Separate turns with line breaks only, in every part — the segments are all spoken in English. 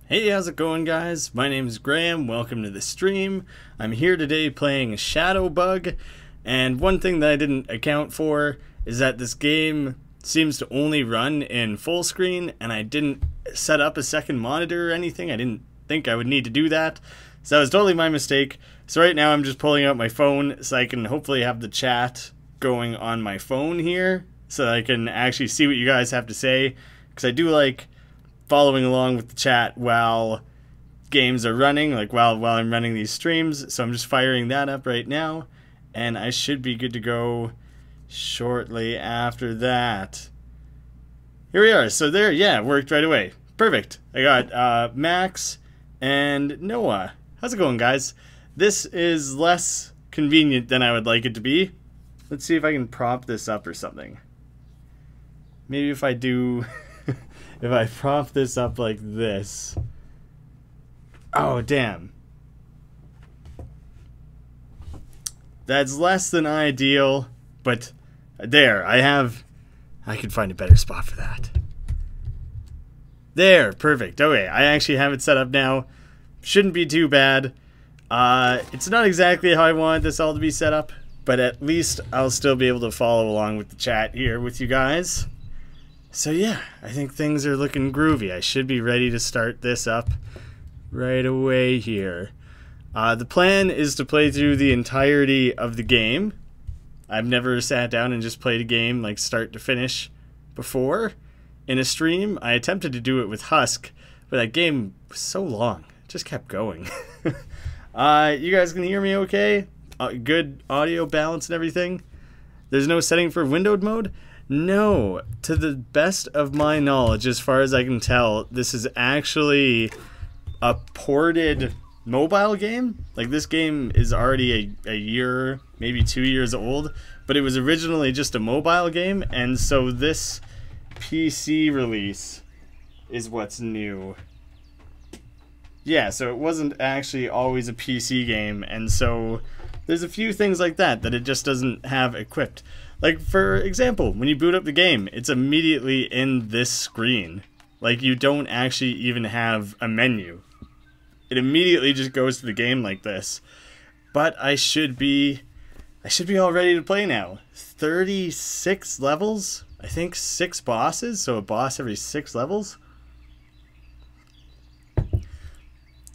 Hey, how's it going, guys? My name is Graeme. Welcome to the stream. I'm here today playing Shadow Bug, and one thing that I didn't account for is that this game seems to only run in full screen, and I didn't set up a second monitor or anything. I didn't think I would need to do that, so that was totally my mistake. So right now I'm just pulling out my phone so I can hopefully have the chat going on my phone here, so that I can actually see what you guys have to say, because I do like following along with the chat while games are running, like while I'm running these streams. So I'm just firing that up right now, and I should be good to go shortly after that. Here we are. So there, yeah, it worked right away. Perfect. I got Max and Noah. How's it going, guys? This is less convenient than I would like it to be. Let's see if I can prop this up or something. Maybe if I do if I prop this up like this. Oh, damn. That's less than ideal, but there, I can find a better spot for that. There, perfect. Okay, I actually have it set up now. Shouldn't be too bad. It's not exactly how I wanted this all to be set up, but at least I'll still be able to follow along with the chat here with you guys. So yeah, I think things are looking groovy. I should be ready to start this up right away here. The plan is to play through the entirety of the game. I've never sat down and just played a game like start to finish before in a stream. I attempted to do it with Husk, but that game was so long. It just kept going. You guys can hear me okay? Good audio balance and everything? There's no setting for windowed mode? No, to the best of my knowledge, as far as I can tell, this is actually a ported mobile game. Like, this game is already a year, maybe 2 years old, but it was originally just a mobile game, and so this PC release is what's new. Yeah, so it wasn't actually always a PC game, and so there's a few things like that it just doesn't have equipped. Like, for example, when you boot up the game, it's immediately in this screen. Like, you don't actually even have a menu. It immediately just goes to the game like this. But I should be all ready to play now. 36 levels? I think 6 bosses, so a boss every 6 levels.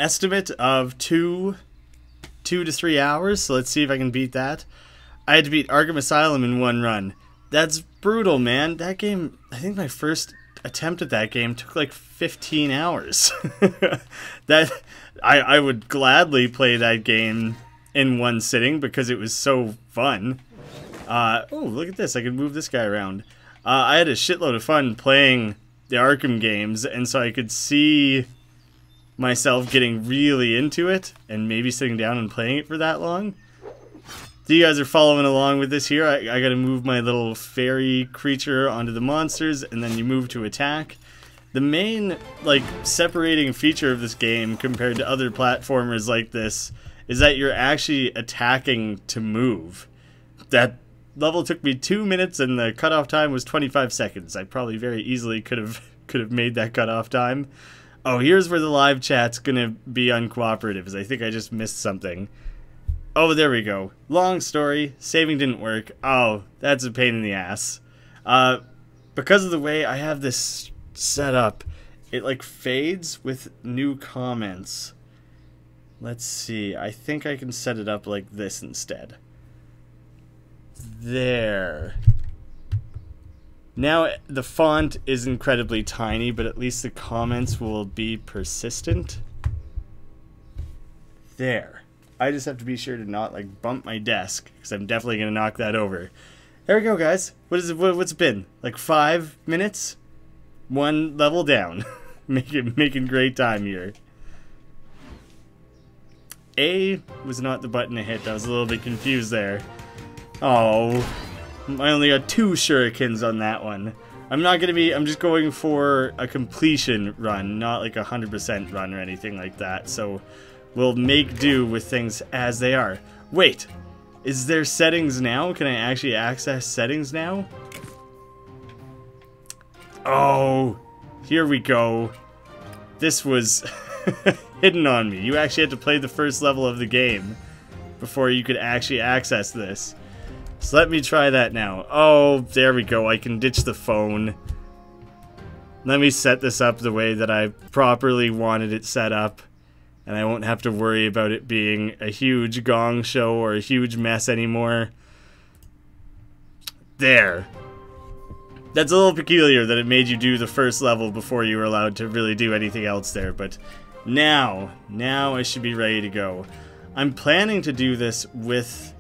Estimate of 2 to 3 hours, so let's see if I can beat that. I had to beat Arkham Asylum in one run. That's brutal, man. That game, I think my first attempt at that game took like 15 hours. I would gladly play that game in one sitting because it was so fun. Oh, look at this. I can move this guy around. I had a shitload of fun playing the Arkham games, and so I could see myself getting really into it and maybe sitting down and playing it for that long. So you guys are following along with this here. I gotta move my little fairy creature onto the monsters, and then you move to attack. The main, like, separating feature of this game compared to other platformers like this is that you're actually attacking to move. That level took me 2 minutes, and the cutoff time was 25 seconds. I probably very easily could have made that cutoff time. Oh, here's where the live chat's gonna be uncooperative, because I think I just missed something. Oh, there we go. Long story. Saving didn't work. Oh, that's a pain in the ass. Because of the way I have this set up, it like fades with new comments. Let's see. I think I can set it up like this instead. There. Now the font is incredibly tiny, but at least the comments will be persistent. There. I just have to be sure to not like bump my desk, because I'm definitely gonna knock that over. There we go, guys. What's it been? Like 5 minutes? One level down. making great time here. A was not the button to hit. I was a little bit confused there. Oh, I only got 2 shurikens on that one. I'm just going for a completion run, not like a 100% run or anything like that. So we'll make do with things as they are. Wait, is there settings now? Can I actually access settings now? Oh, Here we go. This was hidden on me. You actually had to play the first level of the game before you could actually access this. So let me try that now. Oh, there we go. I can ditch the phone. Let me set this up the way that I properly wanted it set up. And I won't have to worry about it being a huge gong show or a huge mess anymore. There. That's a little peculiar that it made you do the first level before you were allowed to really do anything else there. But now I should be ready to go. I'm planning to do this with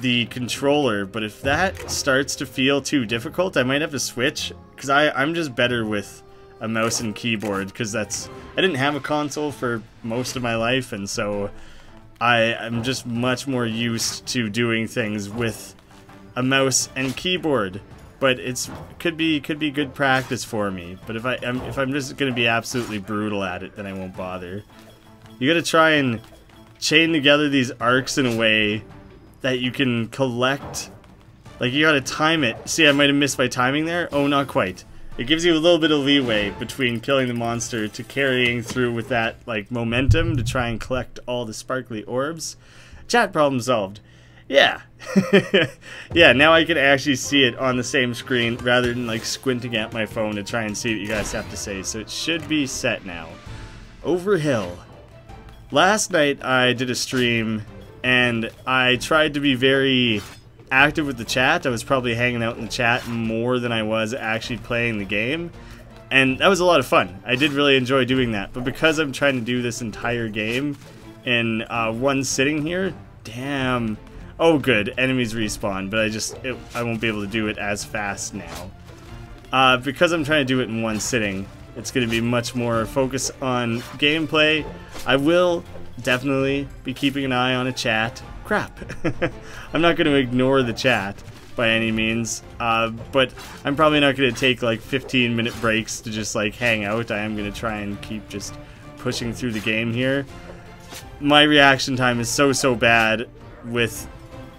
the controller, but if that starts to feel too difficult, I might have to switch, because I'm just better with a mouse and keyboard, because I didn't have a console for most of my life, and so I'm just much more used to doing things with a mouse and keyboard. But it could be good practice for me. But if I'm just gonna be absolutely brutal at it, then I won't bother. You gotta try and chain together these arcs in a way that you can collect. Like, you gotta time it. See, I might have missed my timing there. Oh, not quite. It gives you a little bit of leeway between killing the monster to carrying through with that, like, momentum to try and collect all the sparkly orbs. Chat problem solved. Yeah. Yeah, now I can actually see it on the same screen rather than, like, squinting at my phone to try and see what you guys have to say. So it should be set now. Overhill. Last night I did a stream and I tried to be very active with the chat. I was probably hanging out in the chat more than I was actually playing the game. And that was a lot of fun. I did really enjoy doing that. But because I'm trying to do this entire game in one sitting here, damn. Oh good, enemies respawn, but I won't be able to do it as fast now. Because I'm trying to do it in one sitting, it's going to be much more focus on gameplay. I will definitely be keeping an eye on a chat. Crap. I'm not going to ignore the chat by any means, but I'm probably not going to take like 15-minute breaks to just like hang out. I am going to try and keep just pushing through the game here. My reaction time is so bad with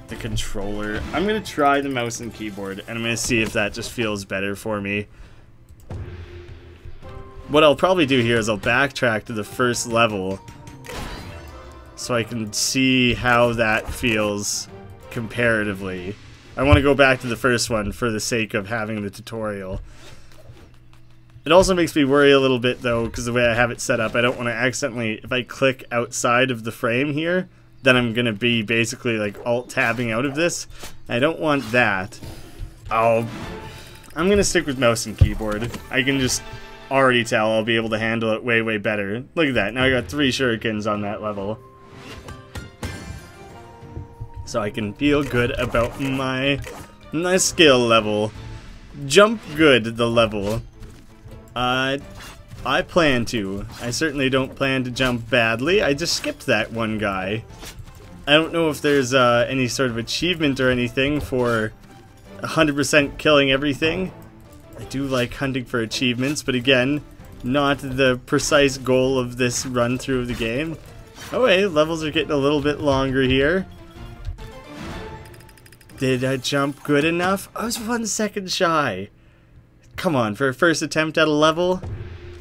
the controller. I'm going to try the mouse and keyboard, and I'm going to see if that just feels better for me. What I'll probably do here is I'll backtrack to the first level so I can see how that feels comparatively. I want to go back to the first one for the sake of having the tutorial. It also makes me worry a little bit though, because the way I have it set up, I don't want to accidentally, if I click outside of the frame here, then I'm going to be basically like alt-tabbing out of this. I don't want that. I'm going to stick with mouse and keyboard. I can just already tell I'll be able to handle it way better. Look at that, now I got 3 shurikens on that level. So I can feel good about my skill level. Jump good, the level. I plan to. I certainly don't plan to jump badly. I just skipped that one guy. I don't know if there's any sort of achievement or anything for 100% killing everything. I do like hunting for achievements, but again, not the precise goal of this run through of the game. Oh wait, levels are getting a little bit longer here. Did I jump good enough? I was 1 second shy. Come on, for a first attempt at a level?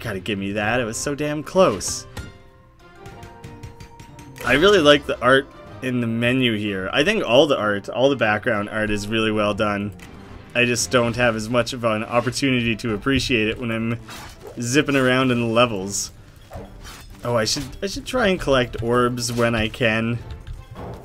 Gotta give me that, it was so damn close. I really like the art in the menu here. I think all the background art is really well done. I just don't have as much of an opportunity to appreciate it when I'm zipping around in the levels. Oh, I should try and collect orbs when I can.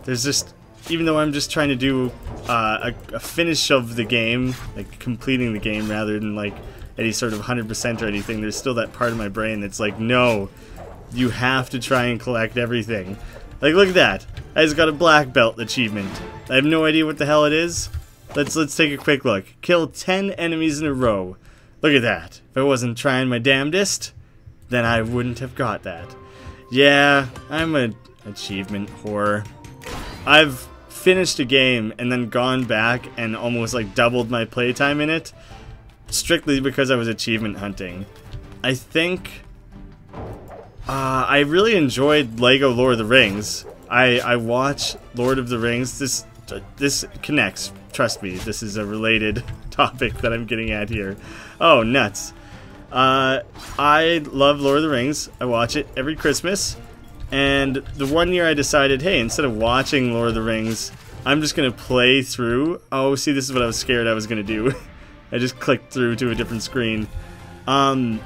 There's just, even though I'm just trying to do a finish of the game, like completing the game rather than like any sort of 100% or anything, there's still that part of my brain that's like, no, you have to try and collect everything. Like, look at that. I just got a black belt achievement. I have no idea what the hell it is. Let's take a quick look. Kill 10 enemies in a row. Look at that. If I wasn't trying my damnedest, then I wouldn't have got that. Yeah, I'm an achievement whore. I've finished a game and then gone back and almost like doubled my playtime in it, strictly because I was achievement hunting. I think I really enjoyed Lego Lord of the Rings. I watch Lord of the Rings. This connects. Trust me, this is a related topic that I'm getting at here. Oh, nuts. I love Lord of the Rings. I watch it every Christmas. And the one year I decided, hey, instead of watching Lord of the Rings, I'm just going to play through. Oh, see, this is what I was scared I was going to do. I just clicked through to a different screen. I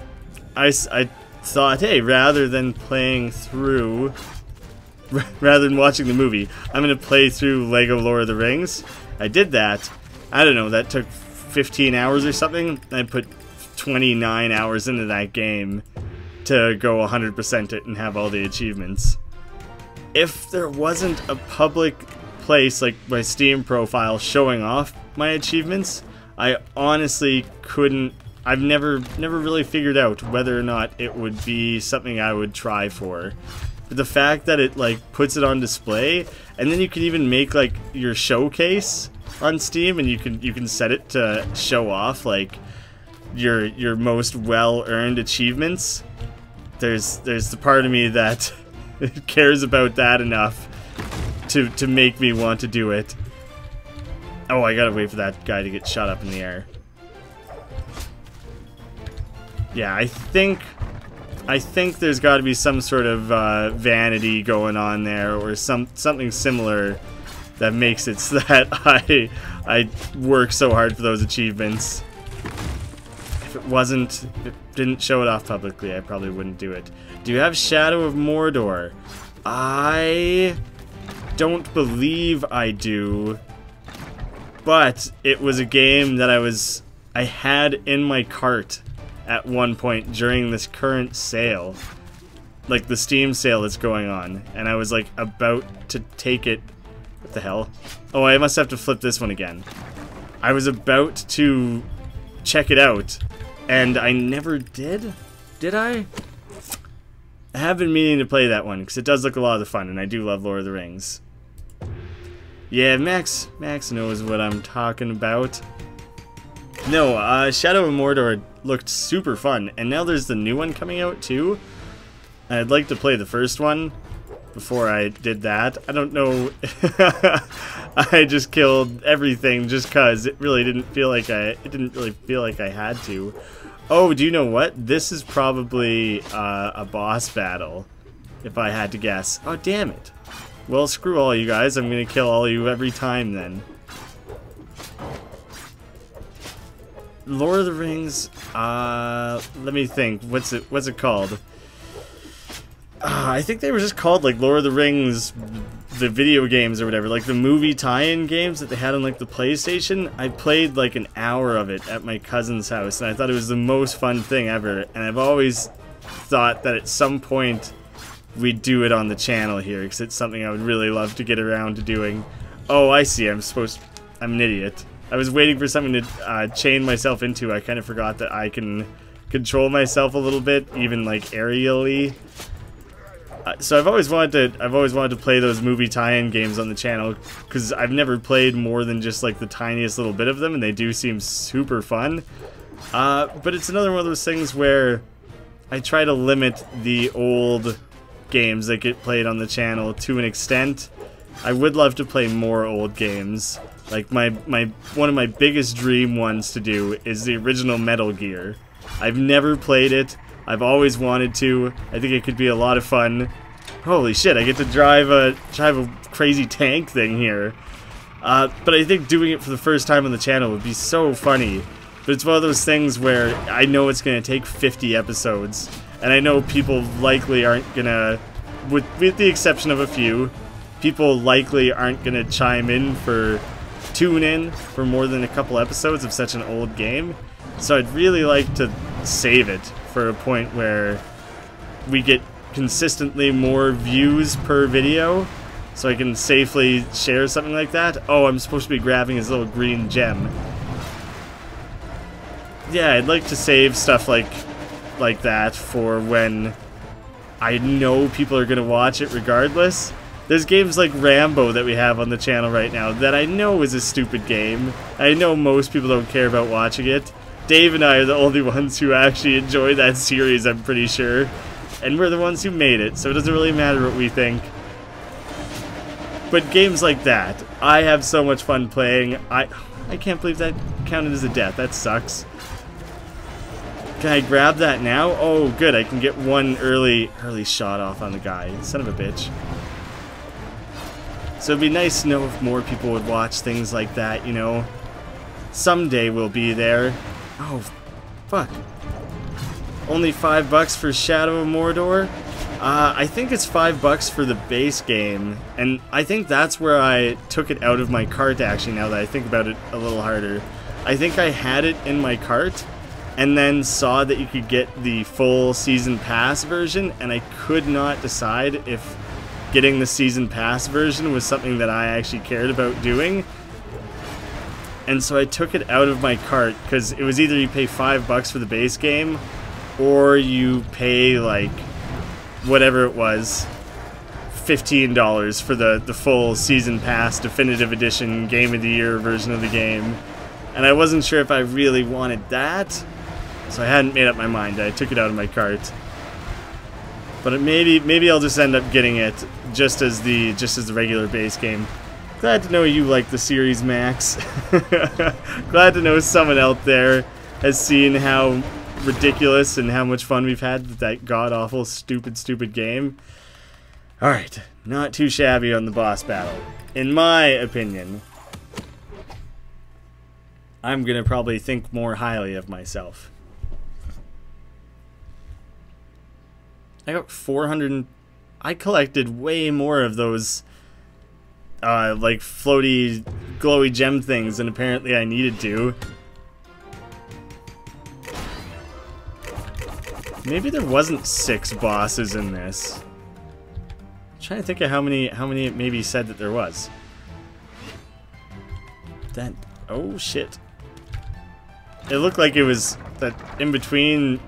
thought, hey, rather than playing through, rather than watching the movie, I'm going to play through Lego Lord of the Rings. I did that. I don't know, that took 15 hours or something. I put 29 hours into that game to go 100% it and have all the achievements. If there wasn't a public place like my Steam profile showing off my achievements, I honestly couldn't. I've never really figured out whether or not it would be something I would try for. But the fact that it like puts it on display, and then you can even make like your showcase on Steam, and you can set it to show off like your most well-earned achievements. There's the part of me that cares about that enough to make me want to do it. Oh, I gotta wait for that guy to get shot up in the air. Yeah, I think there's got to be some sort of vanity going on there, or something similar that makes it so that I work so hard for those achievements. If it didn't show it off publicly, I probably wouldn't do it. Do you have Shadow of Mordor? I don't believe I do, but it was a game that I had in my cart at one point during this current sale, like the Steam sale that's going on, and I was like about to take it. What the hell? Oh, I must have to flip this one again. I was about to check it out, and I never did. Did I? I have been meaning to play that one, because it does look a lot of fun, and I do love Lord of the Rings. Yeah, Max knows what I'm talking about. No, Shadow of Mordor looked super fun, and now there's the new one coming out too. I'd like to play the first one before I did that. I don't know. I just killed everything just cause it didn't really feel like I had to. Oh, do you know what? This is probably a boss battle, if I had to guess. Oh, damn it. Well, screw all you guys. I'm gonna kill all of you every time then. Lord of the Rings, let me think. What's it called? I think they were just called like Lord of the Rings, the video games or whatever, like the movie tie-in games that they had on like the PlayStation. I played like an hour of it at my cousin's house, and I thought it was the most fun thing ever. And I've always thought that at some point we'd do it on the channel here, because it's something I would really love to get around to doing. Oh, I see. I'm an idiot. I was waiting for something to chain myself into. I kind of forgot that I can control myself a little bit, even like aerially. So I've always wanted to play those movie tie-in games on the channel, because I've never played more than just like the tiniest little bit of them, and they do seem super fun. But it's another one of those things where I try to limit the old games that get played on the channel to an extent. I would love to play more old games. Like one of my biggest dream ones to do is the original Metal Gear. I've never played it. I've always wanted to. I think it could be a lot of fun. Holy shit, I get to drive a crazy tank thing here. But I think doing it for the first time on the channel would be so funny. But it's one of those things where I know it's going to take 50 episodes. And I know people likely aren't going to, with the exception of a few, people likely aren't going to tune in for more than a couple episodes of such an old game. So I'd really like to save it for a point where we get consistently more views per video, so I can safely share something like that. Oh, I'm supposed to be grabbing his little green gem. Yeah, I'd like to save stuff like that for when I know people are going to watch it regardless. There's games like Rambo that we have on the channel right now that I know is a stupid game. I know most people don't care about watching it. Dave and I are the only ones who actually enjoy that series, I'm pretty sure. And we're the ones who made it, so it doesn't really matter what we think. But games like that, I have so much fun playing. I can't believe that counted as a death. That sucks. Can I grab that now? Oh, good. I can get one early shot off on the guy. Son of a bitch. So it'd be nice to know if more people would watch things like that, you know. Someday we'll be there. Oh, fuck. Only $5 for Shadow of Mordor? I think it's $5 for the base game. And I think that's where I took it out of my cart, actually, now that I think about it a little harder. I think I had it in my cart, and then saw that you could get the full Season Pass version, and I could not decide if getting the Season Pass version was something that I actually cared about doing. And so I took it out of my cart, because it was either you pay $5 for the base game, or you pay, like, whatever it was, $15 for the full Season Pass Definitive Edition Game of the Year version of the game. And I wasn't sure if I really wanted that, so I hadn't made up my mind. I took it out of my cart. But maybe I'll just end up getting it just as the regular base game. Glad to know you like the series, Max. Glad to know someone out there has seen how ridiculous and how much fun we've had with that god-awful, stupid game. Alright, not too shabby on the boss battle. In my opinion, I'm gonna probably think more highly of myself. I got 400... I collected way more of those like floaty, glowy gem things than apparently I needed to. Maybe there wasn't 6 bosses in this. I'm trying to think of how many it maybe said that there was. That... oh shit. It looked like it was that in-between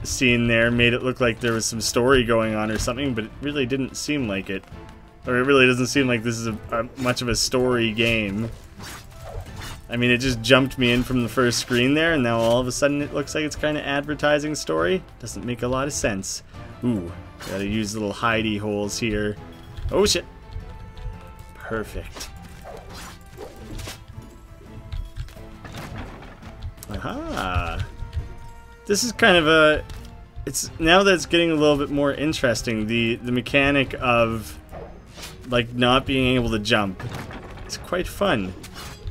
scene there made it look like there was some story going on or something, but it really didn't seem like it. Or it really doesn't seem like this is much of a story game. I mean, it just jumped me in from the first screen there, and now all of a sudden it looks like it's kind of advertising story. Doesn't make a lot of sense. Ooh, gotta use little hidey holes here. Oh shit. Perfect. Aha. This is kind of a... it's now that it's getting a little bit more interesting. The mechanic of like not being able to jump. It's quite fun.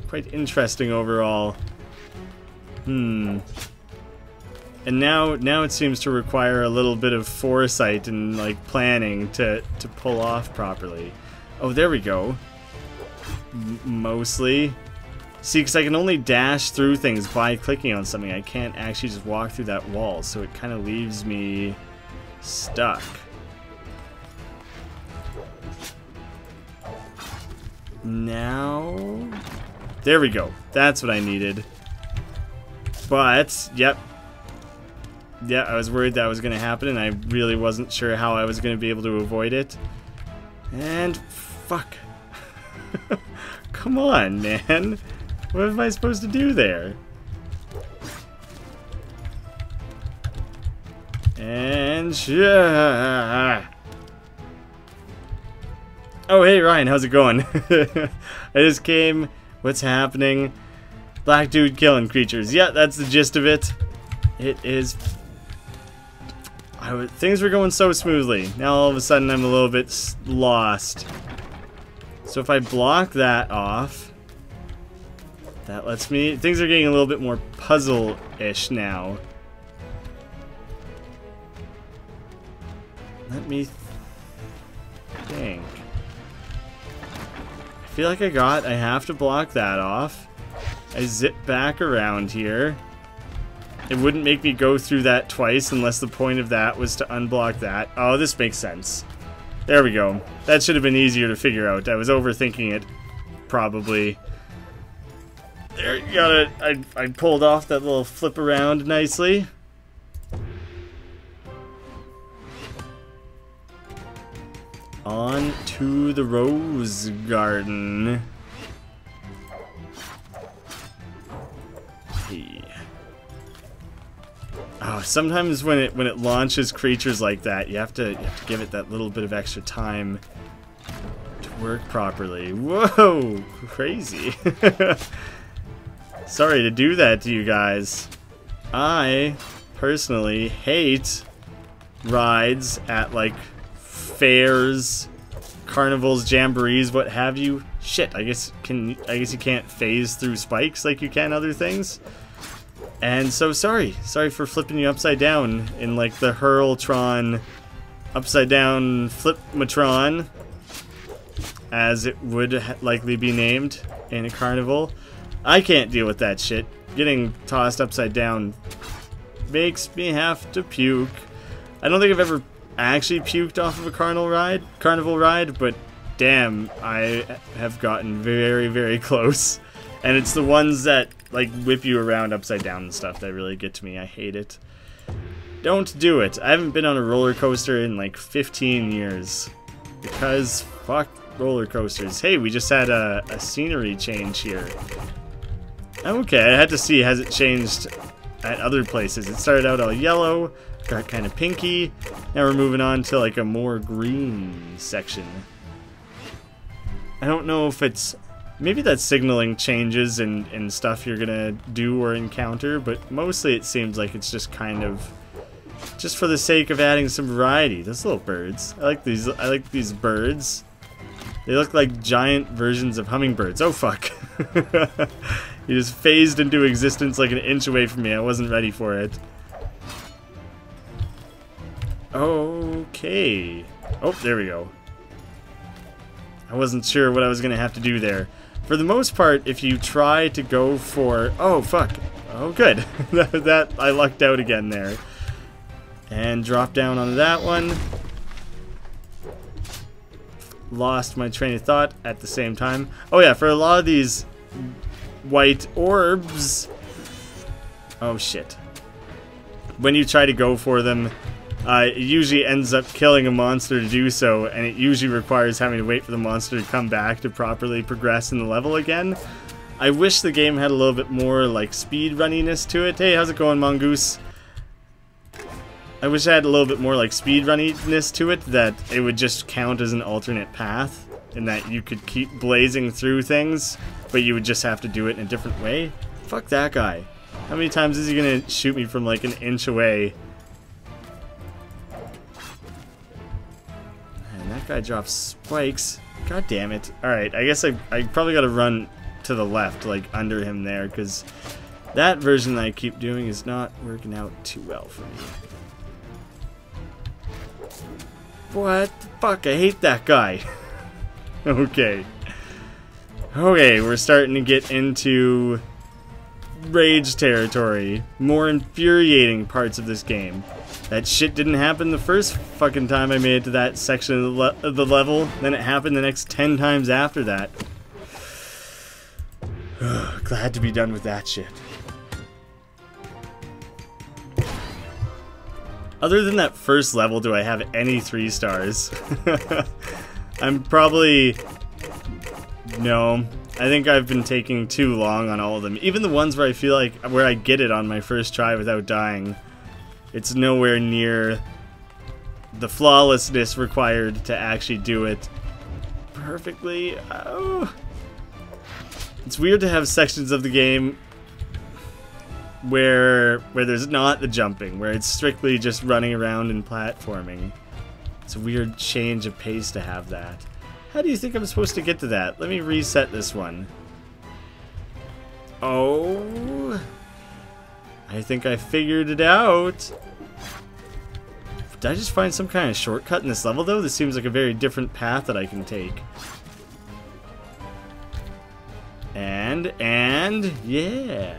Quite interesting overall. And now it seems to require a little bit of foresight and like planning to pull off properly. Oh, there we go. Mostly. See, because I can only dash through things by clicking on something. I can't actually just walk through that wall, so it kind of leaves me stuck. Now... there we go. That's what I needed. But, yep. Yeah, I was worried that was going to happen, and I really wasn't sure how I was going to be able to avoid it. And, fuck. Come on, man. What am I supposed to do there? And oh, hey Ryan, how's it going? I just came. What's happening? Black dude killing creatures. Yeah, that's the gist of it. It is. Things were going so smoothly. Now all of a sudden I'm a little bit lost. So if I block that off. That lets me... things are getting a little bit more puzzle-ish now. Let me think. I feel like I have to block that off. I zip back around here. It wouldn't make me go through that twice unless the point of that was to unblock that. Oh, this makes sense. There we go. That should have been easier to figure out. I was overthinking it, probably. There, you got it. I pulled off that little flip around nicely. On to the rose garden. Hey. Oh, sometimes when it launches creatures like that, you have to give it that little bit of extra time to work properly. Whoa, crazy. Sorry to do that to you guys. I personally hate rides at like fairs, carnivals, jamborees, what have you. Shit, I guess you can't phase through spikes like you can other things. And so sorry for flipping you upside down in like the Hurltron upside down Flipmatron, as it would likely be named in a carnival. I can't deal with that shit. Getting tossed upside down makes me have to puke. I don't think I've ever actually puked off of a carnival ride, but damn, I have gotten very, very close. And it's the ones that like whip you around upside down and stuff that really get to me. I hate it. Don't do it. I haven't been on a roller coaster in like 15 years. Because fuck roller coasters. Hey, we just had a scenery change here. Okay, I had to see, has it changed at other places? It started out all yellow, got kind of pinky. Now we're moving on to like a more green section. I don't know if it's... Maybe that's signaling changes in stuff you're gonna do or encounter, but mostly it seems like it's just kind of... just for the sake of adding some variety. Those little birds. I like these birds. They look like giant versions of hummingbirds. Oh fuck. He just phased into existence like an inch away from me. I wasn't ready for it. Okay. Oh, there we go. I wasn't sure what I was going to have to do there. For the most part, if you try to go for... Oh, fuck. Oh, good. that I lucked out again there. And drop down onto that one. Lost my train of thought at the same time. Oh, yeah, for a lot of these white orbs... Oh, shit. When you try to go for them... it usually ends up killing a monster to do so, and it usually requires having to wait for the monster to come back to properly progress in the level again. I wish the game had a little bit more, like, speed runniness to it. Hey, how's it going, Mongoose? I wish I had a little bit more, like, speed runniness to it, that it would just count as an alternate path, and that you could keep blazing through things, but you would just have to do it in a different way. Fuck that guy. How many times is he gonna shoot me from, like, an inch away? That guy drops spikes. God damn it. Alright, I guess I probably gotta run to the left, like under him there, because that version that I keep doing is not working out too well for me. What the fuck? I hate that guy. Okay. Okay, we're starting to get into rage territory. More infuriating parts of this game. That shit didn't happen the first fucking time I made it to that section of the level. Then it happened the next 10 times after that. Glad to be done with that shit. Other than that first level, do I have any 3 stars? I'm probably... No. I think I've been taking too long on all of them. Even the ones where I feel like... where I get it on my first try without dying. It's nowhere near the flawlessness required to actually do it perfectly. Oh. It's weird to have sections of the game where there's not the jumping, where it's strictly just running around and platforming. It's a weird change of pace to have that. How do you think I'm supposed to get to that? Let me reset this one. Oh... I think I figured it out. Did I just find some kind of shortcut in this level, though? This seems like a very different path that I can take. And, yeah.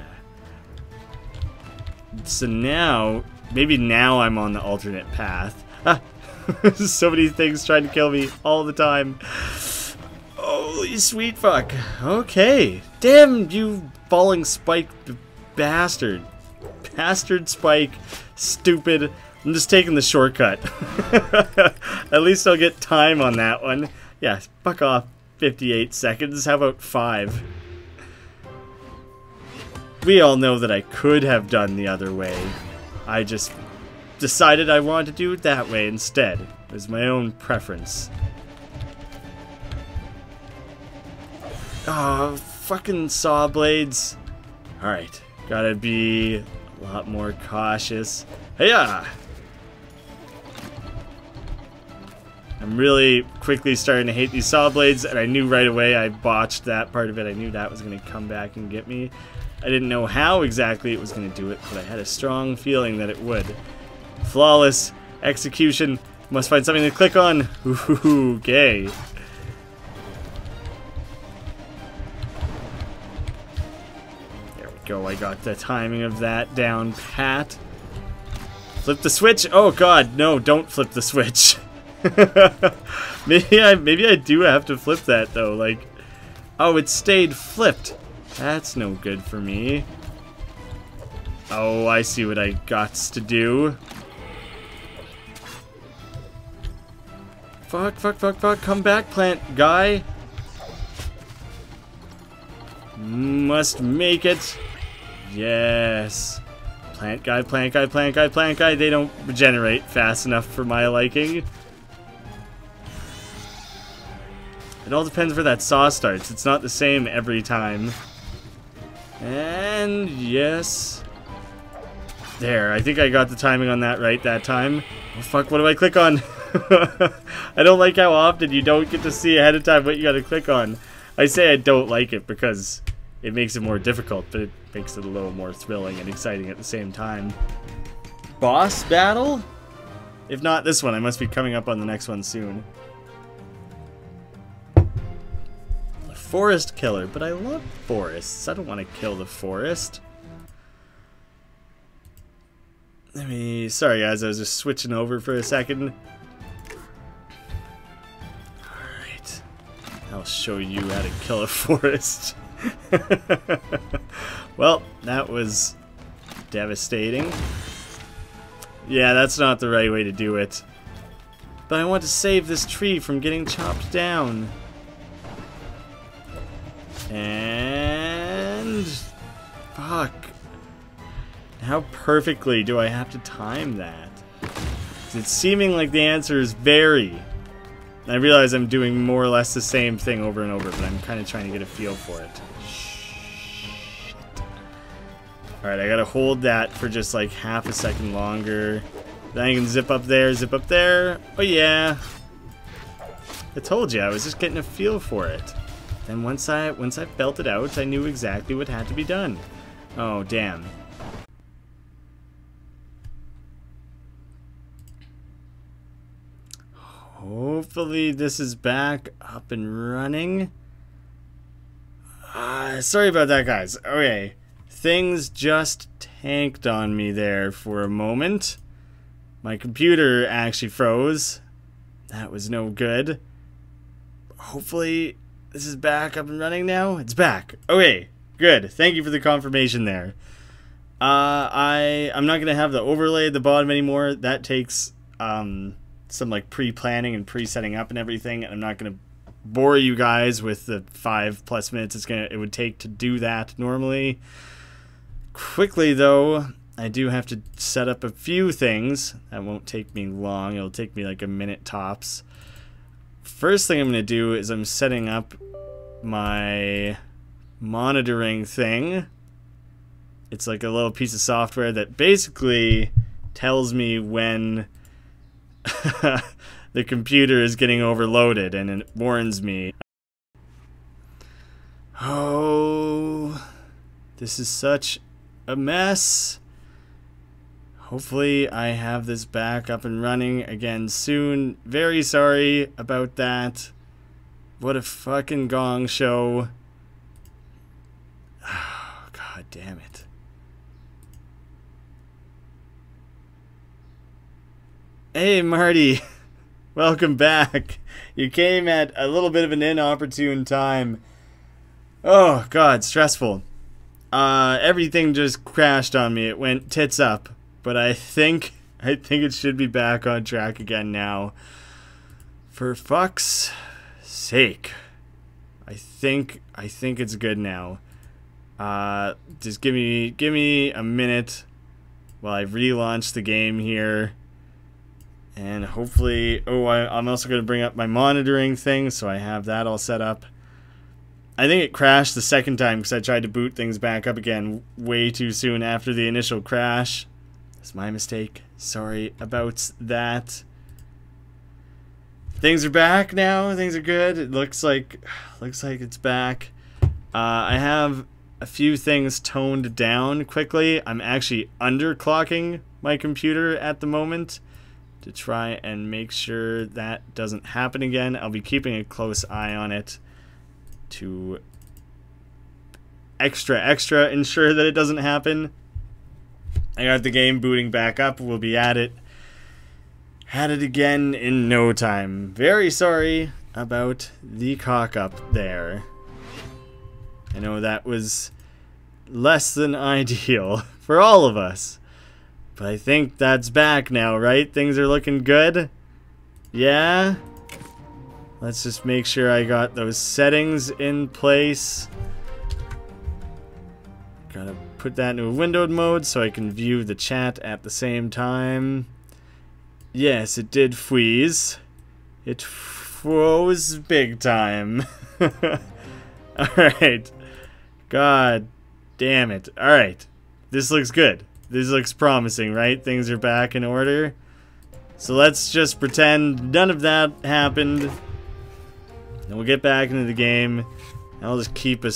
So now, maybe now I'm on the alternate path. Ah, so many things trying to kill me all the time. Holy sweet fuck. Okay. Damn, you falling spike bastard. Bastard spike. Stupid. I'm just taking the shortcut. At least I'll get time on that one. Yeah, fuck off. 58 seconds. How about 5? We all know that I could have done the other way. I just decided I wanted to do it that way instead. It was my own preference. Oh, fucking saw blades. Alright, gotta be a A lot more cautious. Hey-ya! I'm really quickly starting to hate these saw blades, and I knew right away I botched that part of it. I knew that was going to come back and get me. I didn't know how exactly it was going to do it, but I had a strong feeling that it would. Flawless execution. Must find something to click on. Ooh, gay. There we go. I got the timing of that down pat. Flip the switch. Oh god, no, don't flip the switch. maybe I do have to flip that though. Like, oh, it stayed flipped. That's no good for me. Oh, I see what I gots to do. Fuck, fuck, fuck, fuck. Come back, plant guy. Must make it. Yes. Plant guy, plant guy, plant guy, plant guy. They don't regenerate fast enough for my liking. It all depends where that saw starts. It's not the same every time. And yes. There, I think I got the timing on that right that time. Oh fuck, what do I click on? I don't like how often you don't get to see ahead of time what you gotta click on. I say I don't like it because it makes it more difficult, but it makes it a little more thrilling and exciting at the same time. Boss battle? If not this one, I must be coming up on the next one soon. A forest killer, but I love forests. I don't want to kill the forest. Sorry guys, I was just switching over for a second. Alright. I'll show you how to kill a forest. Well, that was devastating. Yeah, that's not the right way to do it. But I want to save this tree from getting chopped down. And... fuck. How perfectly do I have to time that? It's seeming like the answer is very. I realize I'm doing more or less the same thing over and over, but I'm kind of trying to get a feel for it. Shit. Alright, I gotta hold that for just like half a second longer. Then I can zip up there, zip up there. Oh yeah. I told you, I was just getting a feel for it. Then once I felt it out, I knew exactly what had to be done. Oh, damn. Hopefully this is back up and running. Sorry about that, guys. Okay, things just tanked on me there for a moment. My computer actually froze. That was no good. Hopefully this is back up and running now. It's back. Okay, good. Thank you for the confirmation there. I'm not gonna have the overlay at the bottom anymore. That takes some like pre-planning and pre-setting up and everything, and I'm not gonna bore you guys with the 5+ minutes it would take to do that normally. Quickly though, I do have to set up a few things. That won't take me long. It'll take me like a minute tops. First thing I'm gonna do is I'm setting up my monitoring thing. It's like a little piece of software that basically tells me when the computer is getting overloaded, and it warns me. Oh, this is such a mess. Hopefully I have this back up and running again soon. Very sorry about that. What a fucking gong show. Oh, god damn it. Hey Marty, welcome back. You came at a little bit of an inopportune time. Oh god, stressful. Everything just crashed on me. It went tits up, but I think it should be back on track again now. For fuck's sake. I think it's good now. Just give me a minute while I relaunch the game here. And hopefully, I'm also going to bring up my monitoring thing, so I have that all set up. I think it crashed the second time because I tried to boot things back up again way too soon after the initial crash. It's my mistake. Sorry about that. Things are back now. Things are good. It looks like it's back. I have a few things toned down quickly. I'm actually underclocking my computer at the moment to try and make sure that doesn't happen again. I'll be keeping a close eye on it to extra ensure that it doesn't happen. I got the game booting back up. We'll be at it again in no time. Very sorry about the cock up there. I know that was less than ideal for all of us. But I think that's back now, right? Things are looking good? Yeah? Let's just make sure I got those settings in place. Gotta put that into a windowed mode so I can view the chat at the same time. Yes, it did freeze. It froze big time. Alright. God damn it. Alright. This looks good. This looks promising, right? Things are back in order. So let's just pretend none of that happened. And we'll get back into the game. I'll just keep a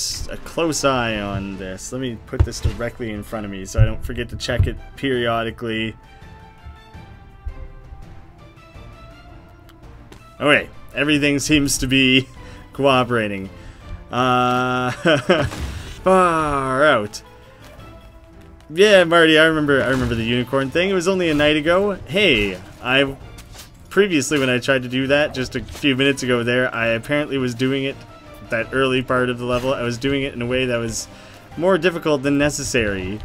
close eye on this. Let me put this directly in front of me so I don't forget to check it periodically. Okay, everything seems to be cooperating. Far out. Yeah, Marty, I remember the unicorn thing. It was only a night ago. Hey, previously when I tried to do that just a few minutes ago there, I apparently was doing it, that early part of the level, I was doing it in a way that was more difficult than necessary.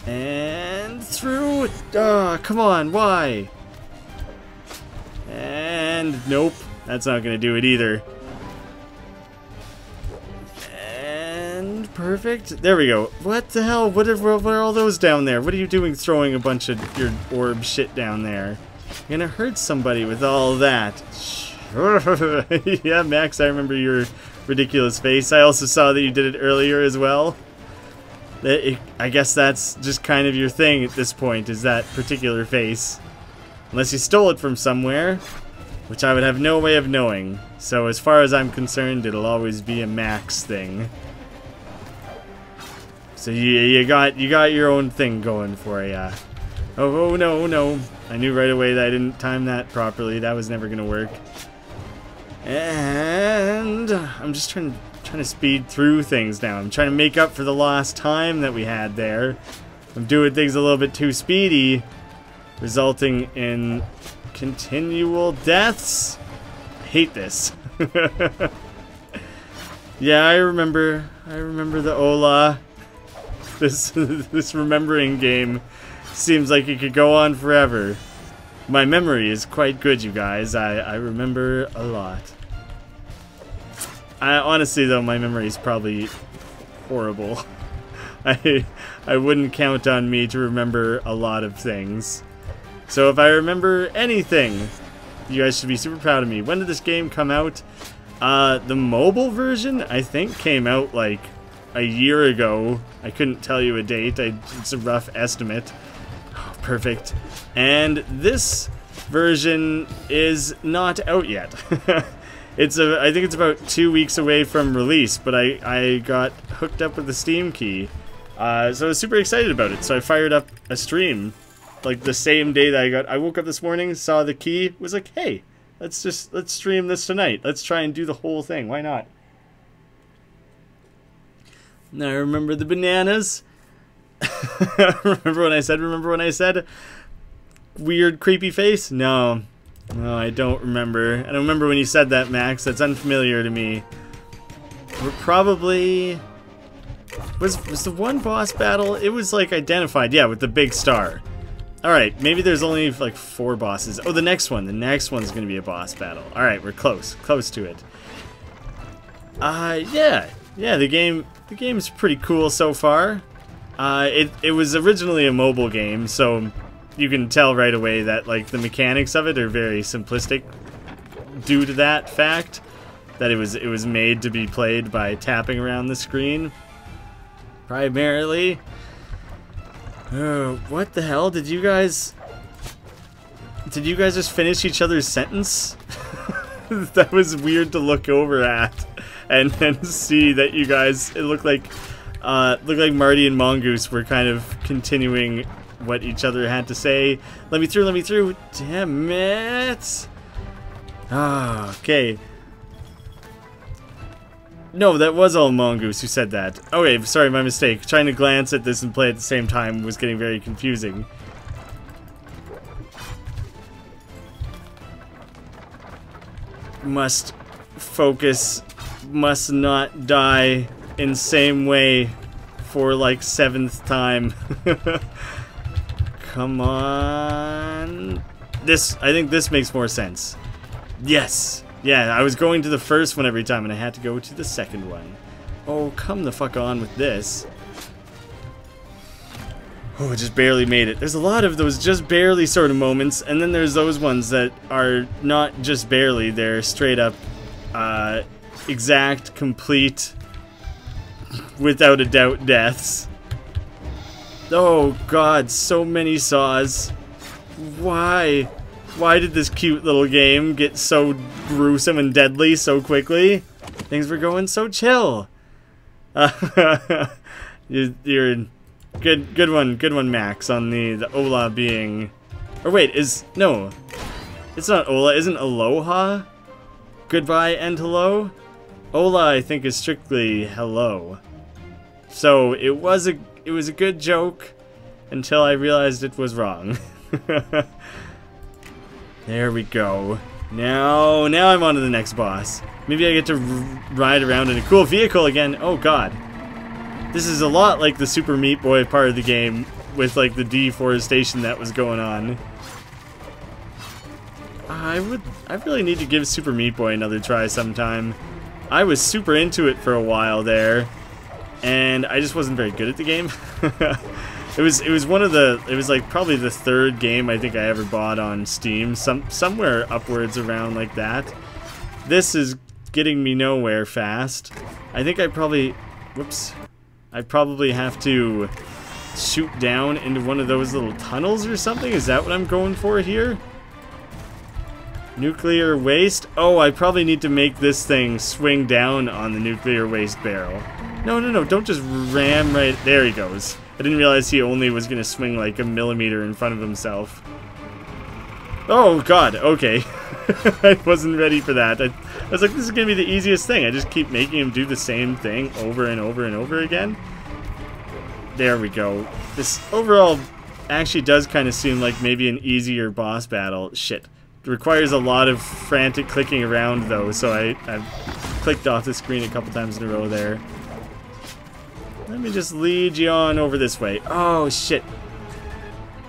And through. Come on, why? And nope, that's not gonna do it either. And perfect. There we go. What the hell? What are all those down there? What are you doing throwing a bunch of your orb shit down there? You're gonna hurt somebody with all that. Yeah, Max, I remember your ridiculous face. I also saw that you did it earlier as well. I guess that's just kind of your thing at this point, is that particular face. Unless you stole it from somewhere, which I would have no way of knowing. So as far as I'm concerned, it'll always be a Max thing. So you got your own thing going for ya. Oh no. I knew right away that I didn't time that properly. That was never gonna work. And I'm just trying to speed through things now. I'm trying to make up for the lost time that we had there. I'm doing things a little bit too speedy, resulting in continual deaths. I hate this. Yeah, I remember the Ola. This remembering game seems like it could go on forever. My memory is quite good, you guys. I remember a lot. Honestly, though, my memory is probably horrible. I wouldn't count on me to remember a lot of things. So if I remember anything, you guys should be super proud of me. When did this game come out? The mobile version, I think, came out like a year ago. I couldn't tell you a date. It's a rough estimate. Oh, perfect. And this version is not out yet. I think it's about 2 weeks away from release, but I got hooked up with the Steam key. So I was super excited about it. So I fired up a stream like the same day that I woke up this morning, saw the key, was like, hey, let's stream this tonight. Let's try and do the whole thing. Why not? Now I remember the bananas. Remember when I said weird creepy face? No, I don't remember. I don't remember when you said that, Max. That's unfamiliar to me. We're probably was the one boss battle? It was like identified, yeah, with the big star. All right, maybe there's only like 4 bosses. Oh, the next one's gonna be a boss battle. All right, we're close to it. Yeah, the game's pretty cool so far. It was originally a mobile game, so you can tell right away that like the mechanics of it are very simplistic due to that fact. that it was made to be played by tapping around the screen primarily. Oh, what the hell? Did you guys just finish each other's sentence? That was weird to look over at and then see that you guys, it looked like Marty and Mongoose were kind of continuing what each other had to say. Let me through, let me through. Damn it. Ah, okay. No, that was all Mongoose who said that. Okay, sorry, my mistake. Trying to glance at this and play at the same time was getting very confusing. Must focus, must not die in same way for like 7th time. Come on. I think this makes more sense. Yes. Yeah, I was going to the first one every time and I had to go to the second one. Oh, come the fuck on with this. Oh, I just barely made it. There's a lot of those just barely sort of moments, and then there's those ones that are not just barely, they're straight up exact, complete, without a doubt deaths. Oh god, so many saws. Why? Why did this cute little game get so gruesome and deadly so quickly? Things were going so chill. You're good one, Max, on the Ola being... Or wait, no. It's not Ola, isn't Aloha? Goodbye and hello? Ola, I think, is strictly hello. So, it was a good joke until I realized it was wrong. There we go. Now I'm on to the next boss. Maybe I get to ride around in a cool vehicle again. Oh god. This is a lot like the Super Meat Boy part of the game with like the deforestation that was going on. I really need to give Super Meat Boy another try sometime. I was super into it for a while there, and I just wasn't very good at the game. It was one of the, it was like probably the 3rd game I think I ever bought on Steam, somewhere upwards around like that. This is getting me nowhere fast. I think I probably have to shoot down into one of those little tunnels or something. Is that what I'm going for here? Nuclear waste? Oh, I probably need to make this thing swing down on the nuclear waste barrel. No, don't just ram right... There he goes. I didn't realize he only was going to swing like a millimeter in front of himself. Oh, God, okay. I wasn't ready for that. I was like, this is going to be the easiest thing. I just keep making him do the same thing over and over and over again. There we go. This overall actually does kind of seem like maybe an easier boss battle. Shit. It requires a lot of frantic clicking around, though, so I've clicked off the screen a couple times in a row there. Let me just lead you on over this way. Oh, shit.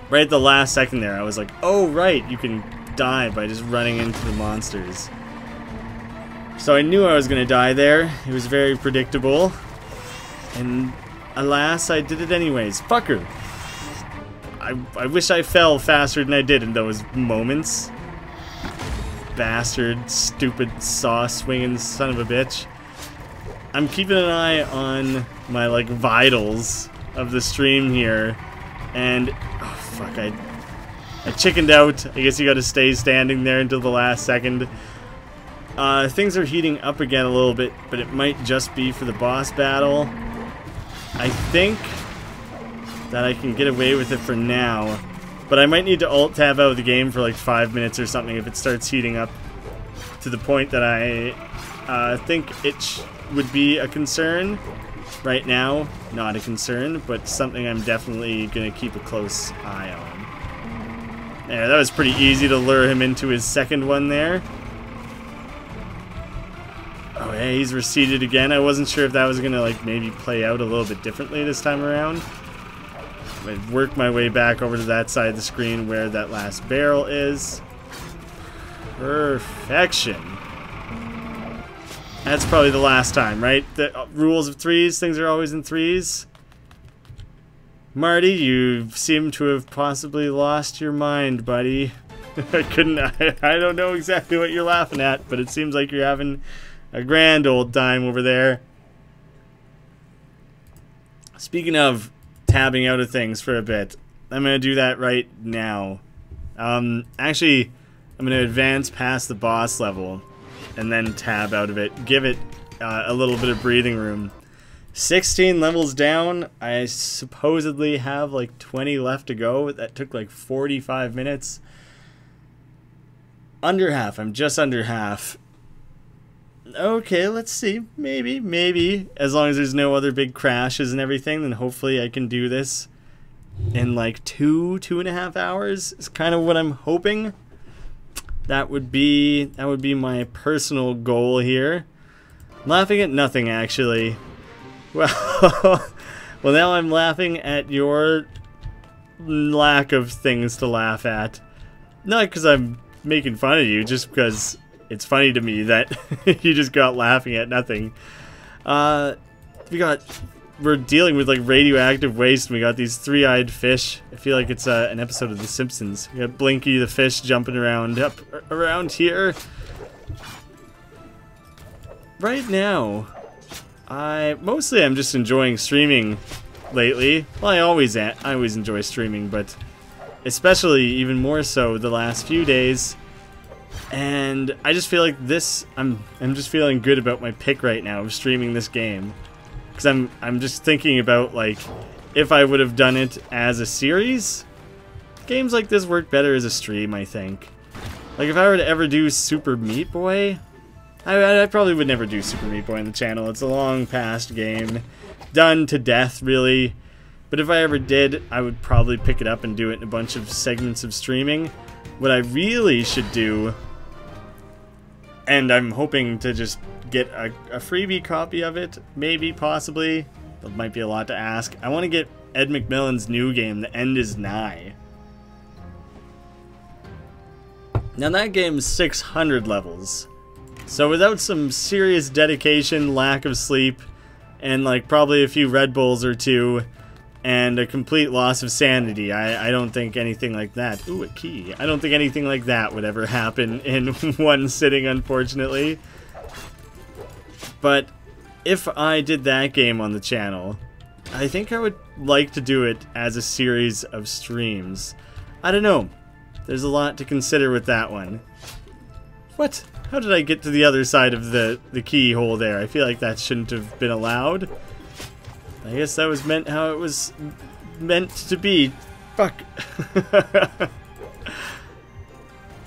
Right at the last second there, I was like, oh, right, you can die by just running into the monsters. So I knew I was going to die there. It was very predictable. And alas, I did it anyways. Fucker. I wish I fell faster than I did in those moments. Bastard, stupid saw-swinging son of a bitch. I'm keeping an eye on my, like, vitals of the stream here. And, oh, fuck, I chickened out. I guess you gotta stay standing there until the last second. Things are heating up again a little bit, but it might just be for the boss battle. I think that I can get away with it for now, but I might need to alt-tab out of the game for like 5 minutes or something if it starts heating up to the point that I think it would be a concern. Right now, not a concern, but something I'm definitely going to keep a close eye on. There, that was pretty easy to lure him into his second one there. Oh, yeah, he's receded again. I wasn't sure if that was going to, like, maybe play out a little bit differently this time around. I'd work my way back over to that side of the screen where that last barrel is. Perfection. That's probably the last time, right? The rules of threes, things are always in threes. Marty, you seem to have possibly lost your mind, buddy. I don't know exactly what you're laughing at, but it seems like you're having A grand old time over there. Speaking of tabbing out of things for a bit, I'm going to do that right now. Actually, I'm going to advance past the boss level and then tab out of it. Give it a little bit of breathing room. 16 levels down. I supposedly have like 20 left to go. That took like 45 minutes. Under half. I'm just under half. Okay, let's see. Maybe. As long as there's no other big crashes and everything, then hopefully I can do this in like 2.5 hours. Is kind of what I'm hoping. That would be my personal goal here. I'm laughing at nothing, actually. Well, well, now I'm laughing at your lack of things to laugh at. Not because I'm making fun of you, just because it's funny to me that you just got laughing at nothing. We're dealing with like radioactive waste, and we got these three-eyed fish. I feel like it's an episode of The Simpsons. We got Blinky the fish jumping around up around here. Right now, I'm just enjoying streaming lately. Well, I always enjoy streaming, but especially even more so the last few days. And I just feel like I'm just feeling good about my pick right now of streaming this game. Because I'm just thinking about, like, if I would have done it as a series, games like this work better as a stream, I think. Like, if I were to ever do Super Meat Boy, I probably would never do Super Meat Boy on the channel. It's a long past game. Done to death, really. But if I ever did, I would probably pick it up and do it in a bunch of segments of streaming. What I really should do, and I'm hoping to just get a freebie copy of it, maybe, possibly. That might be a lot to ask. I want to get Ed McMillan's new game, The End Is Nigh. Now that game's 600 levels. So without some serious dedication, lack of sleep, and like probably a few Red Bulls or two, and a complete loss of sanity, I don't think anything like that... Ooh, a key. I don't think anything like that would ever happen in one sitting, unfortunately. But if I did that game on the channel, I think I would like to do it as a series of streams. I don't know. There's a lot to consider with that one. What? How did I get to the other side of the keyhole there? I feel like that shouldn't have been allowed. I guess that was meant how it was meant to be. Fuck.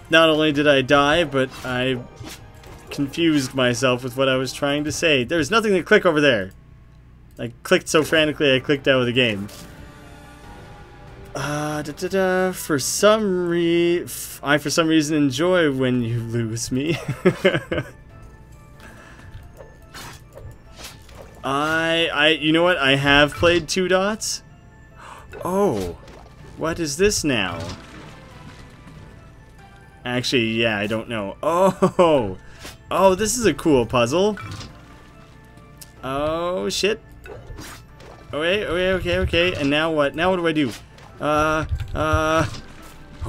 Not only did I die, but I confused myself with what I was trying to say. There's nothing to click over there. I clicked so frantically I clicked out of the game. For some reason enjoy when you lose me. You know what? I have played Two Dots. Oh, what is this now? Actually, yeah, I don't know. Oh, this is a cool puzzle. Oh, shit. Okay. And now what? Now what do I do? Oh,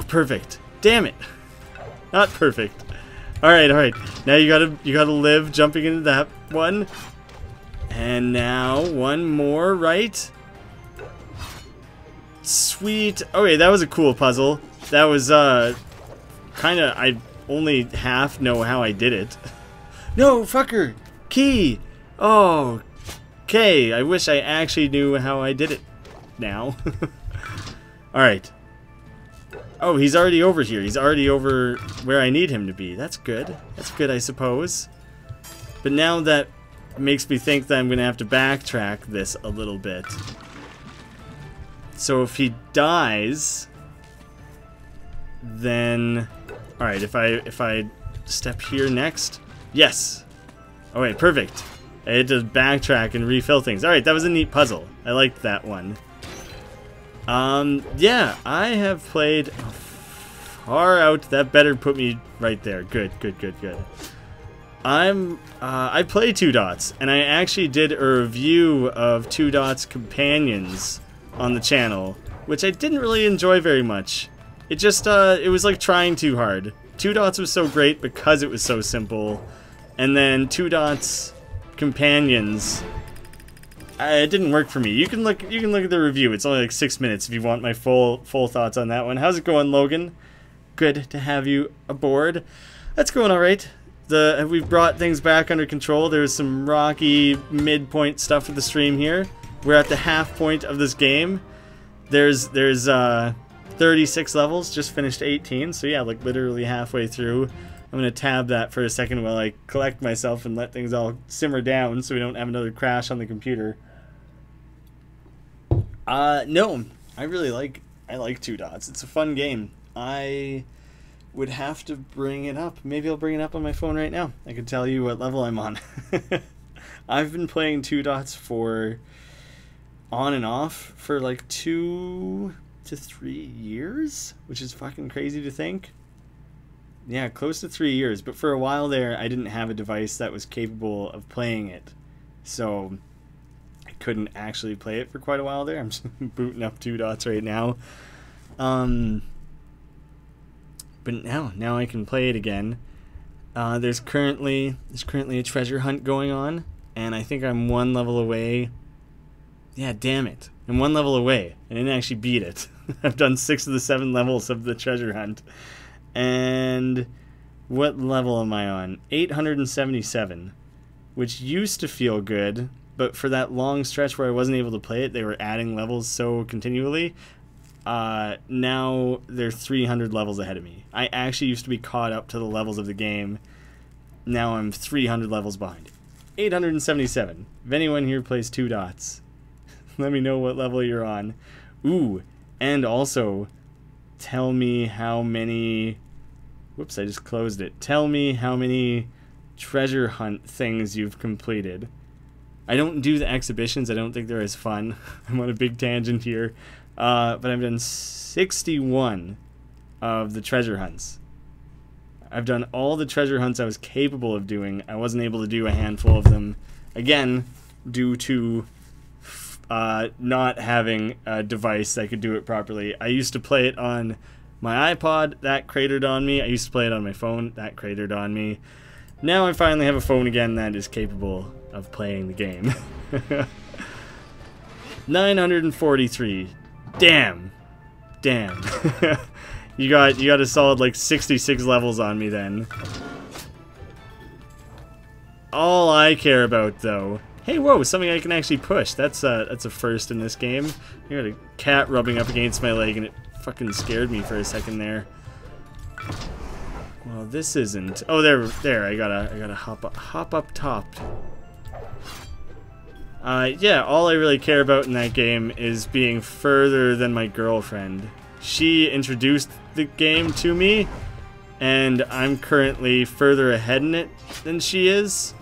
perfect. Damn it. Not perfect. Alright. Now you gotta live jumping into that one. And now one more, right? Sweet. Okay, that was a cool puzzle. That was, kinda, I only half know how I did it. No, fucker! Key! Oh, okay. I wish I actually knew how I did it now. Alright. Oh, he's already over here. He's already over where I need him to be. That's good. That's good, I suppose. But now that makes me think that I'm going to have to backtrack this a little bit. So if he dies, then... Alright, if I step here next... Yes! Alright, perfect. I had to backtrack and refill things. Alright, that was a neat puzzle. I liked that one. Yeah, I have played far out. That better put me right there. Good. I play Two Dots, and I actually did a review of Two Dots Companions on the channel, which I didn't really enjoy very much. It just, it was like trying too hard. Two Dots was so great because it was so simple, And then 2Dots Companions. It didn't work for me. You can look at the review. It's only like 6 minutes if you want my full thoughts on that one. How's it going, Logan? Good to have you aboard. That's going all right. We've brought things back under control. There's some rocky midpoint stuff with the stream here. We're at the half point of this game. There's 36 levels. Just finished 18. So yeah, like literally halfway through. I'm gonna tab that for a second while I collect myself and let things all simmer down so we don't have another crash on the computer. No, I like 2Dots. It's a fun game. I would have to bring it up. Maybe I'll bring it up on my phone right now. I can tell you what level I'm on. I've been playing 2Dots for on and off for like 2 to 3 years, which is fucking crazy to think. Yeah, close to 3 years, but for a while there I didn't have a device that was capable of playing it, so I couldn't actually play it for quite a while there. I'm just booting up 2Dots right now, but now I can play it again. There's currently a treasure hunt going on, and I think I'm 1 level away. Yeah, damn it, I'm 1 level away. I didn't actually beat it. I've done 6 of the 7 levels of the treasure hunt. And what level am I on? 877, which used to feel good, but for that long stretch where I wasn't able to play it, they were adding levels so continually. Now they're 300 levels ahead of me. I actually used to be caught up to the levels of the game. Now I'm 300 levels behind. 877. If anyone here plays 2Dots, let me know what level you're on. Ooh, and also tell me how many... Whoops, I just closed it. Tell me how many treasure hunt things you've completed. I don't do the exhibitions. I don't think they're as fun. I'm on a big tangent here. But I've done 61 of the treasure hunts. I've done all the treasure hunts I was capable of doing. I wasn't able to do a handful of them. Again, due to not having a device that could do it properly. I used to play it on my iPod, that cratered on me. I used to play it on my phone, that cratered on me. Now I finally have a phone again that is capable of playing the game. 943. Damn. You got a solid like 66 levels on me then. All I care about though. Hey, whoa, something I can actually push. That's a first in this game. I got a cat rubbing up against my leg and it fucking scared me for a second there. Well, this isn't. Oh, there. I gotta hop up top. Yeah, all I really care about in that game is being further than my girlfriend. She introduced the game to me, and I'm currently further ahead in it than she is,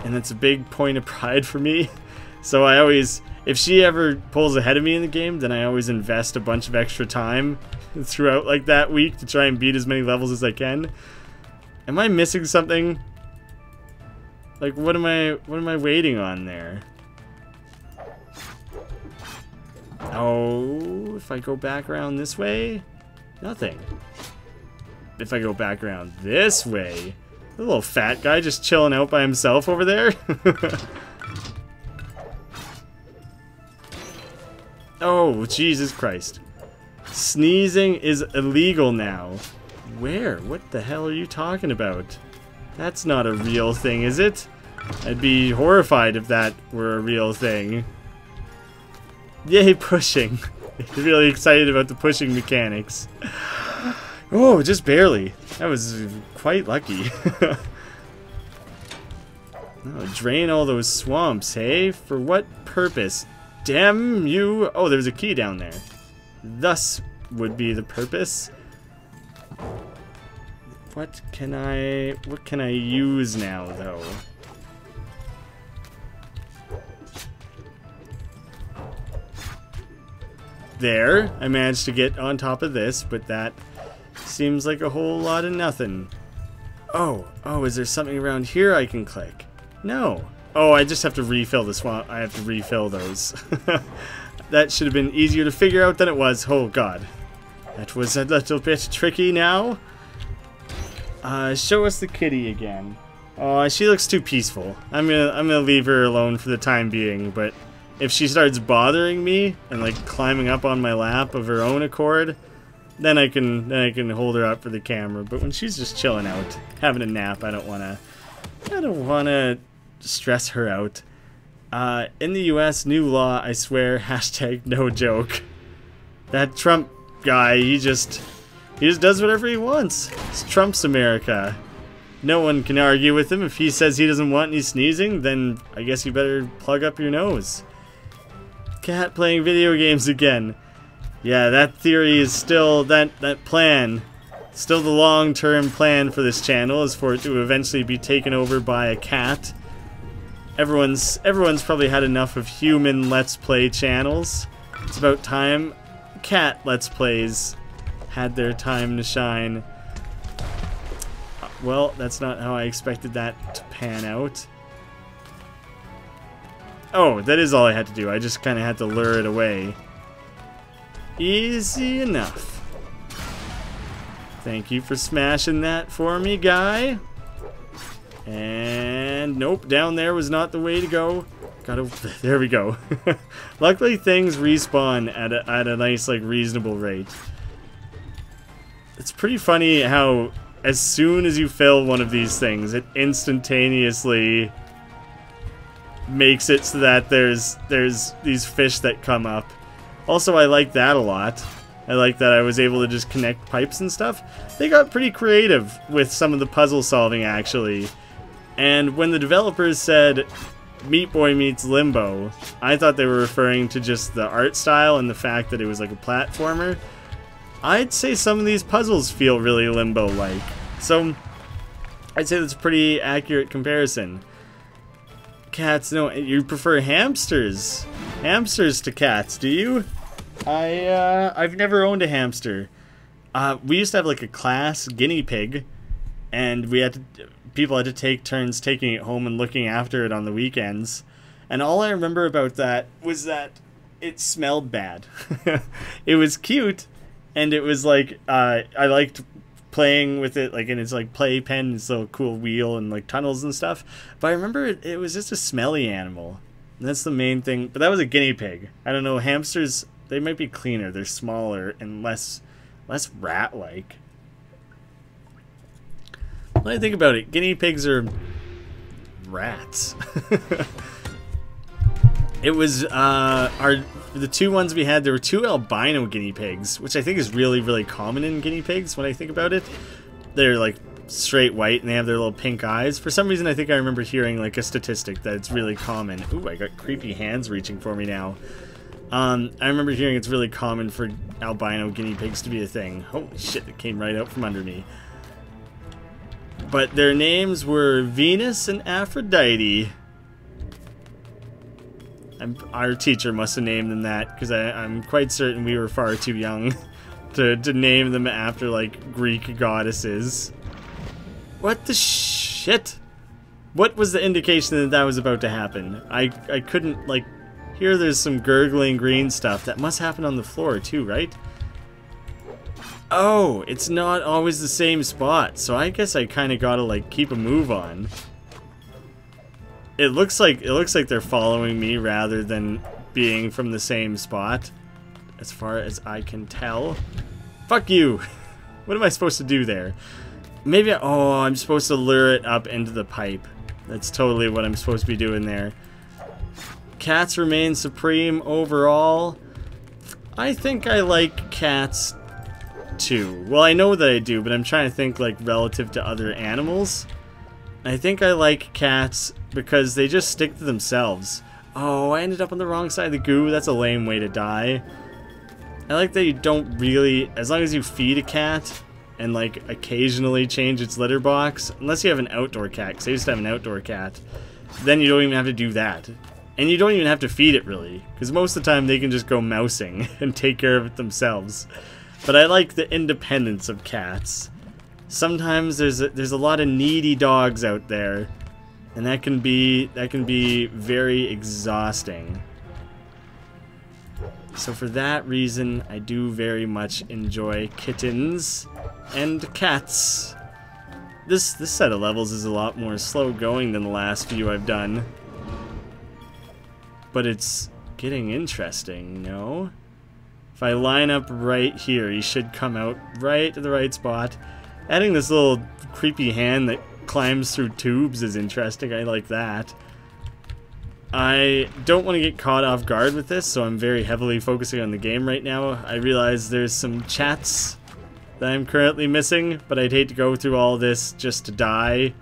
and that's a big point of pride for me. So I always, if she ever pulls ahead of me in the game, then I always invest a bunch of extra time throughout like that week to try and beat as many levels as I can. Am I missing something? Like, what am I waiting on there? Oh, if I go back around this way, nothing. If I go back around this way, the little fat guy just chilling out by himself over there. Oh, Jesus Christ. Sneezing is illegal now. Where? What the hell are you talking about? That's not a real thing, is it? I'd be horrified if that were a real thing. Yay, pushing. Really excited about the pushing mechanics. Oh, just barely. That was quite lucky. Oh, drain all those swamps, hey? For what purpose? Damn you! Oh, there's a key down there. Thus would be the purpose. What can I use now, though? There, I managed to get on top of this, but that seems like a whole lot of nothing. Oh, is there something around here I can click? No. Oh, I just have to refill the swamp. I have to refill those. That should have been easier to figure out than it was. Oh, God. That was a little bit tricky now. Show us the kitty again. Oh, she looks too peaceful. I'm gonna leave her alone for the time being, but if she starts bothering me and like climbing up on my lap of her own accord, then I can hold her up for the camera. But when she's just chilling out, having a nap, I don't wanna stress her out. In the US, new law, I swear, hashtag no joke. That Trump guy, he just does whatever he wants. It's Trump's America. No one can argue with him. If he says he doesn't want any sneezing, then I guess you better plug up your nose. Cat playing video games again. Yeah, that theory is still, that plan, still the long-term plan for this channel is for it to eventually be taken over by a cat. Everyone's probably had enough of human Let's Play channels. It's about time cat Let's Plays had their time to shine. Well, that's not how I expected that to pan out. Oh, that is all I had to do. I just kind of had to lure it away. Easy enough. Thank you for smashing that for me, guy. And nope, down there was not the way to go. There we go. Luckily, things respawn at a nice, like, reasonable rate. It's pretty funny how as soon as you fill one of these things, it instantaneously makes it so that there's these fish that come up. Also, I like that a lot. I like that I was able to just connect pipes and stuff. They got pretty creative with some of the puzzle solving, actually. And when the developers said Meat Boy meets Limbo, I thought they were referring to just the art style and the fact that it was like a platformer. I'd say some of these puzzles feel really Limbo-like. So, I'd say that's a pretty accurate comparison. Cats, no, you prefer hamsters. Hamsters to cats, do you? I've never owned a hamster. We used to have like a class guinea pig, and people had to take turns taking it home and looking after it on the weekends. And all I remember about that was that it smelled bad. It was cute, and it was like, I liked playing with it, like in its like playpen, its little cool wheel and like tunnels and stuff. But I remember it was just a smelly animal. And that's the main thing. But that was a guinea pig. I don't know, hamsters, they might be cleaner. They're smaller and less rat-like. When I think about it, guinea pigs are rats. It was the two ones we had, there were two albino guinea pigs, which I think is really, really common in guinea pigs when I think about it. They're like straight white and they have their little pink eyes. For some reason I think I remember hearing like a statistic that it's really common. Ooh, I got creepy hands reaching for me now. I remember hearing it's really common for albino guinea pigs to be a thing. Holy shit, it came right out from under me. But their names were Venus and Aphrodite. Our teacher must have named them that, because I'm quite certain we were far too young to name them after, like, Greek goddesses. What the shit? What was the indication that that was about to happen? I couldn't, like, here there's some gurgling green stuff. That must happen on the floor too, right? Oh, it's not always the same spot, so I guess I kind of gotta, like, keep a move on. It looks like they're following me rather than being from the same spot, as far as I can tell. Fuck you! What am I supposed to do there? Maybe I'm supposed to lure it up into the pipe. That's totally what I'm supposed to be doing there. Cats remain supreme overall. I think I like cats too. Well, I know that I do, but I'm trying to think like relative to other animals. I think I like cats because they just stick to themselves. Oh, I ended up on the wrong side of the goo. That's a lame way to die. I like that you don't really, as long as you feed a cat and like occasionally change its litter box, unless you have an outdoor cat, because I used to have an outdoor cat, then you don't even have to do that. And you don't even have to feed it really, because most of the time they can just go mousing and take care of it themselves. But I like the independence of cats. Sometimes there's a lot of needy dogs out there, and that can be very exhausting. So for that reason, I do very much enjoy kittens and cats. this set of levels is a lot more slow going than the last few I've done. But it's getting interesting, you know? If I line up right here, he should come out right to the right spot. Adding this little creepy hand that climbs through tubes is interesting. I like that. I don't want to get caught off guard with this, so I'm very heavily focusing on the game right now. I realize there's some chats that I'm currently missing, but I'd hate to go through all this just to die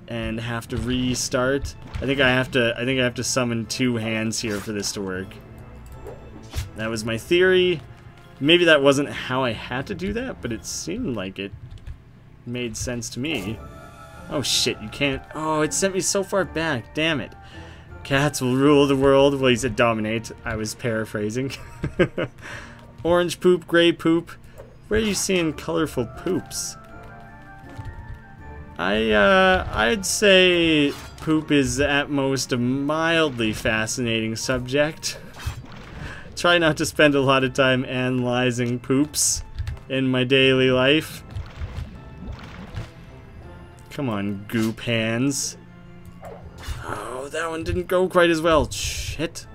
and have to restart. I think I have to summon 2 hands here for this to work. That was my theory. Maybe that wasn't how I had to do that, but it seemed like it made sense to me. Oh shit, you can't. Oh, it sent me so far back. Damn it. Cats will rule the world. Well, he said dominate. I was paraphrasing. Orange poop, gray poop. Where are you seeing colorful poops? I'd say poop is at most a mildly fascinating subject. Try not to spend a lot of time analyzing poops in my daily life. Come on, goop hands. Oh, that one didn't go quite as well. Shit.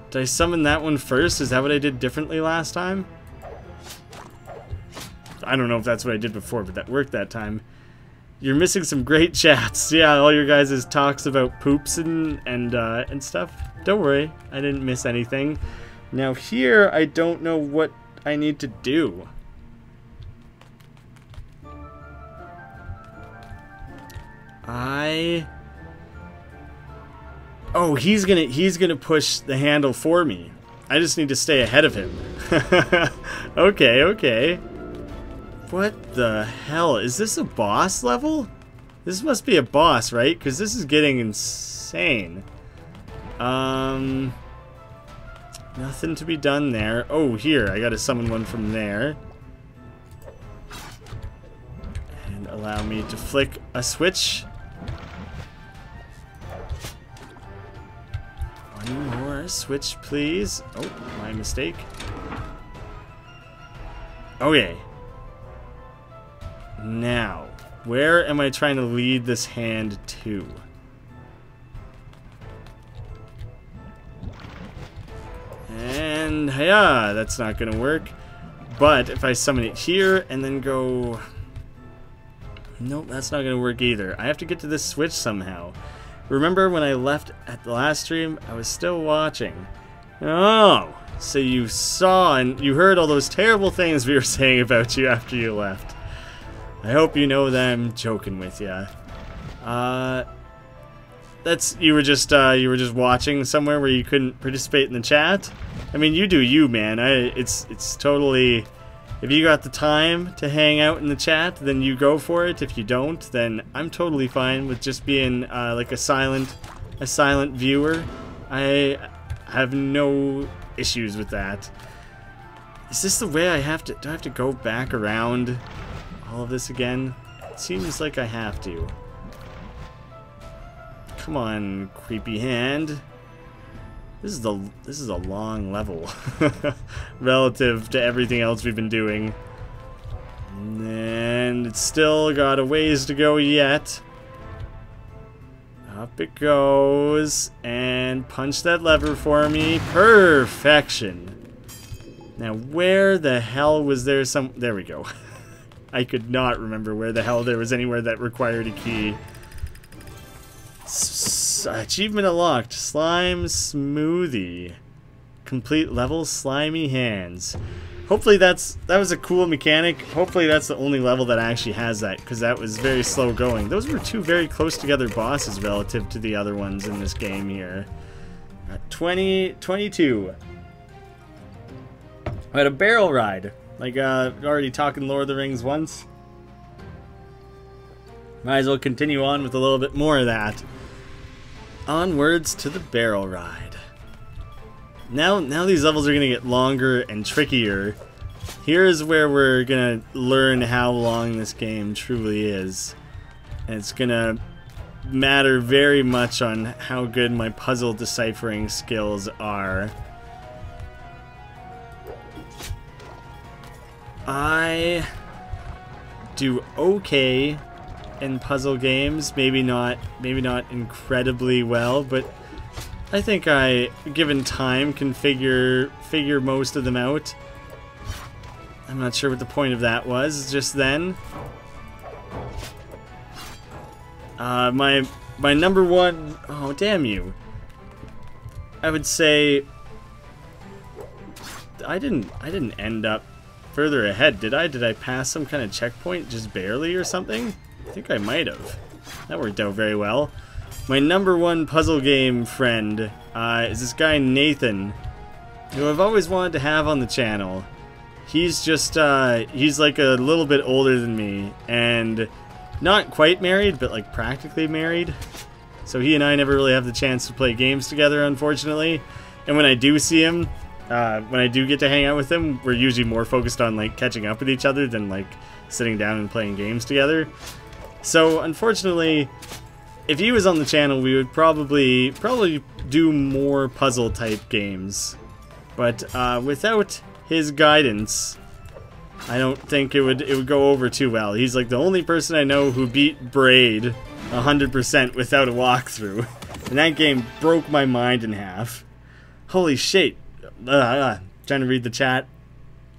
Did I summon that one first? Is that what I did differently last time? I don't know if that's what I did before, but that worked that time. You're missing some great chats. Yeah, all your guys' talks about poops and stuff. Don't worry, I didn't miss anything. Now here, I don't know what I need to do. Oh, he's gonna push the handle for me. I just need to stay ahead of him. Okay, okay. What the hell? Is this a boss level? This must be a boss, right? Because this is getting insane. Nothing to be done there. Oh, here, I gotta summon one from there. And allow me to flick a switch. One more switch, please. Oh, my mistake. Okay. Now, where am I trying to lead this hand to? And, yeah, that's not gonna work. But if I summon it here and then go... Nope, that's not gonna work either. I have to get to this switch somehow. Remember when I left at the last stream? I was still watching. Oh, so you saw and you heard all those terrible things we were saying about you after you left. I hope you know that I'm joking with you. You were just watching somewhere where you couldn't participate in the chat. I mean, you do you, man. It's totally. If you got the time to hang out in the chat, then you go for it. If you don't, then I'm totally fine with just being like a silent viewer. I have no issues with that. Is this the way I have to? Do I have to go back around all of this again? It seems like I have to. Come on, creepy hand. This is a long level relative to everything else we've been doing. And it's still got a ways to go yet. Up it goes. And punch that lever for me. Perfection. Now, where the hell was there some... There we go. I could not remember where the hell there was anywhere that required a key. Achievement unlocked. Slime smoothie. Complete level slimy hands. Hopefully that was a cool mechanic. Hopefully that's the only level that actually has that, because that was very slow going. Those were two very close together bosses relative to the other ones in this game here. 22. I had a barrel ride. Like already talking Lord of the Rings once. Might as well continue on with a little bit more of that. Onwards to the barrel ride. Now these levels are going to get longer and trickier. Here's where we're going to learn how long this game truly is. And it's going to matter very much on how good my puzzle deciphering skills are. do okay in puzzle games. Maybe not incredibly well, but I think I, given time, can figure most of them out. I'm not sure what the point of that was just then. My number one... Oh, damn you. I would say... I didn't end up further ahead, did I? Did I pass some kind of checkpoint just barely or something? I think I might have. That worked out very well. My number one puzzle game friend is this guy Nathan, who I've always wanted to have on the channel. He's just, he's like a little bit older than me, and not quite married, but like practically married. So he and I never really have the chance to play games together, unfortunately. And when I do see him, when I do get to hang out with him, we're usually more focused on like catching up with each other than like sitting down and playing games together. So unfortunately, if he was on the channel, we would probably do more puzzle type games. But without his guidance, I don't think it would go over too well. He's like the only person I know who beat Braid 100% without a walkthrough. And that game broke my mind in half. Holy shit. Trying to read the chat.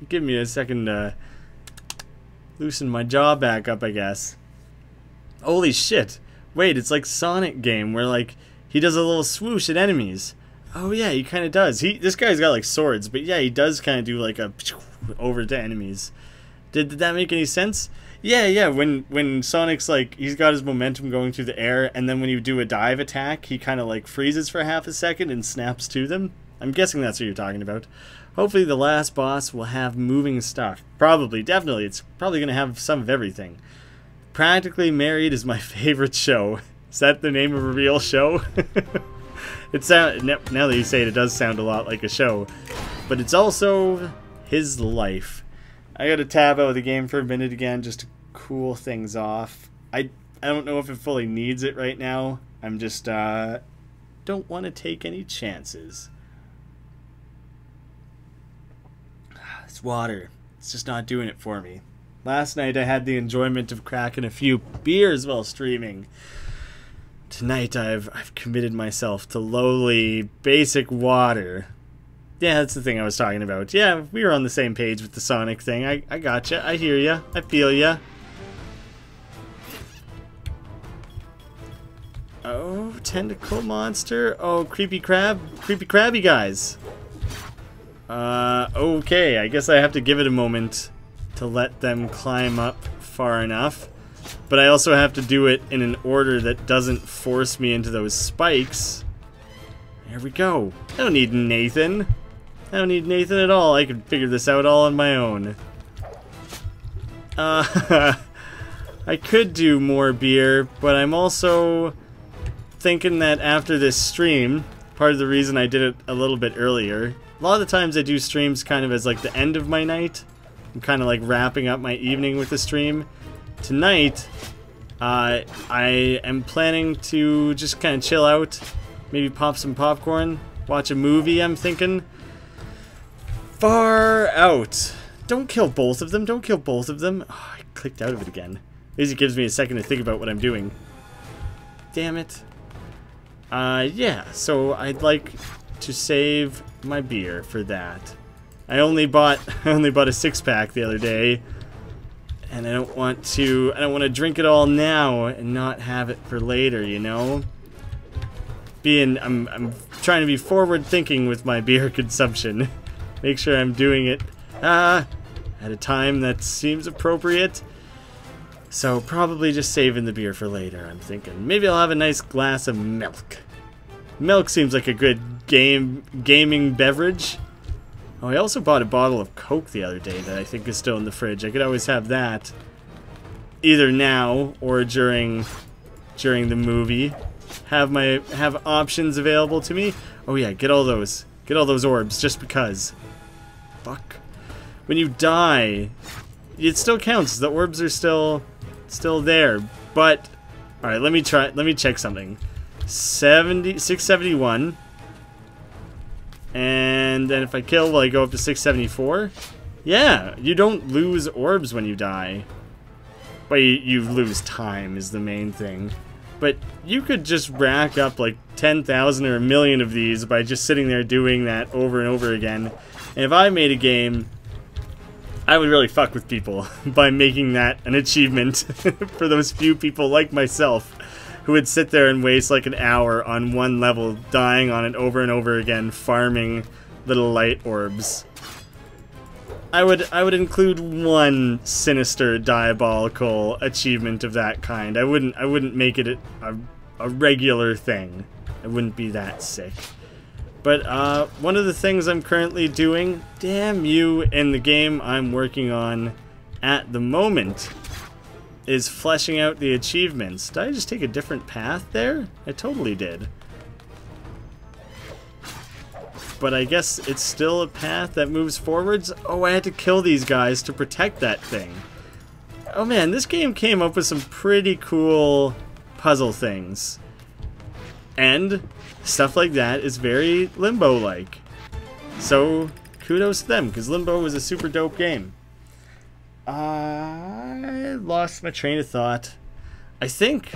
Give me a second to loosen my jaw back up, I guess. Holy shit. Wait, it's like Sonic game where like he does a little swoosh at enemies. Oh yeah, he kind of does. This guy's got like swords, but yeah, he does kind of do like a over to enemies. Did that make any sense? Yeah. When Sonic's like, he's got his momentum going through the air, and then when you do a dive attack, he kind of like freezes for half a second and snaps to them. I'm guessing that's what you're talking about. Hopefully the last boss will have moving stuff. Probably, definitely. It's probably going to have some of everything. Practically Married is my favorite show. Is that the name of a real show? Now that you say it, it does sound a lot like a show. But it's also his life. I gotta tab out of the game for a minute again just to cool things off. I don't know if it fully needs it right now. I'm just don't want to take any chances. This water, it's just not doing it for me. Last night I had the enjoyment of cracking a few beers while streaming. Tonight I've committed myself to lowly, basic water. Yeah, that's the thing I was talking about. Yeah, we were on the same page with the Sonic thing. I gotcha. I hear ya. I feel ya. Oh, tentacle monster. Oh, creepy crab. Creepy crabby guys. Okay. I guess I have to give it a moment to let them climb up far enough. But I also have to do it in an order that doesn't force me into those spikes. There we go. I don't need Nathan. I don't need Nathan at all. I can figure this out all on my own. I could do more beer, but I'm also thinking that after this stream, part of the reason I did it a little bit earlier, a lot of the times I do streams kind of as like the end of my night. I'm kind of like wrapping up my evening with the stream. Tonight, I am planning to just kind of chill out, maybe pop some popcorn, watch a movie, I'm thinking. Far out. Don't kill both of them, don't kill both of them. Oh, I clicked out of it again. At least it gives me a second to think about what I'm doing. Damn it. Yeah, so I'd like to save my beer for that. I only bought a six-pack the other day. And I don't want to drink it all now and not have it for later, you know? I'm trying to be forward thinking with my beer consumption. Make sure I'm doing it at a time that seems appropriate. So probably just saving the beer for later, I'm thinking. Maybe I'll have a nice glass of milk. Milk seems like a good gaming beverage. Oh, I also bought a bottle of Coke the other day that I think is still in the fridge. I could always have that either now or during the movie. Have options available to me. Oh yeah, get all those orbs just because. Fuck. When you die, it still counts. The orbs are still there. But all right, let me check something. 671. And then if I kill, will I go up to 674? Yeah, you don't lose orbs when you die. But you lose time is the main thing. But you could just rack up like 10,000 or a million of these by just sitting there doing that over and over again. And if I made a game, I would really fuck with people by making that an achievement for those few people like myself who would sit there and waste like an hour on one level, dying on it over and over again, farming little light orbs. I would include one sinister, diabolical achievement of that kind. I wouldn't make it a regular thing. I wouldn't be that sick. But one of the things I'm currently doing, damn you, in the game I'm working on at the moment, is fleshing out the achievements. Did I just take a different path there? I totally did. But I guess it's still a path that moves forwards. Oh, I had to kill these guys to protect that thing. Oh man, this game came up with some pretty cool puzzle things. And stuff like that is very Limbo-like. So, kudos to them, because Limbo was a super dope game. I lost my train of thought. I think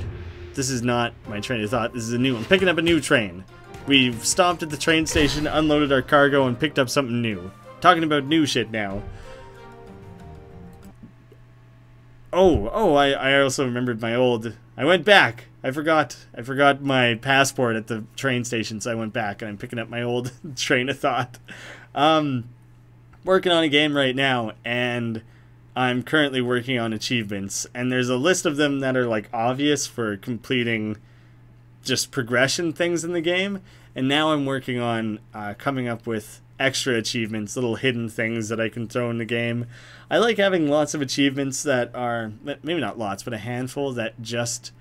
this is not my train of thought. This is a new one. I'm picking up a new train. We've stopped at the train station, unloaded our cargo, and picked up something new. Talking about new shit now. I also remembered my old... I went back. I forgot my passport at the train station, so I went back, and I'm picking up my old train of thought. Working on a game right now, and I'm currently working on achievements. And there's a list of them that are, like, obvious for completing just progression things in the game, and now I'm working on coming up with extra achievements, little hidden things that I can throw in the game. I like having lots of achievements that are, maybe not lots, but a handful that just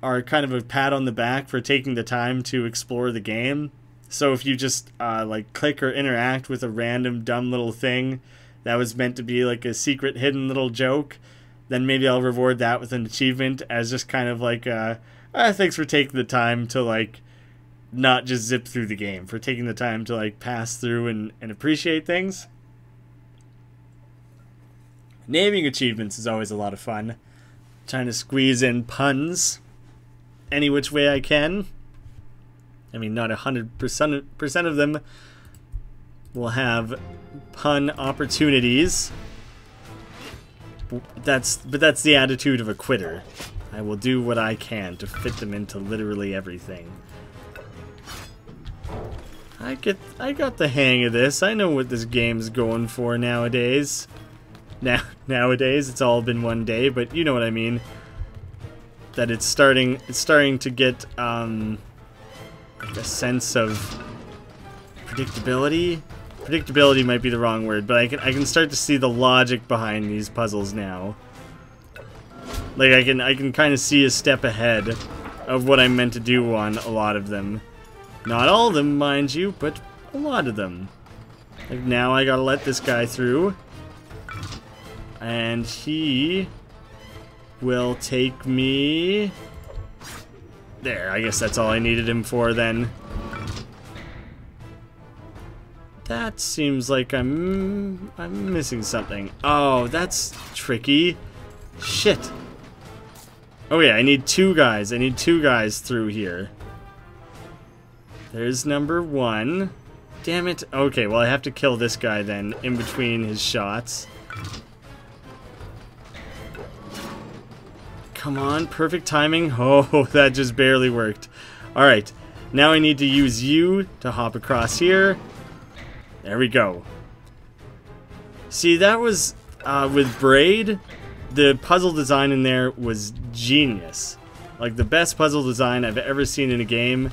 are kind of a pat on the back for taking the time to explore the game. So if you just like click or interact with a random dumb little thing that was meant to be like a secret hidden little joke, then maybe I'll reward that with an achievement as just kind of like thanks for taking the time to, like, not just zip through the game, for taking the time to, like, pass through and appreciate things. Naming achievements is always a lot of fun. Trying to squeeze in puns any which way I can. I mean, not 100% of them will have pun opportunities. But that's the attitude of a quitter. I will do what I can to fit them into literally everything. I got the hang of this. I know what this game's going for nowadays. Nowadays, it's all been one day, but you know what I mean. That it's starting to get like a sense of predictability. Predictability might be the wrong word, but I can start to see the logic behind these puzzles now. Like, I can kind of see a step ahead of what I'm meant to do on a lot of them. Not all of them, mind you, but a lot of them. Like, now I gotta let this guy through. And he will take me... There, I guess that's all I needed him for then. That seems like I'm missing something. Oh, that's tricky. Shit. Oh yeah, I need two guys. I need two guys through here. There's number one. Damn it. Okay, well I have to kill this guy then, in between his shots. Come on, perfect timing. Oh, that just barely worked. Alright, now I need to use you to hop across here. There we go. See, that was, with Braid, the puzzle design in there was genius. Like, the best puzzle design I've ever seen in a game.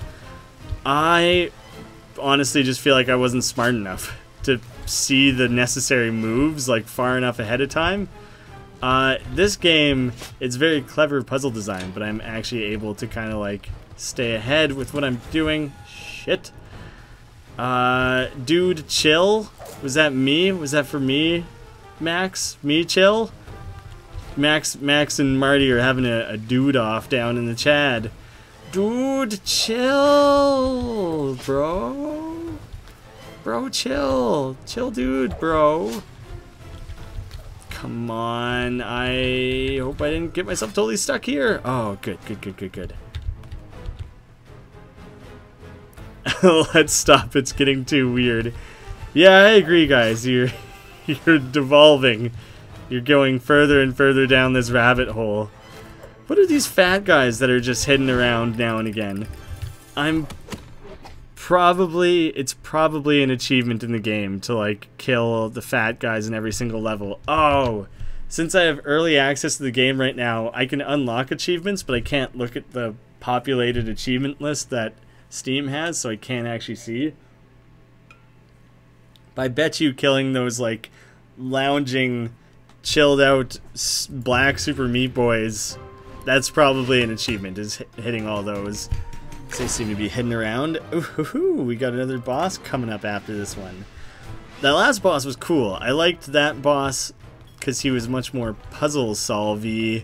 I honestly just feel like I wasn't smart enough to see the necessary moves, like, far enough ahead of time. This game, it's very clever puzzle design, but I'm actually able to kind of, like, stay ahead with what I'm doing. Shit. Dude, chill? Was that me? Was that for me? Max? Me chill? Max and Marty are having a dude off down in the Chad. Dude, chill, bro. Bro, chill. Chill, dude, bro. Come on. I hope I didn't get myself totally stuck here. Oh, good, good, good, good, good. Let's stop. It's getting too weird. Yeah, I agree, guys. You're devolving. You're going further and further down this rabbit hole. What are these fat guys that are just hidden around now and again? It's probably an achievement in the game to like kill the fat guys in every single level. Oh, since I have early access to the game right now, I can unlock achievements, but I can't look at the populated achievement list that Steam has, so I can't actually see. But I bet you killing those like lounging, chilled out black Super Meat Boys, that's probably an achievement, is hitting all those. They seem to be hidden around. Ooh, we got another boss coming up after this one. That last boss was cool. I liked that boss because he was much more puzzle-solvey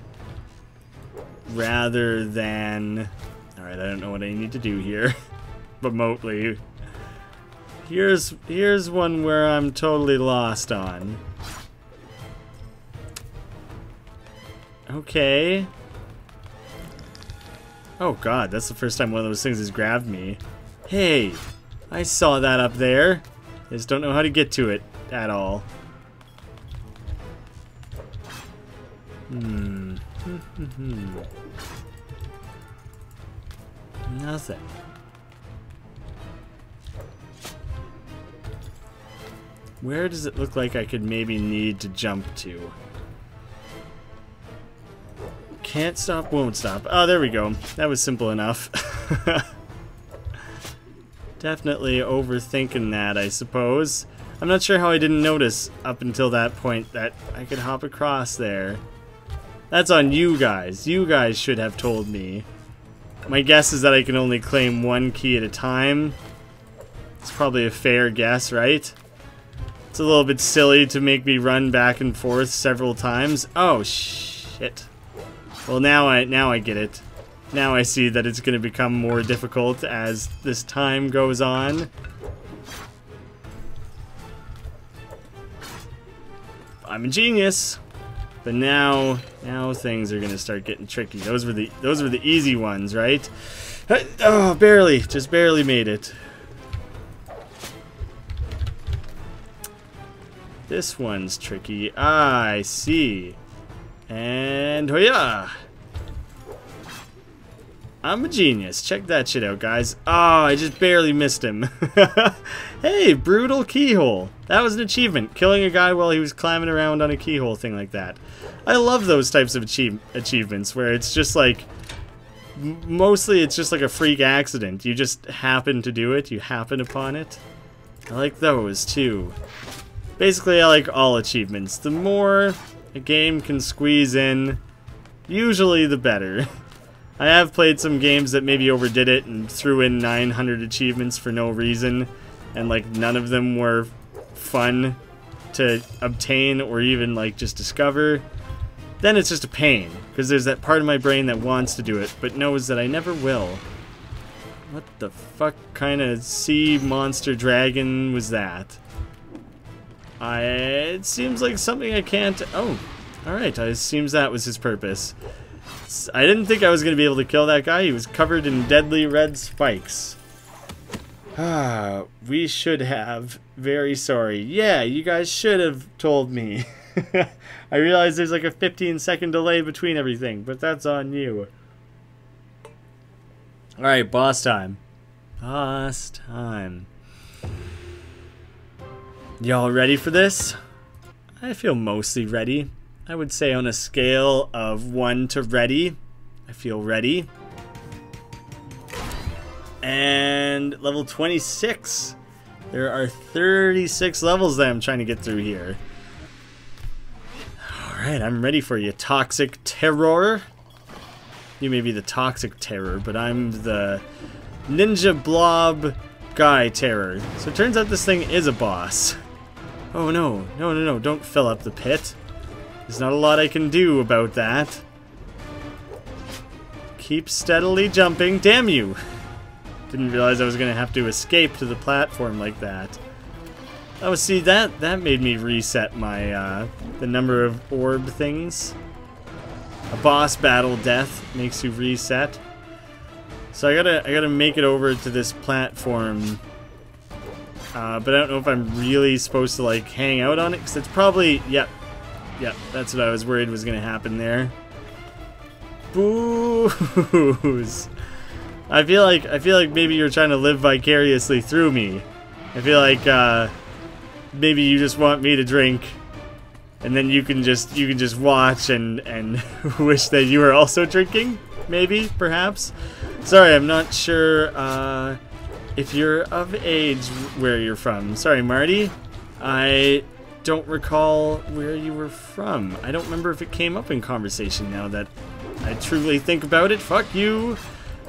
rather than... Alright, I don't know what I need to do here remotely. Here's one where I'm totally lost on. Okay. Oh god, that's the first time one of those things has grabbed me. Hey, I saw that up there. I just don't know how to get to it at all. Nothing. Where does it look like I could maybe need to jump to? Can't stop, won't stop. Oh, there we go. That was simple enough. Definitely overthinking that, I suppose. I'm not sure how I didn't notice up until that point that I could hop across there. That's on you guys. You guys should have told me. My guess is that I can only claim one key at a time. It's probably a fair guess, right? It's a little bit silly to make me run back and forth several times. Oh, shit. Well, now I get it. Now I see that it's going to become more difficult as this time goes on. I'm a genius. But now things are going to start getting tricky. Those were the easy ones, right? Oh, barely. Just barely made it. This one's tricky. Ah, I see. And hoya! I'm a genius. Check that shit out, guys. Oh, I just barely missed him. Hey, brutal keyhole. That was an achievement. Killing a guy while he was climbing around on a keyhole thing like that. I love those types of achievements where it's just like... Mostly it's just like a freak accident. You just happen to do it. You happen upon it. I like those, too. Basically, I like all achievements. The more a game can squeeze in, usually the better. I have played some games that maybe overdid it and threw in 900 achievements for no reason, and like none of them were fun to obtain or even like just discover. Then it's just a pain, because there's that part of my brain that wants to do it, but knows that I never will. What the fuck kind of sea monster dragon was that? It seems like something I can't... Oh, alright, it seems that was his purpose. I didn't think I was going to be able to kill that guy. He was covered in deadly red spikes. Ah, we should have. Very sorry. Yeah, you guys should have told me. I realize there's like a 15-second delay between everything, but that's on you. Alright, boss time. Boss time. Y'all ready for this? I feel mostly ready. I would say on a scale of 1 to ready, I feel ready. And level 26. There are 36 levels that I'm trying to get through here. Alright, I'm ready for you, Toxic Terror. You may be the Toxic Terror, but I'm the Ninja Blob Guy Terror. So it turns out this thing is a boss. Oh no, no, don't fill up the pit. There's not a lot I can do about that. Keep steadily jumping. Damn you! Didn't realize I was going to have to escape to the platform like that. Oh, see, that made me reset my, the number of orb things. A boss battle death makes you reset. So I gotta make it over to this platform. But I don't know if I'm really supposed to, like, hang out on it, because it's probably, yep, that's what I was worried was gonna happen there. Booze. I feel like maybe you're trying to live vicariously through me. I feel like maybe you just want me to drink, and then you can just watch and wish that you were also drinking. Maybe, perhaps. Sorry, I'm not sure if you're of age where you're from. Sorry, Marty. I don't recall where you were from. I don't remember if it came up in conversation now that I truly think about it. Fuck you.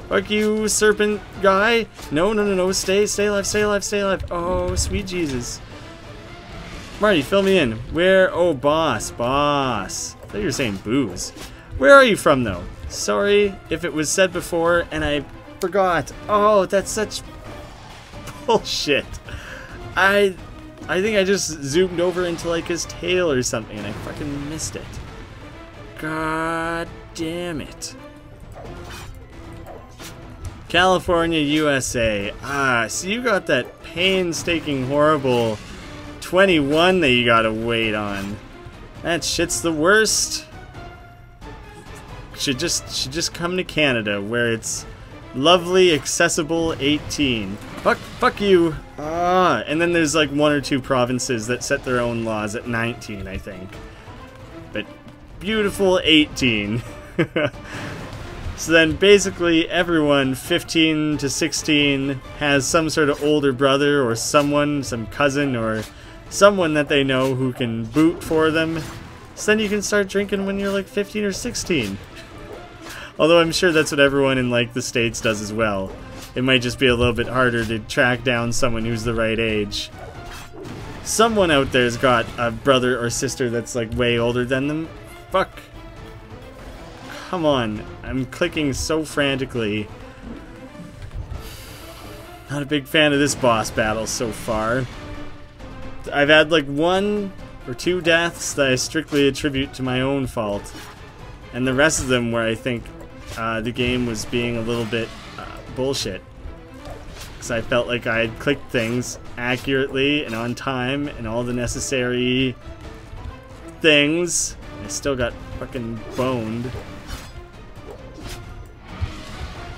Fuck you, serpent guy. No. Stay alive. Oh, sweet Jesus. Marty, fill me in. Where? Oh, boss. I thought you were saying booze. Where are you from, though? Sorry if it was said before and I forgot. Oh, that's such bullshit. I think I just zoomed over into, like, his tail or something and I fucking missed it. God damn it. California, USA. Ah, so you got that painstaking, horrible 21 that you gotta wait on. That shit's the worst. Should just come to Canada where it's lovely, accessible 18. Fuck you. Ah, and then there's like 1 or 2 provinces that set their own laws at 19, I think. But beautiful 18. So then basically everyone 15 to 16 has some sort of older brother or someone, some cousin or someone that they know who can boot for them. So then you can start drinking when you're like 15 or 16. Although I'm sure that's what everyone in like the States does as well. It might just be a little bit harder to track down someone who's the right age. Someone out there's got a brother or sister that's like way older than them. Fuck. Come on, I'm clicking so frantically. Not a big fan of this boss battle so far. I've had like 1 or 2 deaths that I strictly attribute to my own fault. And the rest of them where I think the game was being a little bit bullshit. Because I felt like I had clicked things accurately and on time and all the necessary things. I still got fucking boned.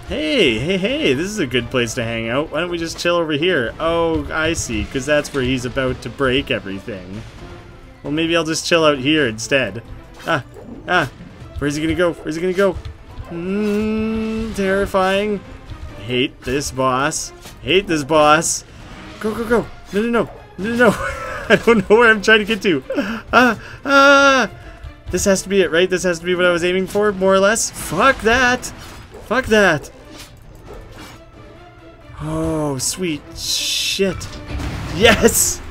Hey, this is a good place to hang out. Why don't we just chill over here? Oh, I see, because that's where he's about to break everything. Well, maybe I'll just chill out here instead. Where's he gonna go? Terrifying. I hate this boss. Go. No. I don't know where I'm trying to get to. This has to be it, right? This has to be what I was aiming for, more or less. Fuck that. Oh, sweet shit. Yes!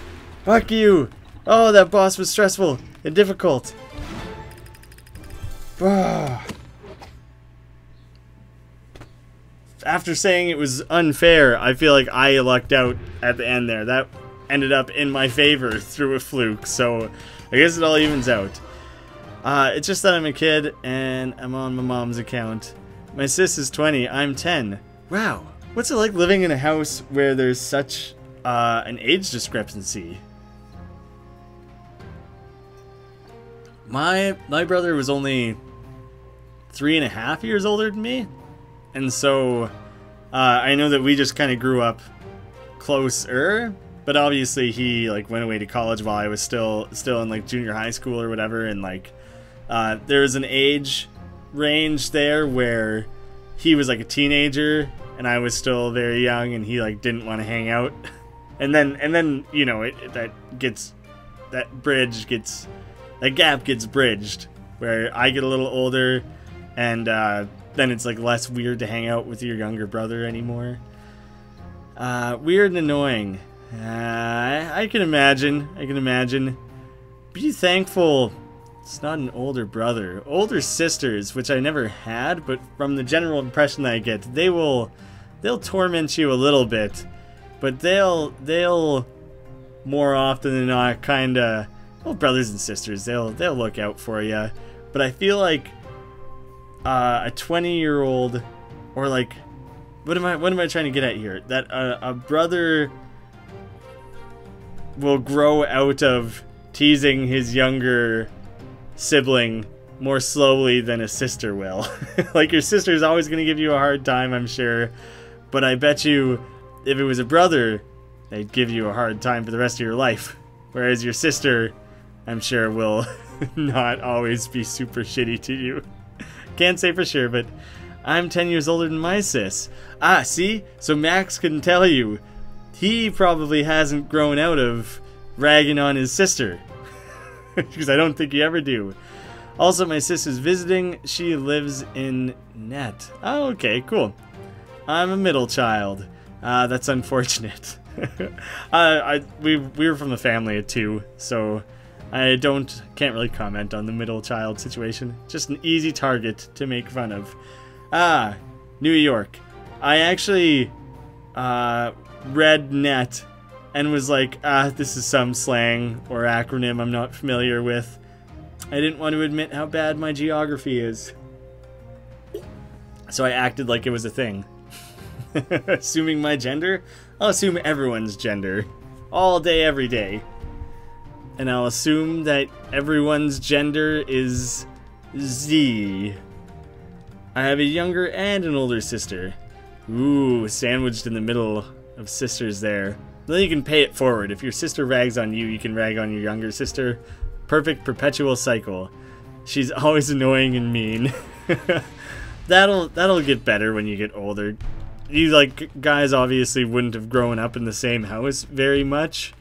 Fuck you. Oh, that boss was stressful and difficult. After saying it was unfair, I feel like I lucked out at the end there. That ended up in my favor through a fluke, so I guess it all evens out. It's just that I'm a kid and I'm on my mom's account. My sis is 20, I'm 10. Wow, what's it like living in a house where there's such an age discrepancy? My brother was only 3.5 years older than me, and so I know that we just kind of grew up closer. But obviously he like went away to college while I was still in like junior high school or whatever, and like there was an age range there where he was like a teenager and I was still very young, and he like didn't want to hang out, and then you know that gap gets bridged where I get a little older, and then it's like less weird to hang out with your younger brother anymore. Weird and annoying. I can imagine. Be thankful it's not an older brother. Older sisters, which I never had, but from the general impression that I get, they'll torment you a little bit, but they'll more often than not, kind of, well, brothers and sisters, they'll look out for you. But I feel like a 20-year-old, or like, what am I trying to get at here? That a brother will grow out of teasing his younger sibling more slowly than a sister will. Like, your sister's always going to give you a hard time, I'm sure. But I bet you, if it was a brother, they'd give you a hard time for the rest of your life. Whereas your sister, I'm sure, will not always be super shitty to you. Can't say for sure, but I'm 10 years older than my sis. Ah, see? So Max can tell you, he probably hasn't grown out of ragging on his sister. Because I don't think you ever do. Also, my sis is visiting. She lives in Net. Oh, okay, cool. I'm a middle child. That's unfortunate. We were from a family of 2, so I can't really comment on the middle child situation. Just an easy target to make fun of. Ah, New York. I actually read Net and was like, this is some slang or acronym I'm not familiar with. I didn't want to admit how bad my geography is. So I acted like it was a thing. Assuming my gender? I'll assume everyone's gender. All day, every day. And I'll assume that everyone's gender is Z. I have a younger and an older sister. Ooh, sandwiched in the middle of sisters there. Then you can pay it forward. If your sister rags on you, you can rag on your younger sister. Perfect perpetual cycle. She's always annoying and mean. That'll get better when you get older. You, like, guys obviously wouldn't have grown up in the same house very much,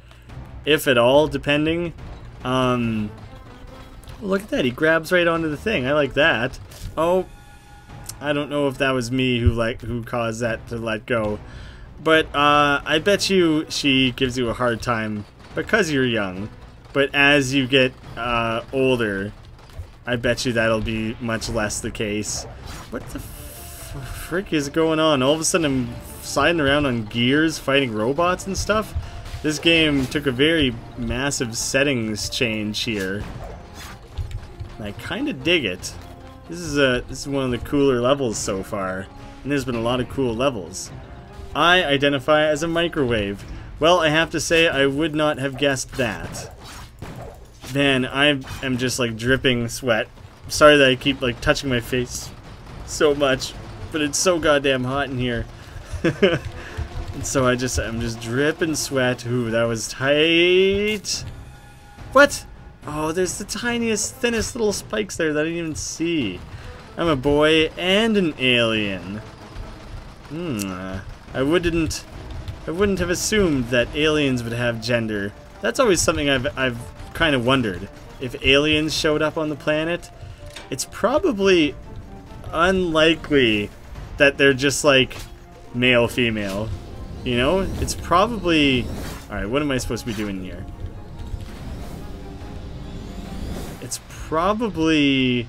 if at all, depending. Look at that, he grabs right onto the thing. I like that. Oh, I don't know if that was me who caused that to let go. But I bet you she gives you a hard time because you're young. But as you get older, I bet you that'll be much less the case. What the frick is going on? All of a sudden I'm sliding around on gears fighting robots and stuff. This game took a very massive settings change here. I kind of dig it. This is one of the cooler levels so far, and there's been a lot of cool levels. I identify as a microwave. Well, I have to say I would not have guessed that. Man, I am just like dripping sweat. Sorry that I keep like touching my face so much, but it's so goddamn hot in here. And so I'm just dripping sweat. Ooh, that was tight. What? Oh, there's the tiniest, thinnest little spikes there that I didn't even see. I'm a boy and an alien. I wouldn't have assumed that aliens would have gender. That's always something I've kind of wondered. If aliens showed up on the planet, it's probably unlikely that they're just like male, female. You know? It's probably... Alright, what am I supposed to be doing here? It's probably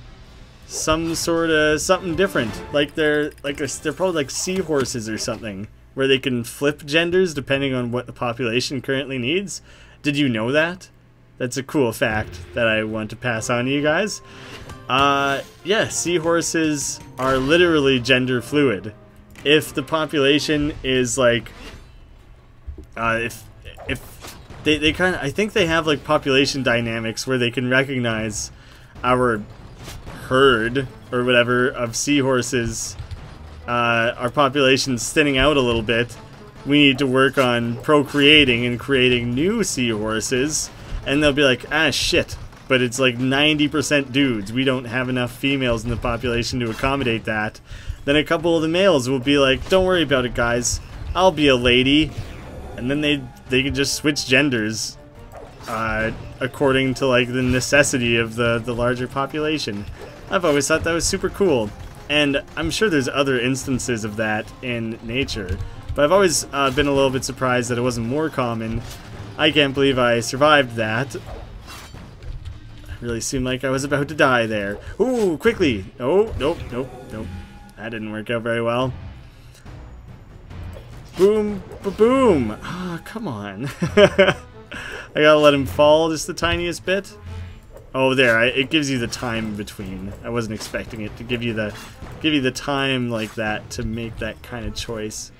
some sort of something different. Like they're probably like seahorses or something, where they can flip genders depending on what the population currently needs. Did you know that? That's a cool fact that I want to pass on to you guys. Yeah, seahorses are literally gender fluid. If the population is like, if they kind of, I think they have like population dynamics where they can recognize our herd or whatever of seahorses, our population's thinning out a little bit. We need to work on procreating and creating new seahorses, and they'll be like, ah, shit, but it's like 90% dudes. We don't have enough females in the population to accommodate that. Then a couple of the males will be like, don't worry about it, guys. I'll be a lady. And then they can just switch genders according to like the necessity of the larger population. I've always thought that was super cool. And I'm sure there's other instances of that in nature. But I've always been a little bit surprised that it wasn't more common. I can't believe I survived that. It really seemed like I was about to die there. Ooh, quickly! Oh, nope. That didn't work out very well. Boom, ba-boom! Ah, oh, come on. I gotta let him fall just the tiniest bit. Oh, there! It gives you the time in between. I wasn't expecting it to give you the time like that to make that kind of choice.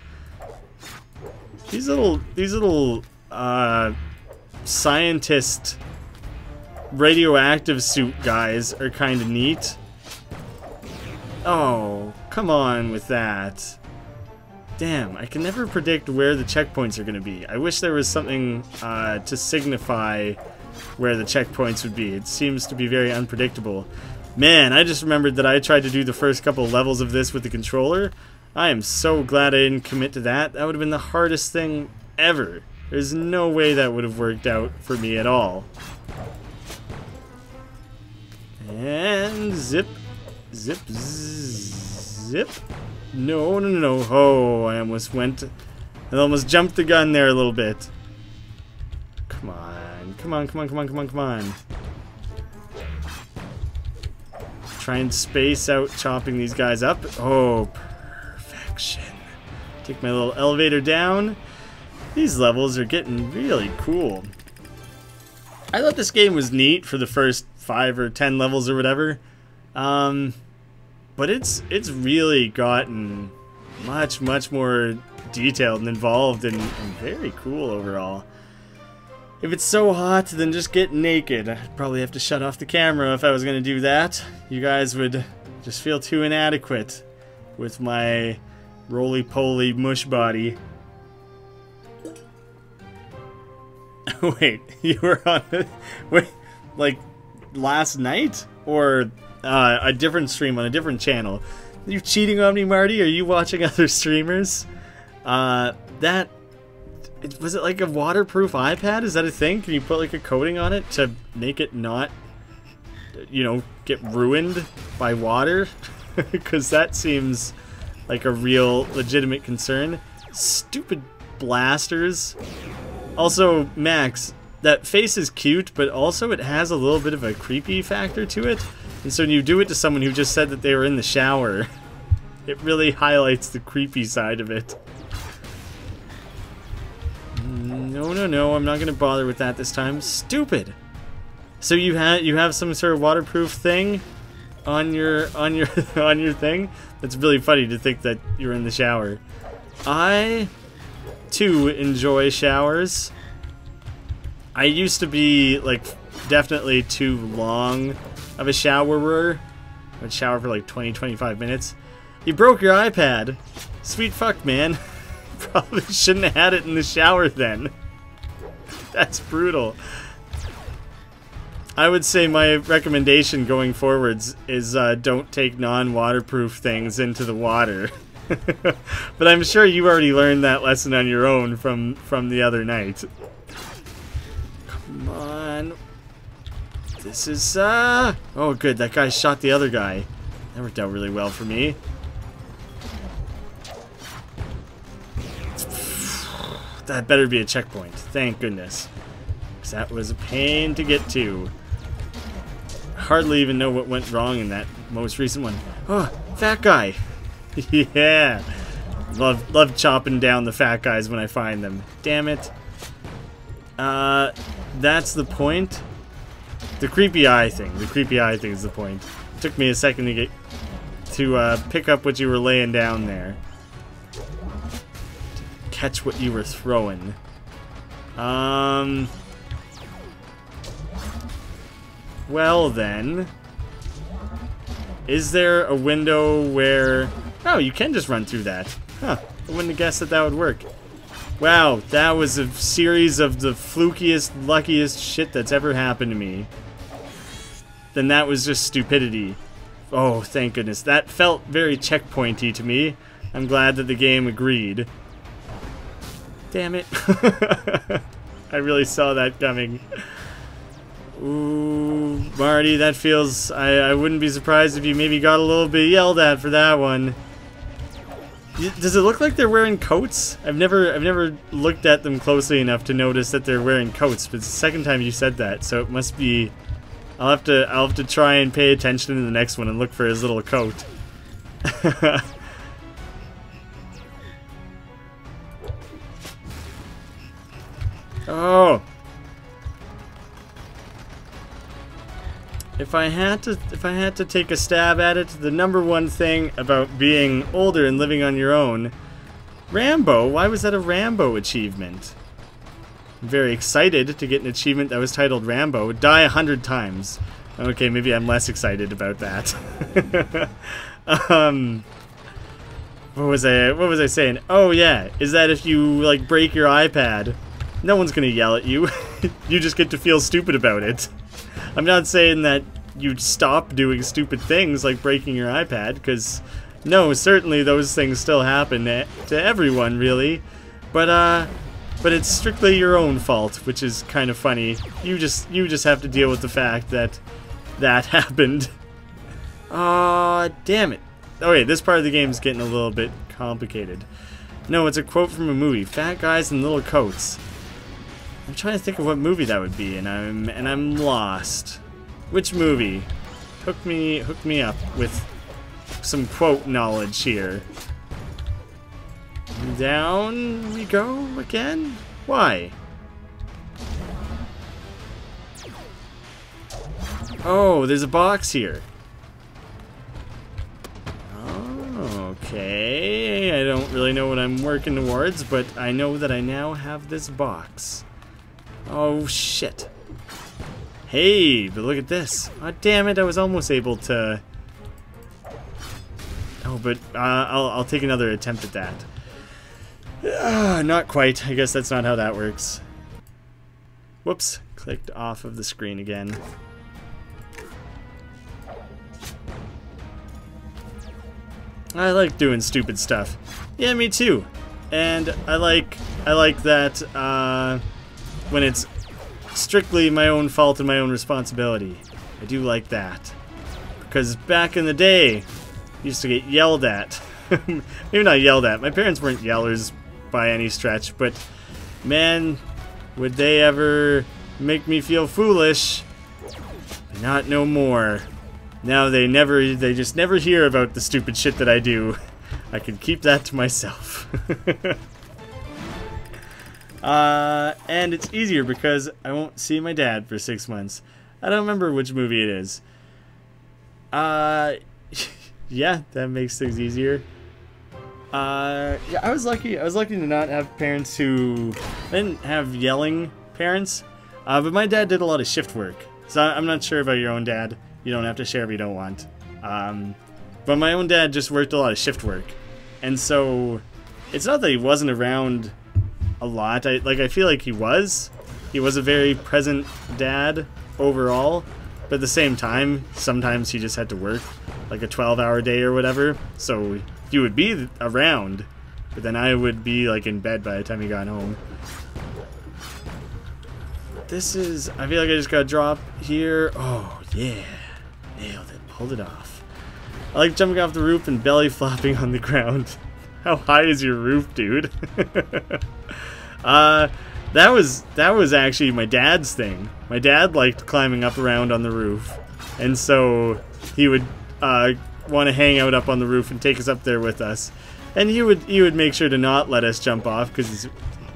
These little scientist radioactive suit guys are kind of neat. Oh, come on with that. Damn, I can never predict where the checkpoints are going to be. I wish there was something to signify where the checkpoints would be. It seems to be very unpredictable. Man, I just remembered that I tried to do the first couple levels of this with the controller. I am so glad I didn't commit to that. That would have been the hardest thing ever. There's no way that would have worked out for me at all. And zip, zip, zip. No, no, no, no. Oh, I almost jumped the gun there a little bit. Come on, come on, come on, come on, come on, come on. Try and space out chopping these guys up. Oh, perfection. Take my little elevator down. These levels are getting really cool. I thought this game was neat for the first 5 or 10 levels or whatever. But it's really gotten much more detailed and involved and very cool overall. If it's so hot, then just get naked. I'd probably have to shut off the camera if I was going to do that. You guys would just feel too inadequate with my roly-poly mush body. Wait, you were on... Wait, like last night? Or a different stream on a different channel? Are you cheating on me, Marty? Are you watching other streamers? Was it like a waterproof iPad? Is that a thing? Can you put like a coating on it to make it not, you know, get ruined by water? Because that seems like a real legitimate concern. Stupid blasters. Also, Max, that face is cute, but also it has a little bit of a creepy factor to it. And so when you do it to someone who just said that they were in the shower, it really highlights the creepy side of it. No, no, no, I'm not going to bother with that this time. Stupid! So you have some sort of waterproof thing on your thing? That's really funny to think that you're in the shower. I too enjoy showers. I used to be like definitely too long of a showerer. I would shower for like 20-25 minutes. You broke your iPad. Sweet fuck, man. Probably shouldn't have had it in the shower then. That's brutal. I would say my recommendation going forwards is don't take non-waterproof things into the water. But I'm sure you already learned that lesson on your own from the other night. Come on. This is oh good, that guy shot the other guy. That worked out really well for me. That better be a checkpoint. Thank goodness. Because that was a pain to get to. Hardly even know what went wrong in that most recent one. Oh, fat guy. Yeah. Love chopping down the fat guys when I find them. Damn it. That's the point. The creepy eye thing. The creepy eye thing is the point. It took me a second to pick up what you were laying down there. Catch what you were throwing. Well then, is there a window where... Oh, you can just run through that. Huh, I wouldn't have guessed that that would work. Wow, that was a series of the flukiest, luckiest shit that's ever happened to me. Then that was just stupidity. Oh, thank goodness. That felt very checkpointy to me. I'm glad that the game agreed. Damn it. I really saw that coming. Ooh, Marty, that feels... I wouldn't be surprised if you maybe got a little bit yelled at for that one. Does it look like they're wearing coats? I've never looked at them closely enough to notice that they're wearing coats, but it's the second time you said that, so it must be... I'll have to try and pay attention in the next one and look for his little coat. Oh! if I had to take a stab at it, the number one thing about being older and living on your own, Rambo. Why was that a Rambo achievement? I'm very excited to get an achievement that was titled Rambo. Die 100 times. Okay, maybe I'm less excited about that. What was I saying? Oh yeah, is that if you like break your iPad, no one's gonna yell at you. You just get to feel stupid about it. I'm not saying that you'd stop doing stupid things like breaking your iPad, because no, certainly those things still happen to everyone, really. But it's strictly your own fault, which is kind of funny. You just have to deal with the fact that that happened. Aw, damn it. Okay, this part of the game is getting a little bit complicated. No, it's a quote from a movie. Fat guys in little coats. I'm trying to think of what movie that would be, and I'm lost. Which movie? Hook me up with some quote knowledge here. Down we go again? Why? Oh, there's a box here. Okay, I don't really know what I'm working towards, but I know that I now have this box. Oh, shit. Hey, but look at this. Oh, damn it, I was almost able to... Oh, but I'll take another attempt at that. Not quite. I guess that's not how that works. Whoops. Clicked off of the screen again. I like doing stupid stuff. Yeah, me too. And I like that when it's strictly my own fault and my own responsibility. I do like that. Because back in the day, I used to get yelled at. Maybe not yelled at. My parents weren't yellers by any stretch, but man, would they ever make me feel foolish? Not no more. Now they just never hear about the stupid shit that I do. I can keep that to myself. And it's easier because I won't see my dad for 6 months. I don't remember which movie it is. Yeah, that makes things easier. Yeah, I was lucky to not have parents who... I didn't have yelling parents. But my dad did a lot of shift work. So I'm not sure about your own dad. You don't have to share if you don't want. But my own dad just worked a lot of shift work. And so, it's not that he wasn't around a lot. I feel like he was. He was a very present dad overall. But at the same time, sometimes he just had to work like a 12-hour day or whatever. So, he would be around. But then I would be like in bed by the time he got home. This is... I feel like I just got dropped here. Oh, yeah. Nailed it. Pulled it off. I like jumping off the roof and belly flopping on the ground. How high is your roof, dude? That was actually my dad's thing. My dad liked climbing up around on the roof. And so he would want to hang out up on the roof and take us up there with us. And he would make sure to not let us jump off because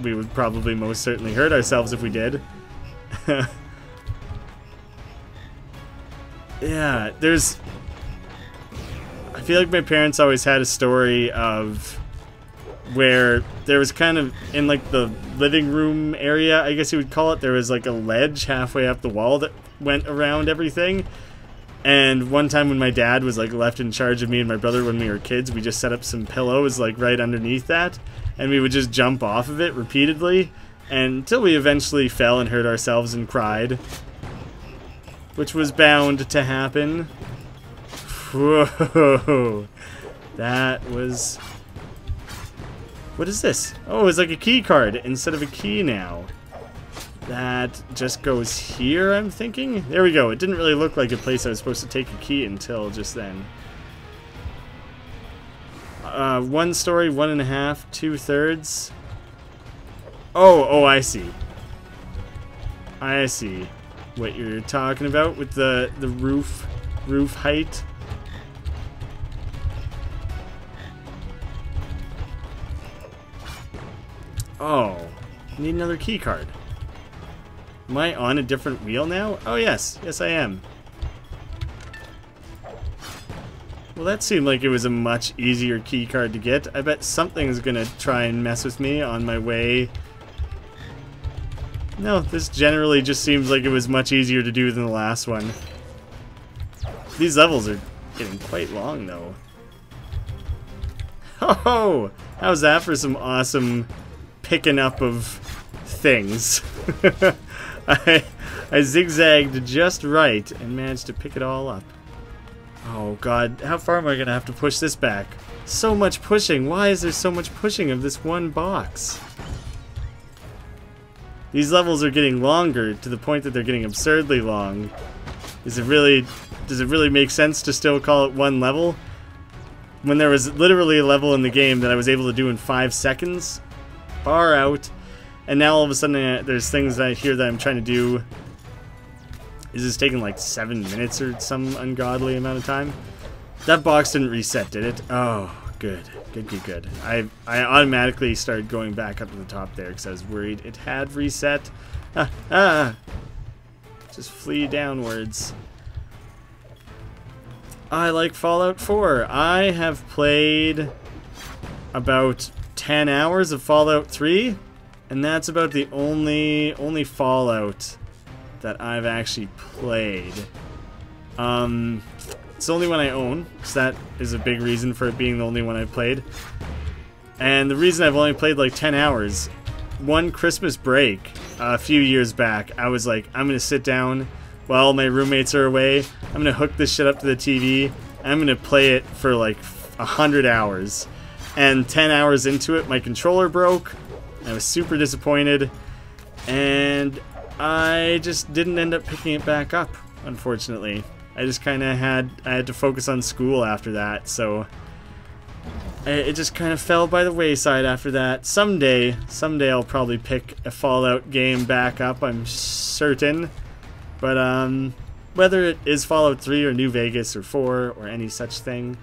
we would probably most certainly hurt ourselves if we did. Yeah, I feel like my parents always had a story of where there was kind of, in like the living room area, I guess you would call it, there was like a ledge halfway up the wall that went around everything. And one time when my dad was like left in charge of me and my brother when we were kids, we just set up some pillows like right underneath that. And we would just jump off of it repeatedly until we eventually fell and hurt ourselves and cried. Which was bound to happen. Whoa. That was... What is this? Oh, it's like a key card instead of a key now. That just goes here, I'm thinking? There we go. It didn't really look like a place I was supposed to take a key until just then. 1 story, 1.5, 2/3. Oh, I see. I see what you're talking about with the roof height. Oh, I need another key card. Am I on a different wheel now? Oh yes, yes I am. Well, that seemed like it was a much easier key card to get. I bet something's gonna try and mess with me on my way. No, this generally just seems like it was much easier to do than the last one. These levels are getting quite long, though. Oh, how's that for some awesome picking up of things? I zigzagged just right and managed to pick it all up. Oh god, how far am I gonna have to push this back? So much pushing. Why is there so much pushing of this one box? These levels are getting longer to the point that they're getting absurdly long. Does it really make sense to still call it one level? When there was literally a level in the game that I was able to do in 5 seconds? Far out. And now all of a sudden there's things that I hear that I'm trying to do. Is this taking like 7 minutes or some ungodly amount of time? That box didn't reset, did it? Oh, good. Good. I automatically started going back up to the top there because I was worried it had reset. Just flee downwards. I like Fallout 4. I have played about 10 hours of Fallout 3, and that's about the only Fallout that I've actually played. It's the only one I own, so that is a big reason for it being the only one I've played. And the reason I've only played like 10 hours, one Christmas break a few years back, I was like, I'm gonna sit down while my roommates are away, I'm gonna hook this shit up to the TV, and I'm gonna play it for like 100 hours. And 10 hours into it, my controller broke, I was super disappointed, and I just didn't end up picking it back up, unfortunately. I just kind of had to focus on school after that, so it just kind of fell by the wayside after that. Someday I'll probably pick a Fallout game back up, I'm certain. But whether it is Fallout 3 or New Vegas or 4 or any such thing,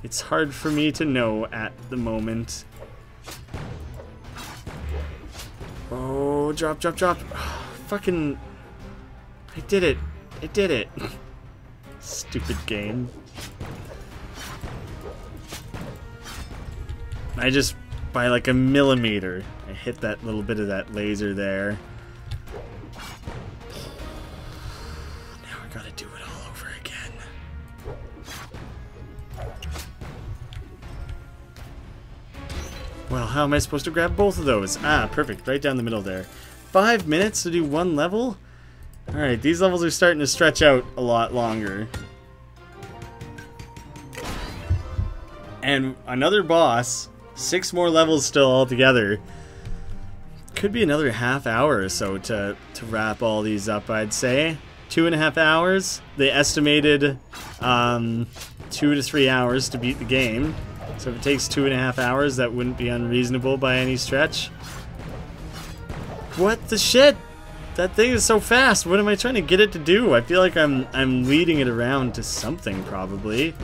it's hard for me to know at the moment. Oh, drop. Oh, fucking, I did it. Stupid game. I just, by like a millimeter, I hit that little bit of that laser there. Now I gotta do it all over again. Well, how am I supposed to grab both of those? Ah, perfect, right down the middle there. 5 minutes to do one level? Alright, these levels are starting to stretch out a lot longer. And another boss, 6 more levels still altogether. Could be another half hour or so to wrap all these up, I'd say. 2.5 hours. They estimated 2 to 3 hours to beat the game. So if it takes 2.5 hours, that wouldn't be unreasonable by any stretch. What the shit? That thing is so fast. What am I trying to get it to do? I feel like I'm leading it around to something, probably.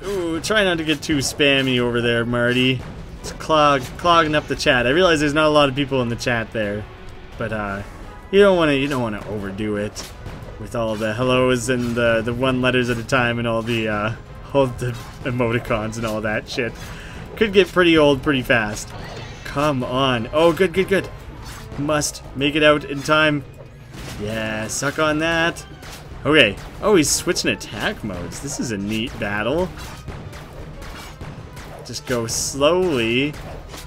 Ooh, try not to get too spammy over there, Marty. It's clogging up the chat. I realize there's not a lot of people in the chat there, but you don't want to overdo it with all the hellos and the 1 letters at a time and all the emoticons and all that shit. Could get pretty old pretty fast. Come on. Oh, good. Must make it out in time. Yeah, suck on that. Okay. Oh, he's switching attack modes. This is a neat battle. Just go slowly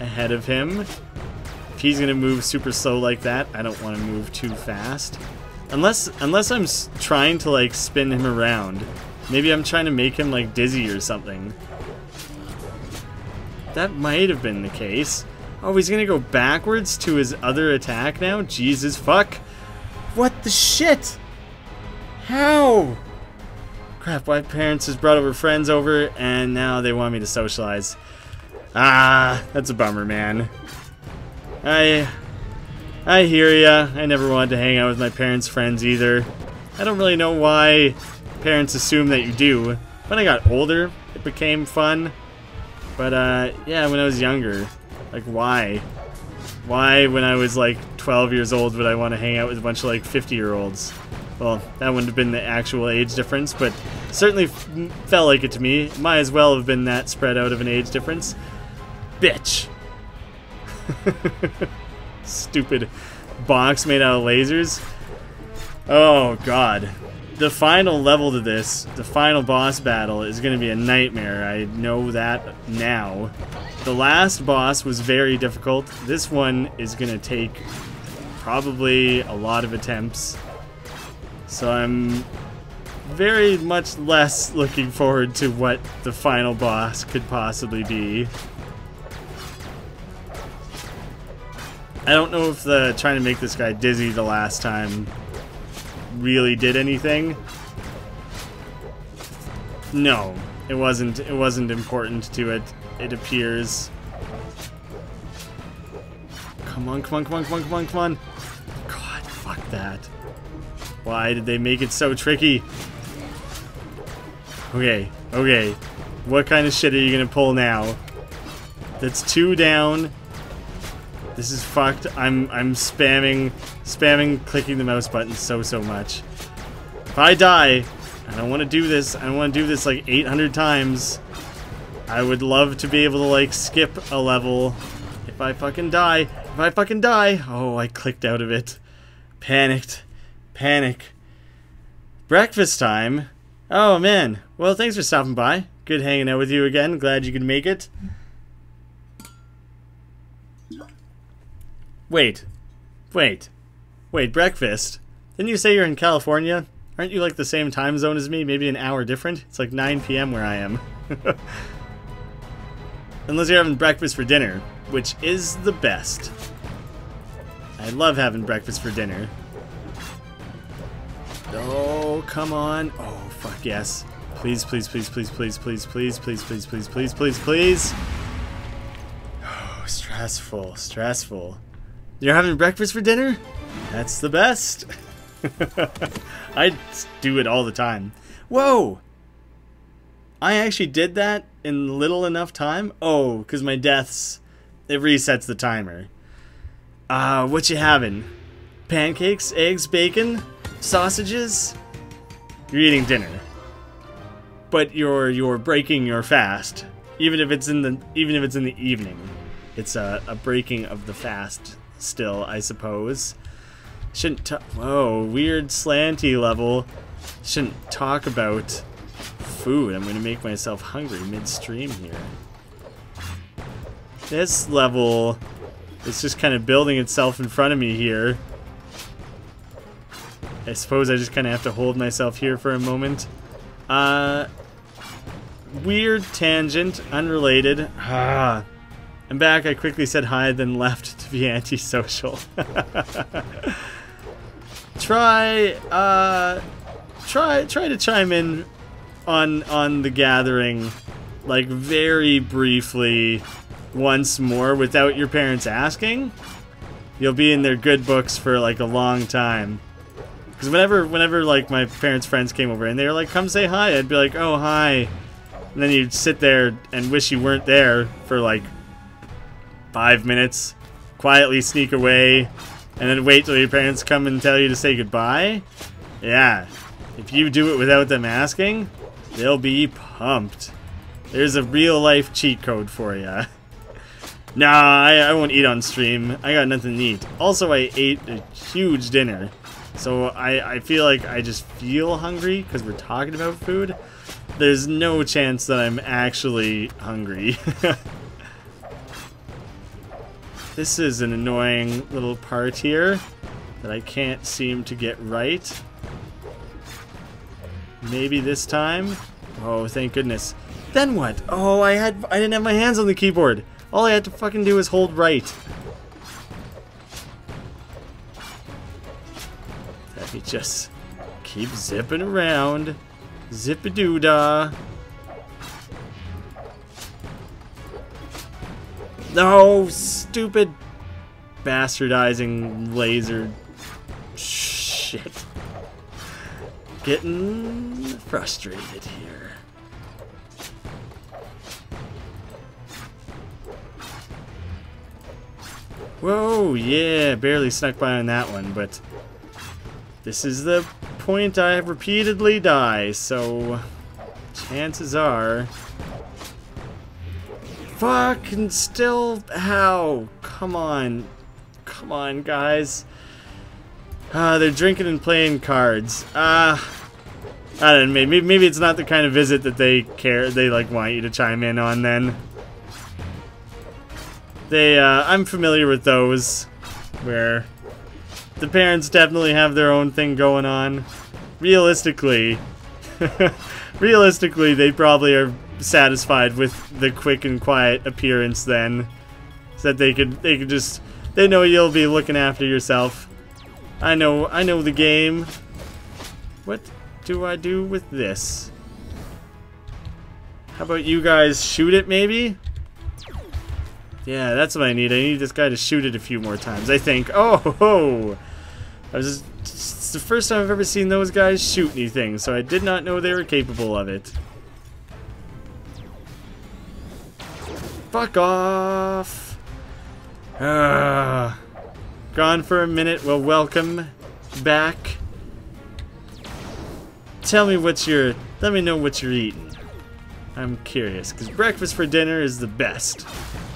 ahead of him. If he's gonna move super slow like that, I don't want to move too fast. Unless I'm trying to like spin him around. Maybe I'm trying to make him like dizzy or something. That might have been the case. Oh, he's gonna go backwards to his other attack now? Jesus fuck. What the shit? How? Crap, my parents just brought over friends over and now they want me to socialize. Ah, that's a bummer, man. I hear ya. I never wanted to hang out with my parents' friends either. I don't really know why parents assume that you do. When I got older, it became fun. But, yeah, when I was younger, like, why? Why, when I was, like, 12 years old, would I want to hang out with a bunch of, like, 50-year-olds? Well, that wouldn't have been the actual age difference, but certainly felt like it to me. Might as well have been that spread out of an age difference. Bitch! Stupid box made out of lasers. Oh god. The final level to this, the final boss battle, is going to be a nightmare. I know that now. The last boss was very difficult. This one is going to take probably a lot of attempts. So I'm very much less looking forward to what the final boss could possibly be. I don't know if the trying to make this guy dizzy the last time really did anything. No, it wasn't important to it, it appears. Come on, come on, come on, come on, come on, come on. God, fuck that. Why did they make it so tricky? Okay, okay. What kind of shit are you gonna pull now? That's 2 down. This is fucked. I'm spamming clicking the mouse button so much. If I die, I don't want to do this. I don't want to do this like 800 times. I would love to be able to like skip a level. If I fucking die. If I fucking die. Oh, I clicked out of it. Panicked. Panic. Breakfast time. Oh man. Well, thanks for stopping by. Good hanging out with you again. Glad you could make it. Wait, breakfast? Didn't you say you're in California? Aren't you like the same time zone as me? Maybe an hour different? It's like 9 p.m. where I am. Unless you're having breakfast for dinner, which is the best. I love having breakfast for dinner. Oh, come on. Oh, fuck yes. Please, please, please, please, please, please, please, please, please, please, please, please, please. Oh, stressful, stressful. You're having breakfast for dinner? That's the best. I do it all the time. Whoa! I actually did that in little enough time? Oh, because my deaths, it resets the timer. What you having? Pancakes, eggs, bacon, sausages? You're eating dinner. But you're breaking your fast. Even if it's in the evening. It's a breaking of the fast. Still, I suppose. Shouldn't whoa, weird slanty level. Shouldn't talk about food. I'm gonna make myself hungry midstream here. This level is just kind of building itself in front of me here. I suppose I just kind of have to hold myself here for a moment. Weird tangent, unrelated. I'm back. I quickly said hi, then left to be antisocial. Try to chime in on the gathering, like very briefly, once more, without your parents asking. You'll be in their good books for like a long time. Because whenever like my parents' friends came over and they were like, "Come say hi," I'd be like, "Oh hi," and then you'd sit there and wish you weren't there for like 5 minutes, quietly sneak away, and then wait till your parents come and tell you to say goodbye. Yeah, if you do it without them asking, they'll be pumped. There's a real-life cheat code for ya. Nah, I won't eat on stream. I got nothing to eat. Also, I ate a huge dinner, so I feel like I just feel hungry because we're talking about food. There's no chance that I'm actually hungry. This is an annoying little part here that I can't seem to get right. Maybe this time? Oh, thank goodness. Then what? Oh, I didn't have my hands on the keyboard. All I had to fucking do was hold right. Let me just keep zipping around. Zip-a-doo-dah. No, stupid bastardizing laser shit. Getting frustrated here. Whoa, yeah, barely snuck by on that one, but This is the point I repeatedly die, so chances are... Fucking still... How? Come on. Come on, guys. They're drinking and playing cards. I don't know, maybe it's not the kind of visit that they like want you to chime in on then. I'm familiar with those, where the parents definitely have their own thing going on. Realistically, they probably are satisfied with the quick and quiet appearance then, so that they could just, they know you'll be looking after yourself. I know the game. What do I do with this? How about you guys shoot it, maybe? Yeah, that's what I need. I need this guy to shoot it a few more times, I think. Oh, ho! It's the first time I've ever seen those guys shoot anything, so I did not know they were capable of it. Fuck off! Gone for a minute. Well, welcome back. Let me know what you're eating. I'm curious, because breakfast for dinner is the best.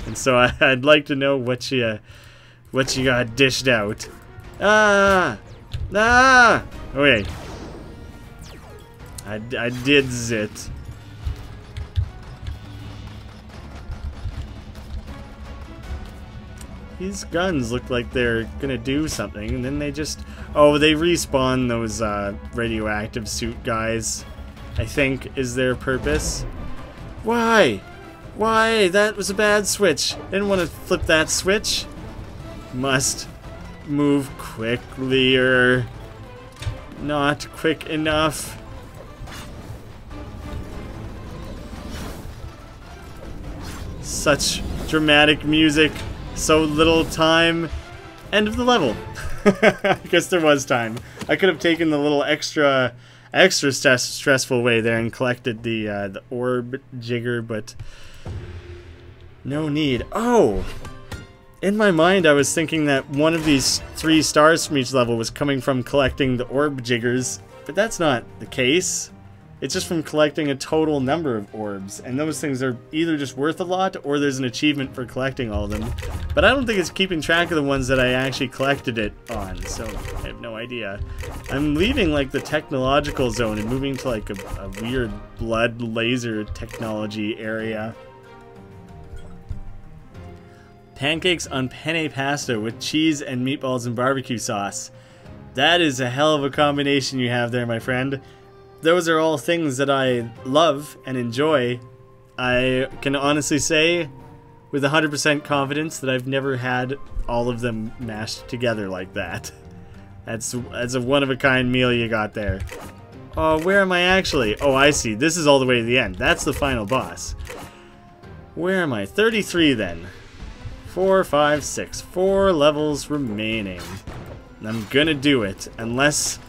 And so I'd like to know what you got dished out. Okay. I did it. These guns look like they're gonna do something, and then they just... Oh, they respawn those radioactive suit guys, I think, is their purpose. Why? Why? That was a bad switch. Didn't want to flip that switch. Must move quickly, or not quick enough. Such dramatic music. So little time. End of the level. I guess there was time. I could have taken the little extra stressful way there and collected the orb jigger, but no need. Oh! In my mind, I was thinking that one of these 3 stars from each level was coming from collecting the orb jiggers, but that's not the case. It's just from collecting a total number of orbs, and those things are either just worth a lot, or there's an achievement for collecting all of them. But I don't think it's keeping track of the ones that I actually collected it on, so I have no idea. I'm leaving, like, the technological zone and moving to, like, a weird blood laser technology area. Pancakes on penne pasta with cheese and meatballs and barbecue sauce. That is a hell of a combination you have there, my friend. Those are all things that I love and enjoy. I can honestly say with 100% confidence that I've never had all of them mashed together like that. That's a one-of-a-kind meal you got there. Oh, where am I actually? Oh, I see. This is all the way to the end. That's the final boss. Where am I? 33 then. 4, 5, 6. 4 levels remaining. And I'm gonna do it. Unless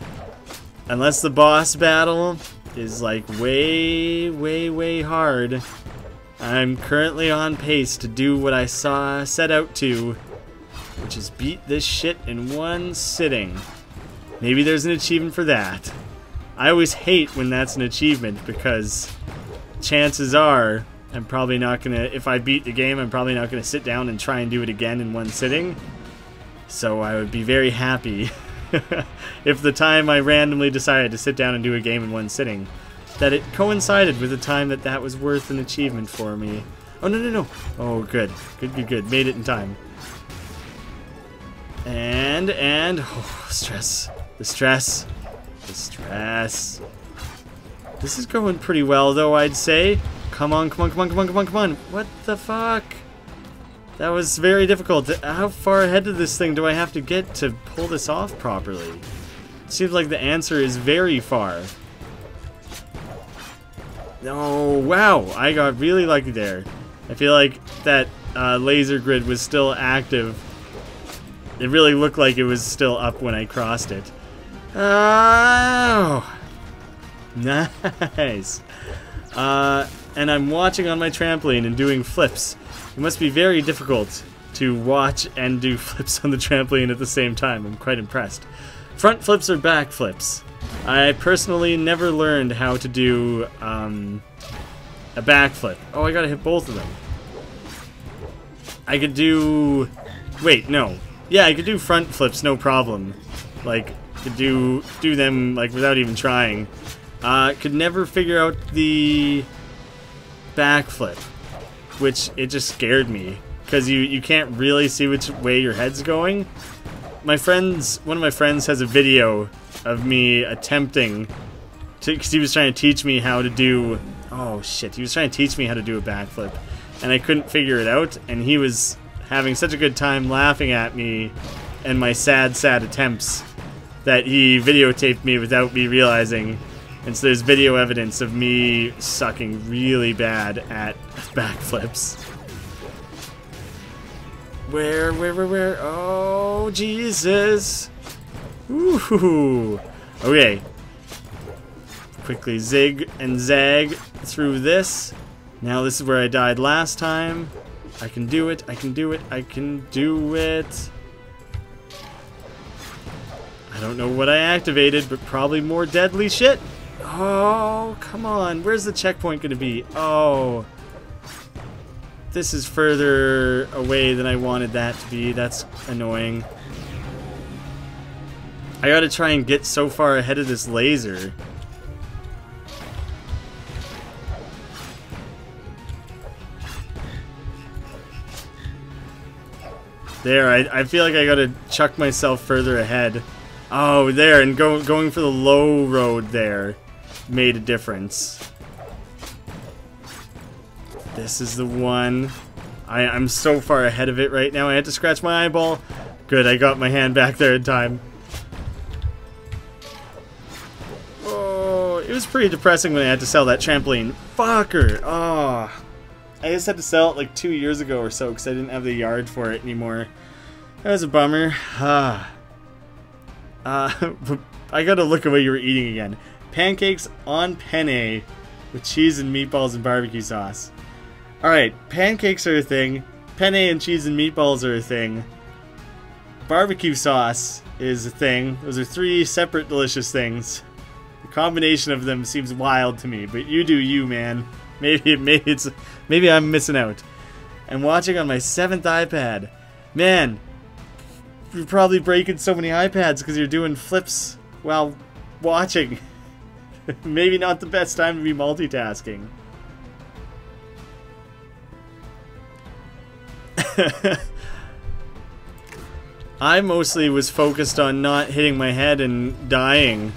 the boss battle is like way hard. I'm currently on pace to do what I set out to, which is beat this shit in one sitting. Maybe there's an achievement for that. I always hate when that's an achievement, because chances are I'm probably not gonna, if I beat the game, I'm probably not gonna sit down and try and do it again in one sitting. So I would be very happy if the time I randomly decided to sit down and do a game in one sitting, that it coincided with the time that was worth an achievement for me. Oh, no. Oh, good. Good. Made it in time. And, oh, stress. The stress. This is going pretty well, though, I'd say. Come on. What the fuck? That was very difficult. How far ahead of this thing do I have to get to pull this off properly? It seems like the answer is very far. Oh, wow. I got really lucky there. I feel like that laser grid was still active. It really looked like it was still up when I crossed it. Oh! Nice. And I'm watching on my trampoline and doing flips. It must be very difficult to watch and do flips on the trampoline at the same time. I'm quite impressed. Front flips or back flips? I personally never learned how to do a backflip. Oh, I gotta hit both of them. I could do... Wait, no. Yeah, I could do front flips, no problem. Like, could do them like without even trying. Could never figure out the backflip, which it just scared me because you can't really see which way your head's going. One of my friends has a video of me attempting to, because he was trying to teach me how to do. Oh shit! He was trying to teach me how to do a backflip, and I couldn't figure it out. And he was having such a good time laughing at me and my sad attempts that he videotaped me without me realizing. And so there's video evidence of me sucking really bad at backflips. Where? Oh, Jesus. Ooh. Okay. Quickly zig and zag through this. Now this is where I died last time. I can do it. I can do it. I can do it. I don't know what I activated, but probably more deadly shit. Oh, come on. Where's the checkpoint going to be? Oh. This is further away than I wanted that to be. That's annoying. I gotta try and get so far ahead of this laser. There, I feel like I gotta chuck myself further ahead. Oh, there, and going for the low road there made a difference. This is the one. I'm so far ahead of it right now. I had to scratch my eyeball. Good, I got my hand back there in time. Oh, it was pretty depressing when I had to sell that trampoline. Fucker! Oh. I just had to sell it like 2 years ago or so because I didn't have the yard for it anymore. That was a bummer. I gotta look at what you were eating again. Pancakes on penne with cheese and meatballs and barbecue sauce. Alright, pancakes are a thing. Penne and cheese and meatballs are a thing. Barbecue sauce is a thing. Those are 3 separate delicious things. The combination of them seems wild to me, but you do you, man. Maybe I'm missing out. I'm watching on my 7th iPad. Man, you're probably breaking so many iPads because you're doing flips while watching. Maybe not the best time to be multitasking. I mostly was focused on not hitting my head and dying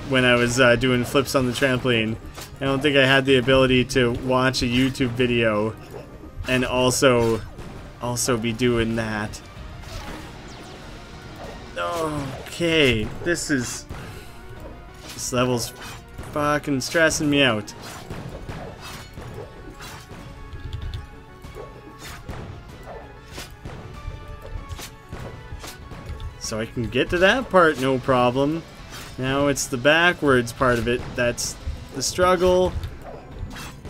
when I was doing flips on the trampoline. I don't think I had the ability to watch a YouTube video and also be doing that. Okay, this level's fucking stressing me out. So I can get to that part, no problem. Now it's the backwards part of it that's the struggle.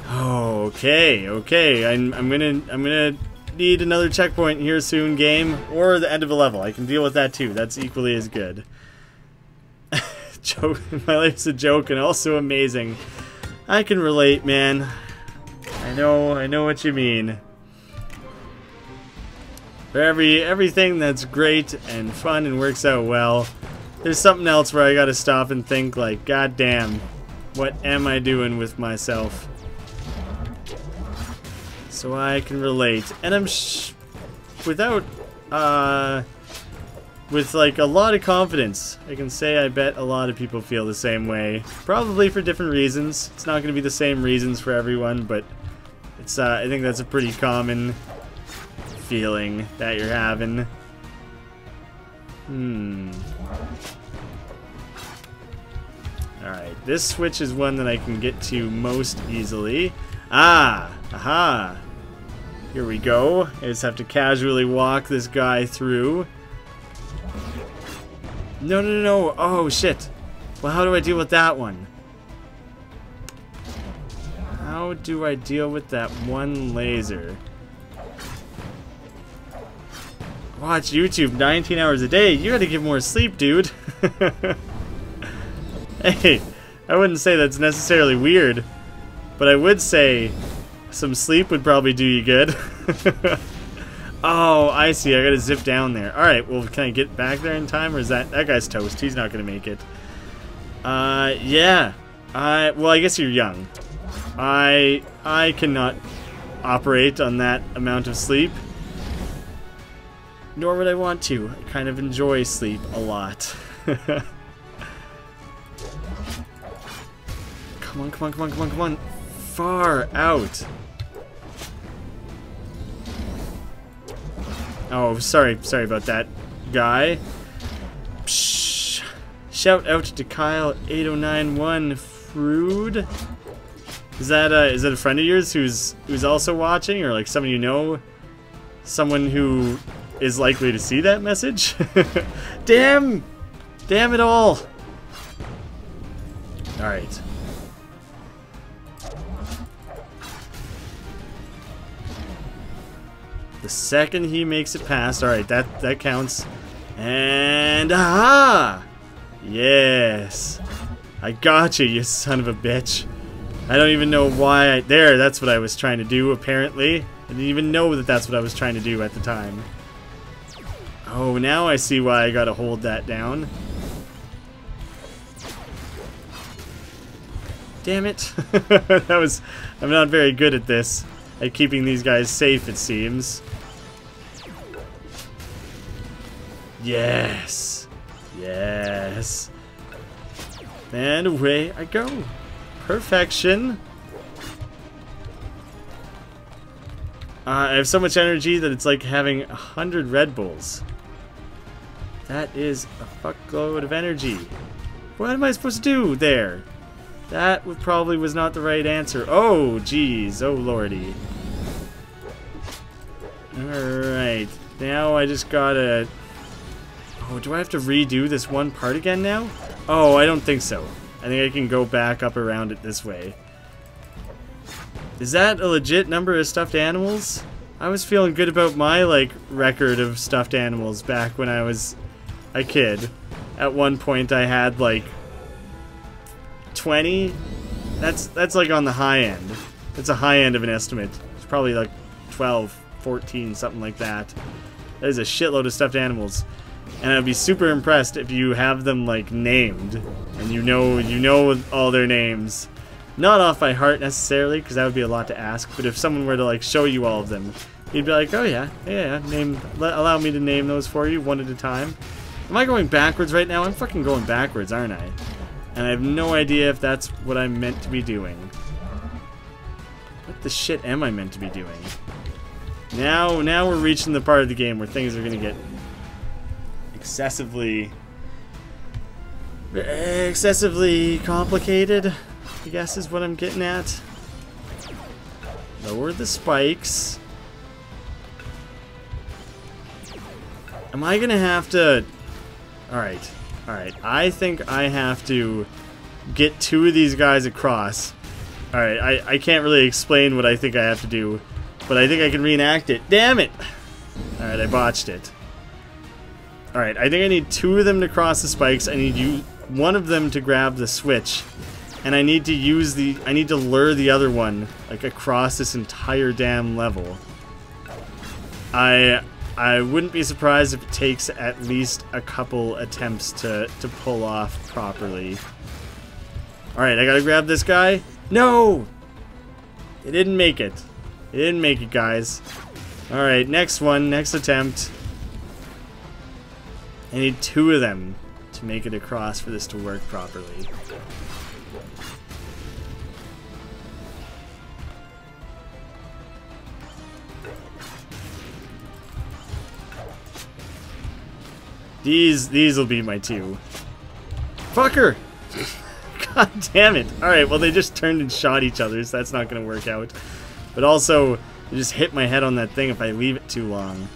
Oh, okay. I'm gonna need another checkpoint here soon, game, or the end of a level. I can deal with that too. That's equally as good. Joke. My life's a joke and also amazing. I can relate, man. I know what you mean. For everything that's great and fun and works out well, there's something else where I gotta stop and think like, God damn, what am I doing with myself? So I can relate. And I'm with like a lot of confidence, I can say I bet a lot of people feel the same way. Probably for different reasons. It's not gonna be the same reasons for everyone, but it's I think that's a pretty common feeling that you're having. Alright, this switch is one that I can get to most easily. Aha! Here we go. I just have to casually walk this guy through. No. Oh, shit. Well, how do I deal with that one? How do I deal with that one laser? watch YouTube 19 hours a day. You gotta get more sleep, dude. Hey, I wouldn't say that's necessarily weird, but I would say some sleep would probably do you good. Oh, I see. I gotta zip down there. Alright, well, can I get back there in time, or is that guy's toast? He's not gonna make it. Yeah. Well, I guess you're young. I cannot operate on that amount of sleep. Nor would I want to. I kind of enjoy sleep a lot. Come on, come on, come on, come on, come on. Far out. Oh, sorry about that, guy. Psh. Shout out to Kyle8091 Frood. Is that a friend of yours who's also watching, or like someone you know? Someone who is likely to see that message? Damn it all. Alright. The second he makes it past, alright, that counts. And aha! Yes. I got you, you son of a bitch. I don't even know why there, that's what I was trying to do, apparently. I didn't even know that that's what I was trying to do at the time. Oh, now I see why I gotta hold that down. Damn it. I'm not very good at this. At keeping these guys safe, it seems. Yes. Yes. And away I go. Perfection. I have so much energy that it's like having 100 Red Bulls. That is a fuckload of energy. What am I supposed to do there? That probably was not the right answer. Oh, jeez. Oh, lordy. Alright. Now I just gotta... Oh, do I have to redo this one part again now? Oh, I don't think so. I think I can go back up around it this way. Is that a legit number of stuffed animals? I was feeling good about my, like, record of stuffed animals back when I was a kid. At one point I had, like, 20? That's like on the high end. It's a high end of an estimate. It's probably like 12, 14, something like that. That is a shitload of stuffed animals. And I'd be super impressed if you have them, like, named. And you know all their names. Not off by heart necessarily, because that would be a lot to ask. But if someone were to, like, show you all of them, you'd be like, oh yeah, allow me to name those for you one at a time. Am I going backwards right now? I'm fucking going backwards, aren't I? And I have no idea if that's what I'm meant to be doing. What the shit am I meant to be doing? Now we're reaching the part of the game where things are gonna get excessively complicated, I guess is what I'm getting at. Lower the spikes. Am I gonna have to... Alright. I think I have to get two of these guys across. Alright, I can't really explain what I think I have to do, but I think I can reenact it. Damn it! Alright, I botched it. Alright, I think I need two of them to cross the spikes. I need one of them to grab the switch. And I need to lure the other one, like, across this entire damn level. I wouldn't be surprised if it takes at least a couple attempts to pull off properly. Alright, I gotta grab this guy. No! It didn't make it. It didn't make it, guys. Alright, next one, next attempt. I need two of them to make it across for this to work properly. These will be my two. Fucker! God damn it. Alright, well they just turned and shot each other, so that's not gonna work out. But also, I just hit my head on that thing if I leave it too long.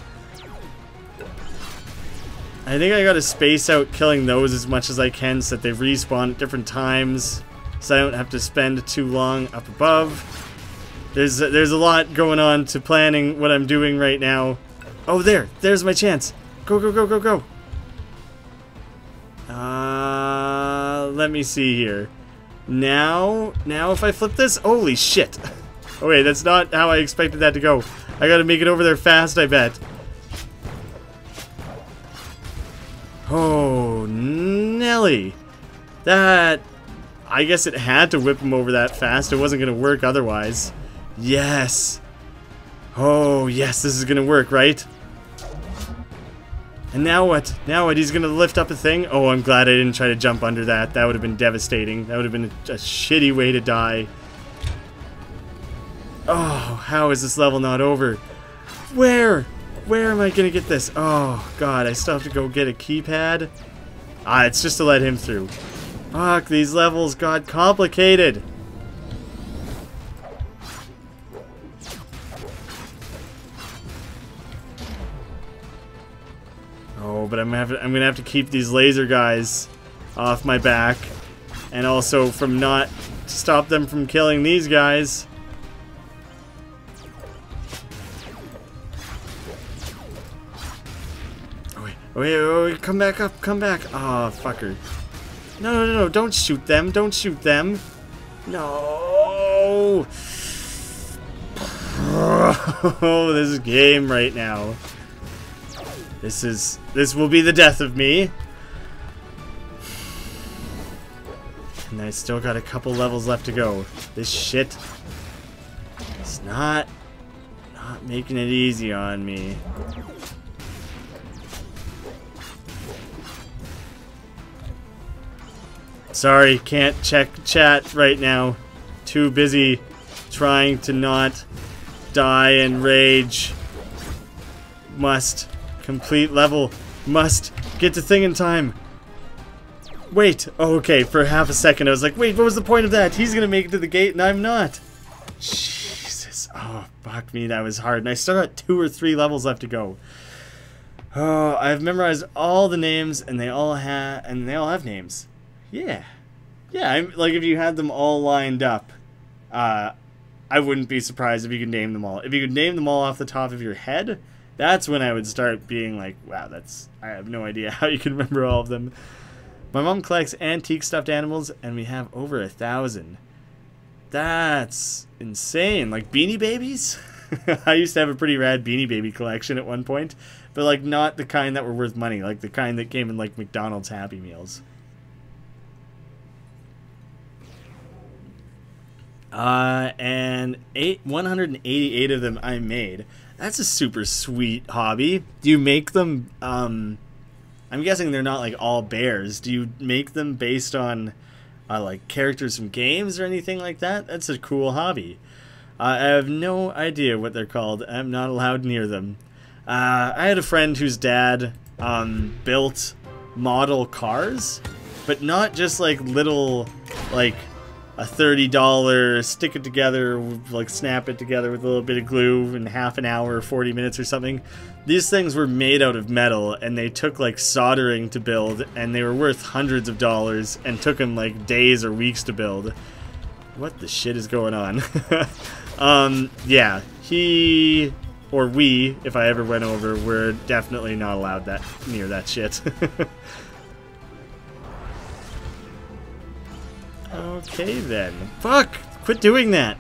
I think I gotta space out killing those as much as I can so that they respawn at different times, so I don't have to spend too long up above. There's a lot going on to planning what I'm doing right now. Oh, there's my chance. Go, go, go, go, go. Let me see here. Now if I flip this, holy shit. Oh wait, that's not how I expected that to go. I gotta make it over there fast, I bet. Oh, Nelly. That... I guess it had to whip him over that fast. It wasn't gonna work otherwise. Yes. Oh, yes, this is gonna work, right? And now what? Now what? He's gonna lift up a thing? Oh, I'm glad I didn't try to jump under that. That would have been devastating. That would have been a shitty way to die. Oh, how is this level not over? Where? Where am I gonna get this? Oh, God, I still have to go get a keypad? Ah, it's just to let him through. Fuck, these levels got complicated. Oh, but I'm gonna have to keep these laser guys off my back, and also from not stop them from killing these guys. Oh wait, oh wait, oh wait, come back up, come back! Oh, fucker! No, no, no, no! Don't shoot them! Don't shoot them! No! Oh, this game right now. This will be the death of me. And I still got a couple levels left to go. This shit is not making it easy on me. Sorry, can't check chat right now. Too busy trying to not die and rage. Must complete level. Must get to thing in time. Wait. Oh, okay, for half a second I was like, wait, what was the point of that? He's gonna make it to the gate and I'm not. Jesus. Oh, fuck me, that was hard. And I still got 2 or 3 levels left to go. Oh, I've memorized all the names and they all have names. Yeah. Yeah, like if you had them all lined up, I wouldn't be surprised if you could name them all. If you could name them all off the top of your head, that's when I would start being like, wow, I have no idea how you can remember all of them. My mom collects antique stuffed animals, and we have over 1,000. That's insane. Like Beanie Babies? I used to have a pretty rad Beanie Baby collection at one point, but like not the kind that were worth money, like the kind that came in like McDonald's Happy Meals. And 188 of them I made. That's a super sweet hobby. Do you make them, I'm guessing they're not like all bears. Do you make them based on like characters from games or anything like that? That's a cool hobby. I have no idea what they're called. I'm not allowed near them. I had a friend whose dad built model cars, but not just like little, like a $30 stick it together, like snap it together with a little bit of glue in half an hour, 40 minutes or something. These things were made out of metal and they took like soldering to build, and they were worth hundreds of dollars and took him like days or weeks to build. What the shit is going on? Yeah, he or we, if I ever went over, were definitely not allowed that near that shit. Okay then. Fuck! Quit doing that!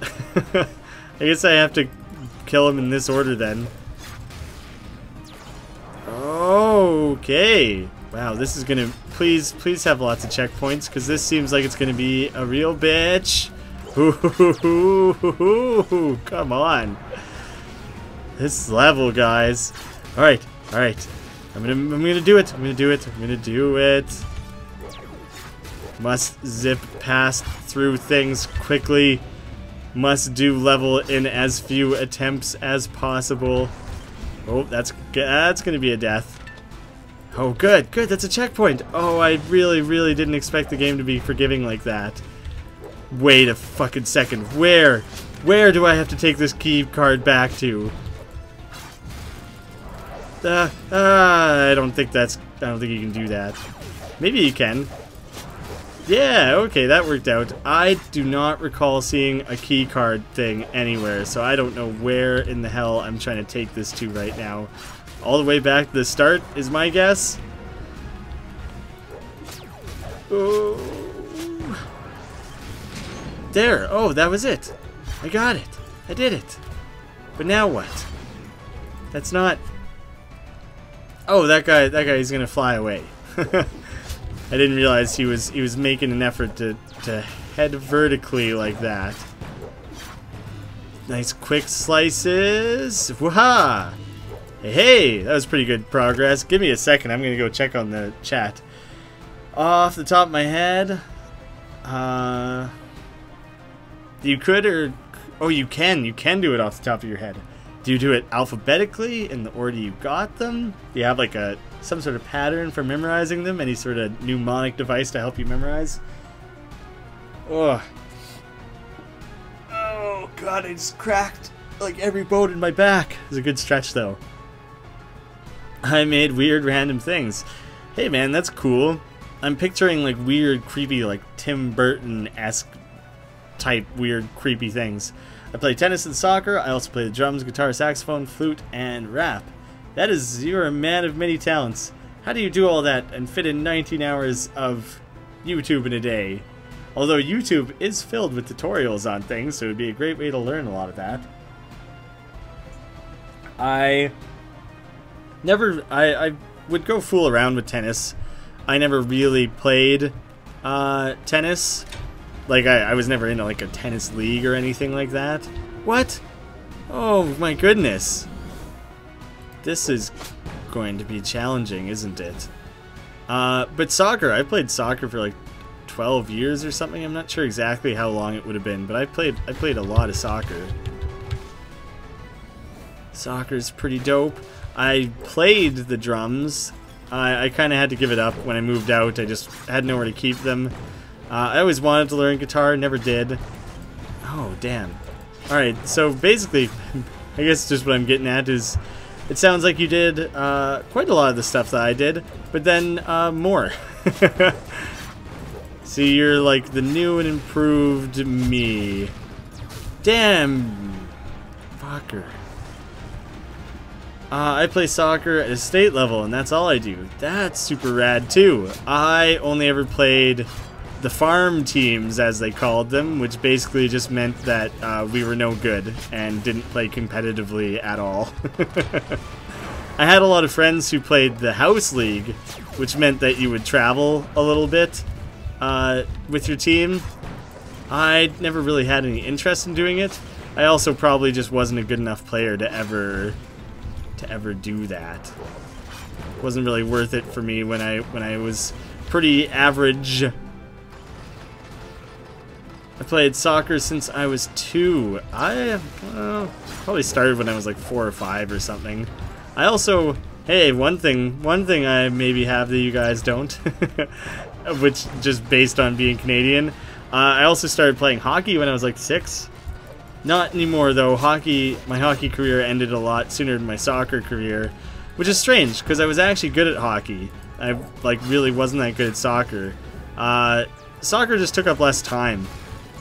I guess I have to kill him in this order then. Okay. Wow, this is gonna... Please have lots of checkpoints, because this seems like it's gonna be a real bitch. Ooh, come on. This level, guys. Alright, alright. I'm gonna do it. I'm gonna do it. I'm gonna do it. Must zip past through things quickly. Must do level in as few attempts as possible. Oh, that's gonna be a death. Oh, good, good, that's a checkpoint. Oh, I really didn't expect the game to be forgiving like that. Wait a fucking second. Where do I have to take this key card back to? I don't think you can do that. Maybe you can. Yeah, okay, that worked out. I do not recall seeing a key card thing anywhere, so I don't know where in the hell I'm trying to take this to right now. all the way back to the start is my guess. Oh. There. Oh, that was it. I got it. I did it. But now what? That's not... Oh, that guy's gonna fly away. I didn't realize he was making an effort to head vertically like that. Nice quick slices. Wooha! Hey, that was pretty good progress. Give me a second. I'm gonna go check on the chat. Off the top of my head, you could, or oh, you can do it off the top of your head. Do you do it alphabetically in the order you got them? Do you have like some sort of pattern for memorizing them? Any sort of mnemonic device to help you memorize? Oh god, I just cracked like every bone in my back. It was a good stretch though. I made weird random things. Hey man, that's cool. I'm picturing like weird, creepy, like Tim Burton-esque type weird, creepy things. I play tennis and soccer. I also play the drums, guitar, saxophone, flute, and rap. That is, you're a man of many talents. How do you do all that and fit in 19 hours of YouTube in a day? Although YouTube is filled with tutorials on things, so it would be a great way to learn a lot of that. I would go fool around with tennis. I never really played tennis. Like, I was never in like a tennis league or anything like that. What? Oh my goodness. This is going to be challenging, isn't it? But soccer, I played soccer for like 12 years or something. I'm not sure exactly how long it would have been, but I played a lot of soccer. Soccer's pretty dope. I played the drums. I kind of had to give it up when I moved out. I just had nowhere to keep them. I always wanted to learn guitar, never did. Oh, damn. Alright, so basically, I guess just what I'm getting at is, it sounds like you did quite a lot of the stuff that I did, but then more. See, you're like the new and improved me. Damn. Fucker. I play soccer at a state level, and that's all I do. That's super rad, too. I only ever played the farm teams, as they called them, which basically just meant that we were no good and didn't play competitively at all. I had a lot of friends who played the house league, which meant that you would travel a little bit with your team. I never really had any interest in doing it. I also probably just wasn't a good enough player to ever do that. It wasn't really worth it for me when I was pretty average. I played soccer since I was 2. I probably started when I was like 4 or 5 or something. I also, hey, one thing I maybe have that you guys don't, which just based on being Canadian. I also started playing hockey when I was like 6. Not anymore though. My hockey career ended a lot sooner than my soccer career, which is strange because I was actually good at hockey. I like really wasn't that good at soccer. Soccer just took up less time.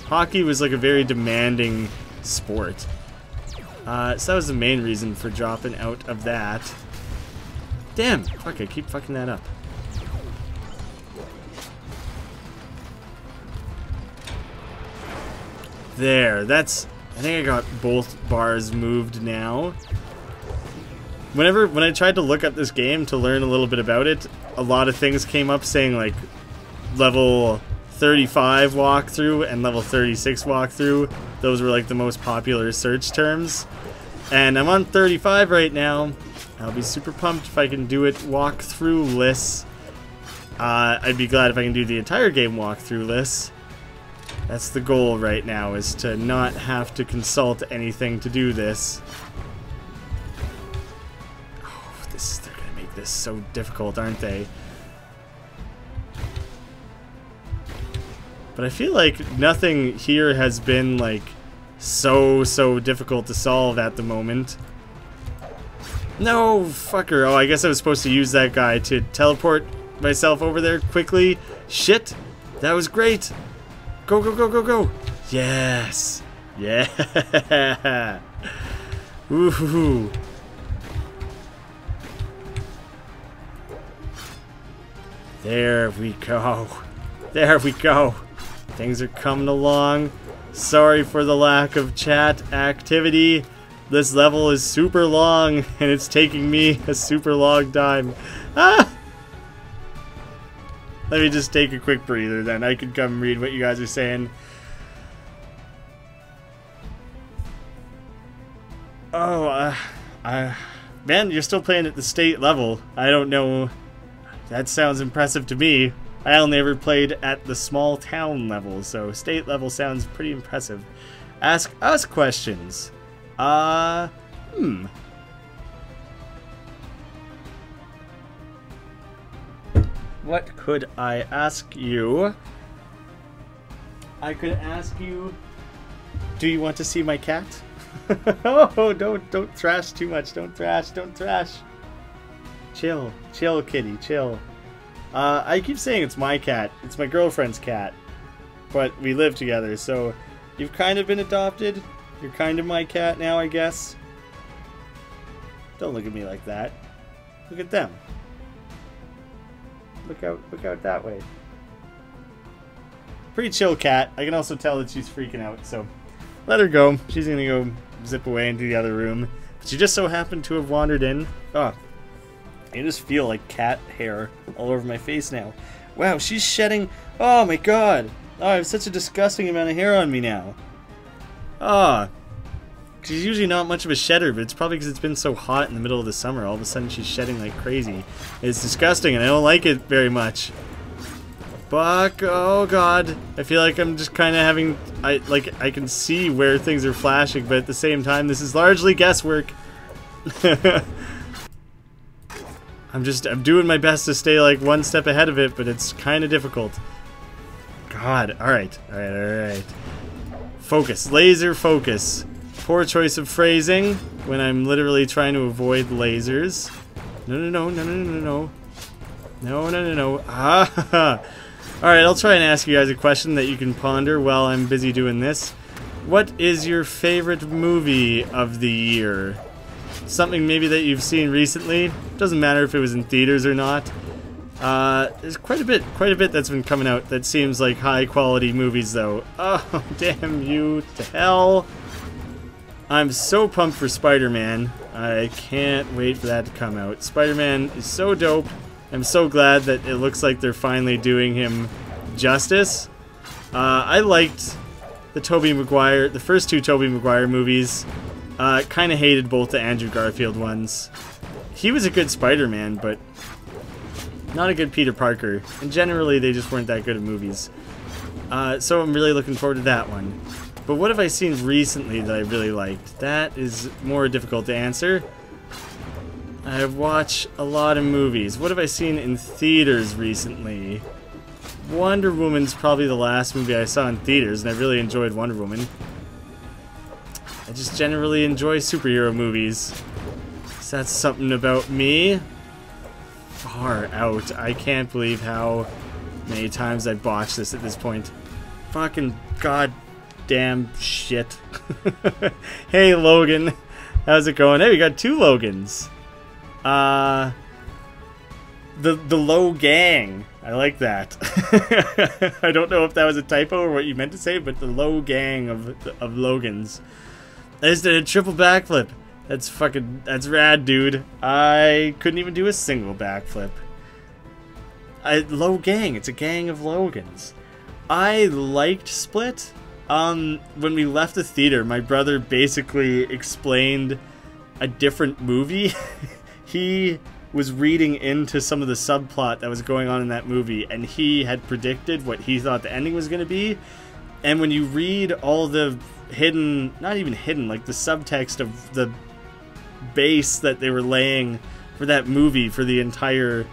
Hockey was like a very demanding sport. So that was the main reason for dropping out of that. Damn! Fuck, I keep fucking that up. There, that's... I think I got both bars moved now. When I tried to look up this game to learn a little bit about it, a lot of things came up saying like level 35 walkthrough and level 36 walkthrough. Those were like the most popular search terms. And I'm on 35 right now. I'll be super pumped if I can do it walkthrough-less. I'd be glad if I can do the entire game walkthrough-less. That's the goal right now, is to not have to consult anything to do this. Oh, they're gonna make this so difficult, aren't they? But I feel like nothing here has been like so difficult to solve at the moment. No, fucker. Oh, I guess I was supposed to use that guy to teleport myself over there quickly. Shit. That was great. Go, go, go, go, go. Yes. Yeah. Woohoo. There we go. There we go. Things are coming along. Sorry for the lack of chat activity. This level is super long, and it's taking me a super long time. Ah! Let me just take a quick breather, then I can come read what you guys are saying. Oh, man, you're still playing at the state level. I don't know. That sounds impressive to me. I only ever played at the small town level, so state level sounds pretty impressive. Ask us questions. What could I ask you? I could ask you, do you want to see my cat? Oh, don't thrash too much. Don't thrash. Chill, kitty, chill. I keep saying it's my cat. It's my girlfriend's cat. But we live together, so you've kind of been adopted. You're kind of my cat now, I guess. Don't look at me like that. Look at them. Look out that way. Pretty chill cat. I can also tell that she's freaking out, so let her go. She's gonna go zip away into the other room. But she just so happened to have wandered in. Oh, I just feel like cat hair all over my face now. Wow, she's shedding. Oh my god. Oh, I have such a disgusting amount of hair on me now. Ah. She's usually not much of a shedder, but it's probably because it's been so hot in the middle of the summer. All of a sudden she's shedding like crazy. It's disgusting and I don't like it very much. Fuck, oh god. I feel like I'm just kind of having, I can see where things are flashing, but at the same time this is largely guesswork. I'm doing my best to stay like one step ahead of it, but it's kind of difficult. God, alright. Focus, laser focus. Poor choice of phrasing when I'm literally trying to avoid lasers. No. Ah! Alright, I'll try and ask you guys a question that you can ponder while I'm busy doing this. What is your favorite movie of the year? Something maybe that you've seen recently. Doesn't matter if it was in theaters or not. There's quite a bit that's been coming out that seems like high quality movies though. Oh, damn you to hell. I'm so pumped for Spider-Man. I can't wait for that to come out. Spider-Man is so dope. I'm so glad that it looks like they're finally doing him justice. I liked the first two Tobey Maguire movies. Kind of hated both the Andrew Garfield ones. He was a good Spider-Man, but not a good Peter Parker. And generally, they just weren't that good at movies. So I'm really looking forward to that one. But what have I seen recently that I really liked? That is more difficult to answer. I watch a lot of movies. What have I seen in theaters recently? Wonder Woman's probably the last movie I saw in theaters, and I really enjoyed Wonder Woman. I just generally enjoy superhero movies. So that's something about me. Far out. I can't believe how many times I botched this at this point. Fucking goddamn shit. Hey Logan, how's it going? Hey, we got two Logans. The Low Gang. I like that. I don't know if that was a typo or what you meant to say, but the Low Gang of Logans. I just did a triple backflip. That's rad, dude. I couldn't even do a single backflip. Low Gang. It's a gang of Logans. I liked Split. When we left the theater, my brother basically explained a different movie. He was reading into some of the subplot that was going on in that movie, and he had predicted what he thought the ending was going to be. And when you read all the hidden, not even hidden, like the subtext of the base that they were laying for that movie for the entire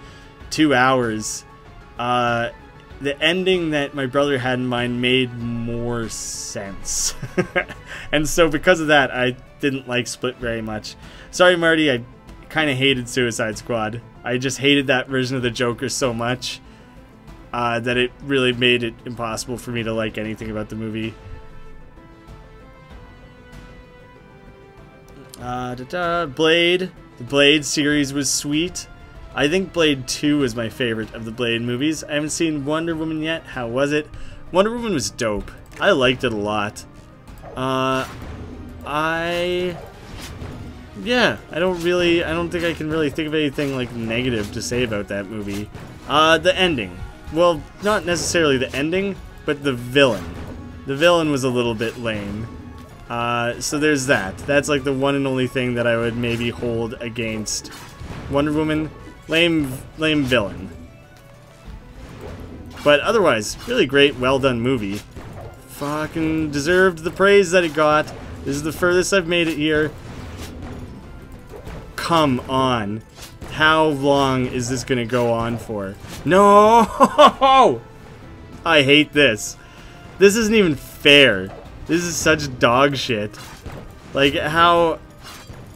2 hours, the ending that my brother had in mind made more sense. And so because of that, I didn't like Split very much. Sorry, Marty, I kind of hated Suicide Squad. I just hated that version of the Joker so much that it really made it impossible for me to like anything about the movie. Blade. The Blade series was sweet. I think Blade 2 is my favorite of the Blade movies. I haven't seen Wonder Woman yet. How was it? Wonder Woman was dope. I liked it a lot. Yeah, I don't think I can really think of anything like negative to say about that movie. The ending. Well, not necessarily the ending, but the villain. The villain was a little bit lame. So there's that. That's like the one and only thing that I would maybe hold against Wonder Woman. Lame villain. But otherwise, really great, well done movie. Fucking deserved the praise that it got. This is the furthest I've made it here. Come on. How long is this gonna go on for? No! I hate this. This isn't even fair. This is such dog shit. Like, how...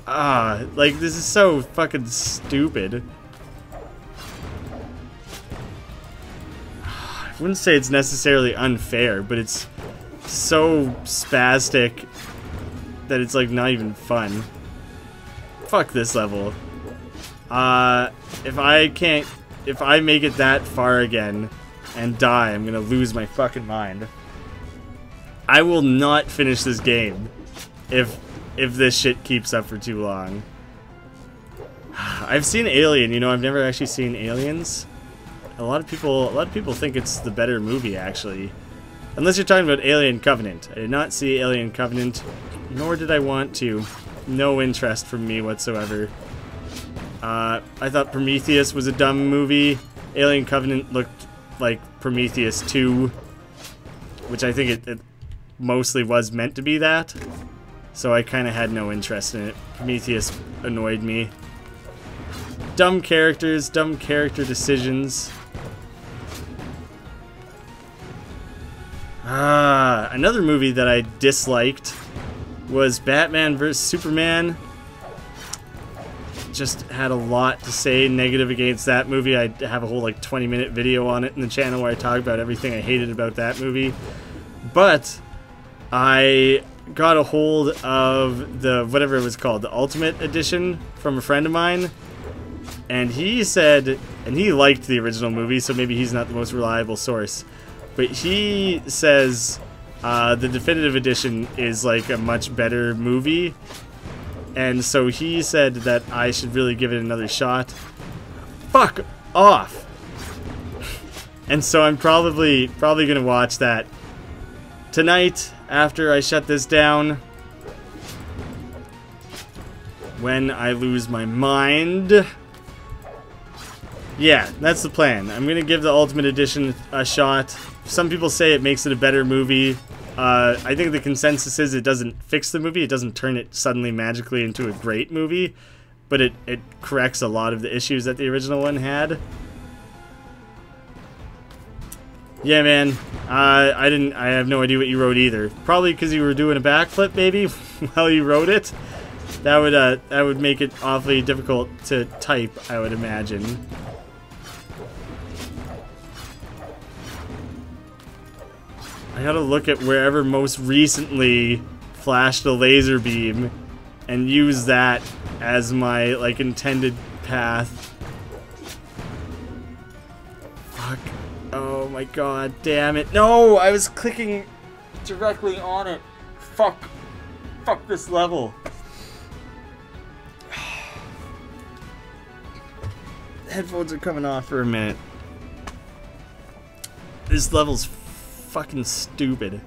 like, this is so fucking stupid. I wouldn't say it's necessarily unfair, but it's so spastic that it's, like, not even fun. Fuck this level. If I make it that far again and die, I'm gonna lose my fucking mind. I will not finish this game if this shit keeps up for too long. I've seen Alien, you know, I've never actually seen Aliens. A lot of people think it's the better movie, actually. Unless you're talking about Alien Covenant. I did not see Alien Covenant, nor did I want to. No interest from me whatsoever. I thought Prometheus was a dumb movie. Alien Covenant looked like Prometheus 2, which I think it mostly was meant to be that. So I kind of had no interest in it. Prometheus annoyed me. Dumb characters, dumb character decisions. Another movie that I disliked was Batman vs. Superman. Just had a lot to say negative against that movie. I have a whole like 20-minute video on it in the channel where I talk about everything I hated about that movie. But I got a hold of the, whatever it was called, the Ultimate Edition from a friend of mine. And he said, and he liked the original movie, so maybe he's not the most reliable source. But he says the definitive edition is like a much better movie. And so he said that I should really give it another shot. Fuck off! And so I'm probably gonna watch that tonight after I shut this down. When I lose my mind. Yeah, that's the plan. I'm gonna give the Ultimate Edition a shot. Some people say it makes it a better movie. I think the consensus is it doesn't fix the movie. It doesn't turn it suddenly magically into a great movie. But it corrects a lot of the issues that the original one had. Yeah, man. I have no idea what you wrote either. Probably because you were doing a backflip, maybe, while you wrote it. That would make it awfully difficult to type, I would imagine. I gotta look at wherever most recently flashed a laser beam and use that as my, like, intended path. Fuck. Oh my god, damn it. No, I was clicking directly on it. Fuck. Fuck this level. Headphones are coming off for a minute. This level's fucking stupid.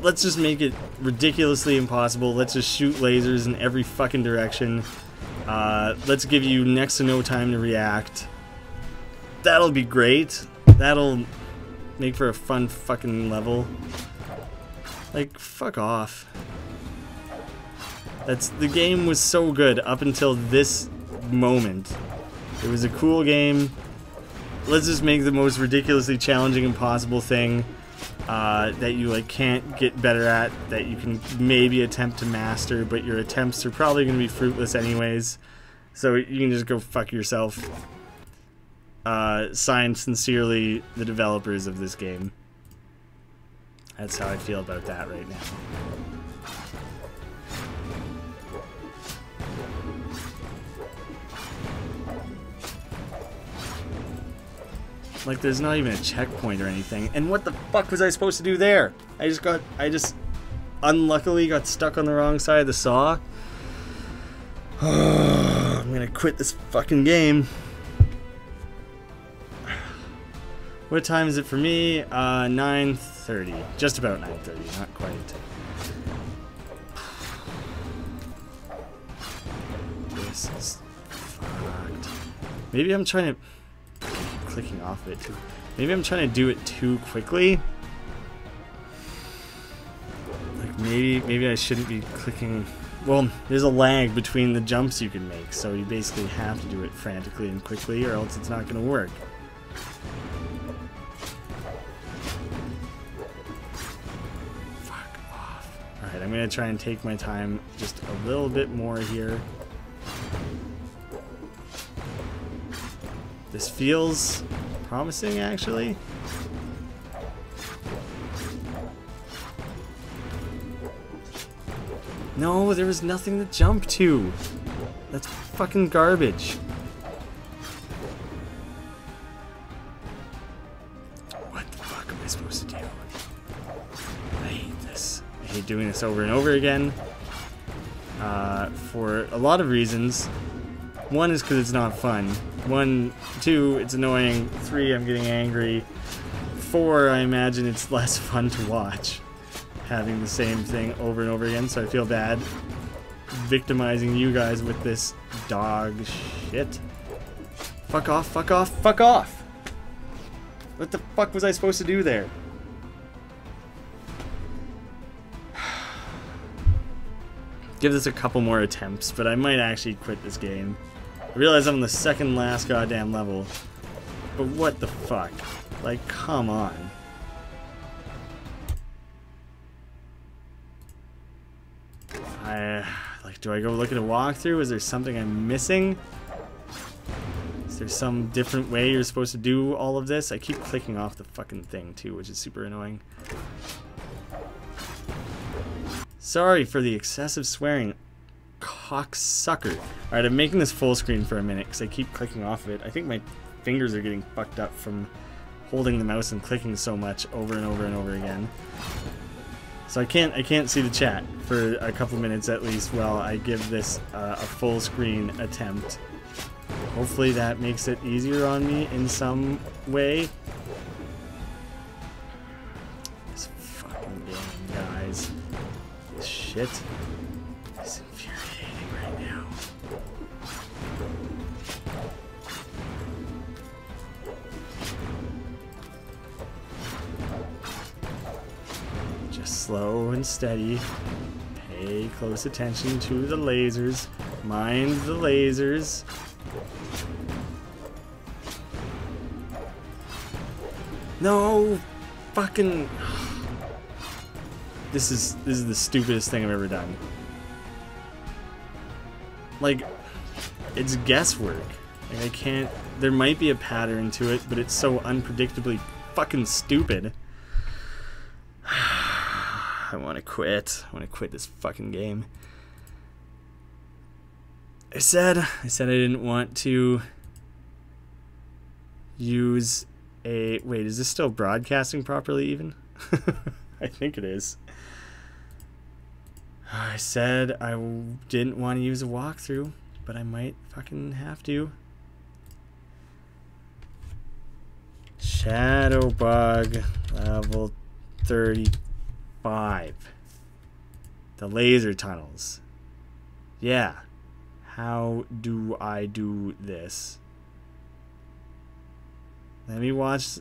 Let's just make it ridiculously impossible. Let's just shoot lasers in every fucking direction. Let's give you next to no time to react. That'll be great. That'll make for a fun fucking level. Like, fuck off. The game was so good up until this moment. It was a cool game. Let's just make the most ridiculously challenging impossible thing that you like can't get better at, that you can maybe attempt to master, but your attempts are probably going to be fruitless anyways. So you can just go fuck yourself. Signed sincerely, the developers of this game. That's how I feel about that right now. Like, there's not even a checkpoint or anything. And what the fuck was I supposed to do there? I just unluckily got stuck on the wrong side of the saw. I'm gonna quit this fucking game. What time is it for me? 9:30. Just about 9:30, not quite. This is fucked. Maybe I'm trying to... clicking off of it too. Maybe I'm trying to do it too quickly. Like maybe I shouldn't be clicking. Well, there's a lag between the jumps you can make, so you basically have to do it frantically and quickly, or else it's not going to work. Fuck off. Alright, I'm going to try and take my time just a little bit more here. This feels promising, actually. No, there was nothing to jump to. That's fucking garbage. What the fuck am I supposed to do? I hate this. I hate doing this over and over again. For a lot of reasons. One is because it's not fun. 2, it's annoying. 3, I'm getting angry. 4, I imagine it's less fun to watch. Having the same thing over and over again, so I feel bad victimizing you guys with this dog shit. Fuck off, fuck off, fuck off! What the fuck was I supposed to do there? Give this a couple more attempts, but I might actually quit this game. I realize I'm on the second last goddamn level, but what the fuck? Like, come on. Like, do I go look at a walkthrough? Is there something I'm missing? Is there some different way you're supposed to do all of this? I keep clicking off the fucking thing too, which is super annoying. Sorry for the excessive swearing, cocksucker. Alright, I'm making this full screen for a minute because I keep clicking off of it. I think my fingers are getting fucked up from holding the mouse and clicking so much over and over and over again. So I can't see the chat for a couple minutes at least while I give this a full screen attempt. Hopefully that makes it easier on me in some way. This fucking game, guys. This shit is infuriating right now. Just slow and steady. Pay close attention to the lasers. Mind the lasers. No, fucking. This is the stupidest thing I've ever done. Like, it's guesswork. Like, I can't. There might be a pattern to it, but it's so unpredictably fucking stupid. I want to quit. I want to quit this fucking game. I said I didn't want to use a... Wait, is this still broadcasting properly even? I think it is. I said I didn't want to use a walkthrough, but I might fucking have to. Shadow bug level 35. The laser tunnels. Yeah. How do I do this? Let me watch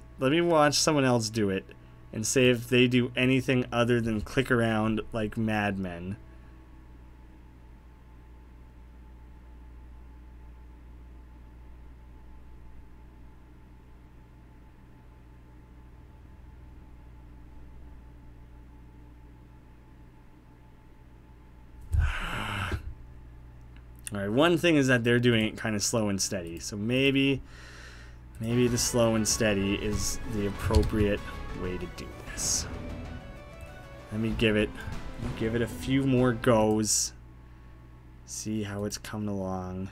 someone else do it and say if they do anything other than click around like madmen. Alright, one thing is that they're doing it kind of slow and steady, so maybe the slow and steady is the appropriate way to do this. Let me give it a few more goes. See how it's coming along.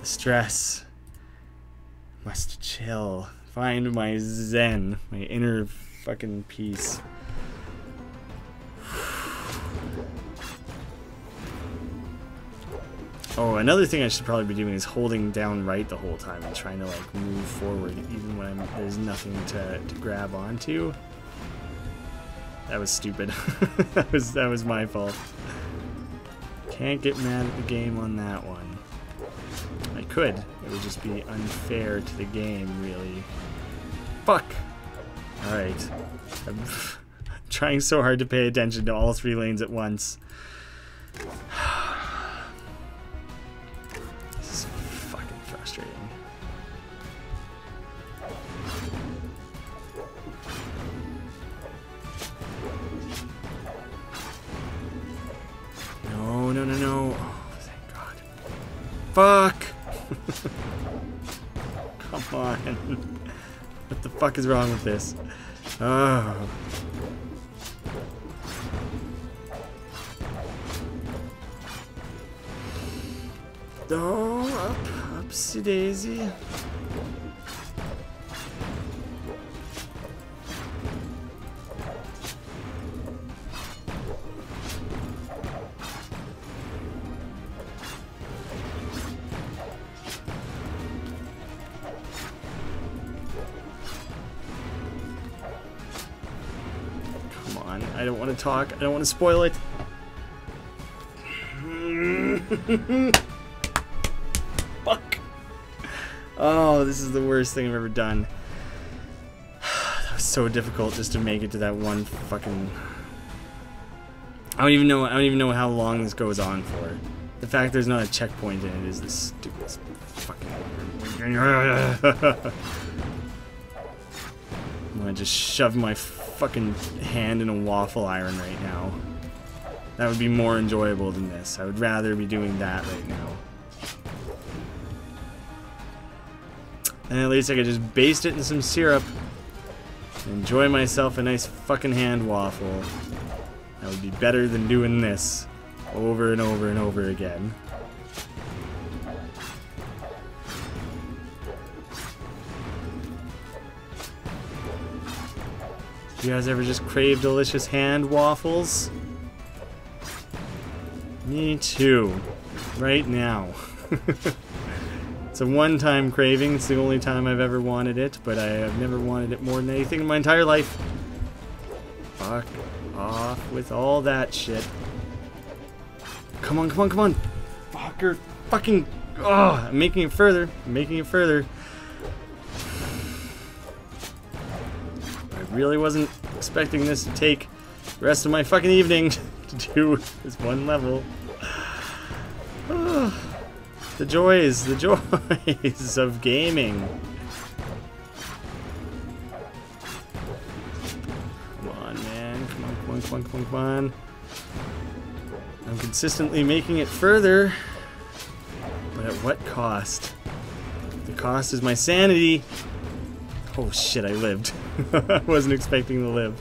the stress. Must chill. Find my zen, my inner fucking peace. Oh, another thing I should probably be doing is holding down right the whole time and trying to like move forward even when there's nothing to grab onto. That was stupid. that was my fault. Can't get mad at the game on that one. I could. It would just be unfair to the game, really. Fuck! Alright. I'm trying so hard to pay attention to all 3 lanes at once. This is fucking frustrating. No, no, no, no. Oh, thank God. Fuck! Come on. What the fuck is wrong with this? Oh. Oh, up, upsy daisy. I don't want to talk. I don't want to spoil it. Fuck. Oh, this is the worst thing I've ever done. That was so difficult just to make it to that one fucking... I don't even know how long this goes on for. The fact there's not a checkpoint in it is the stupidest fucking... I'm gonna just shove my fucking hand in a waffle iron right now. That would be more enjoyable than this. I would rather be doing that right now. And at least I could just baste it in some syrup and enjoy myself a nice fucking hand waffle. That would be better than doing this over and over and over again. You guys ever just crave delicious hand waffles? Me too. Right now. It's a one-time craving. It's the only time I've ever wanted it, but I have never wanted it more than anything in my entire life. Fuck off with all that shit. Come on, come on, come on. Fucker. Fucking... Oh, I'm making it further. I'm making it further. I really wasn't expecting this to take the rest of my fucking evening to do this one level. Oh, the joys of gaming. Come on, man. Come on, come on, come on, come on, come on. I'm consistently making it further, but at what cost? The cost is my sanity. Oh shit, I lived. I wasn't expecting to live.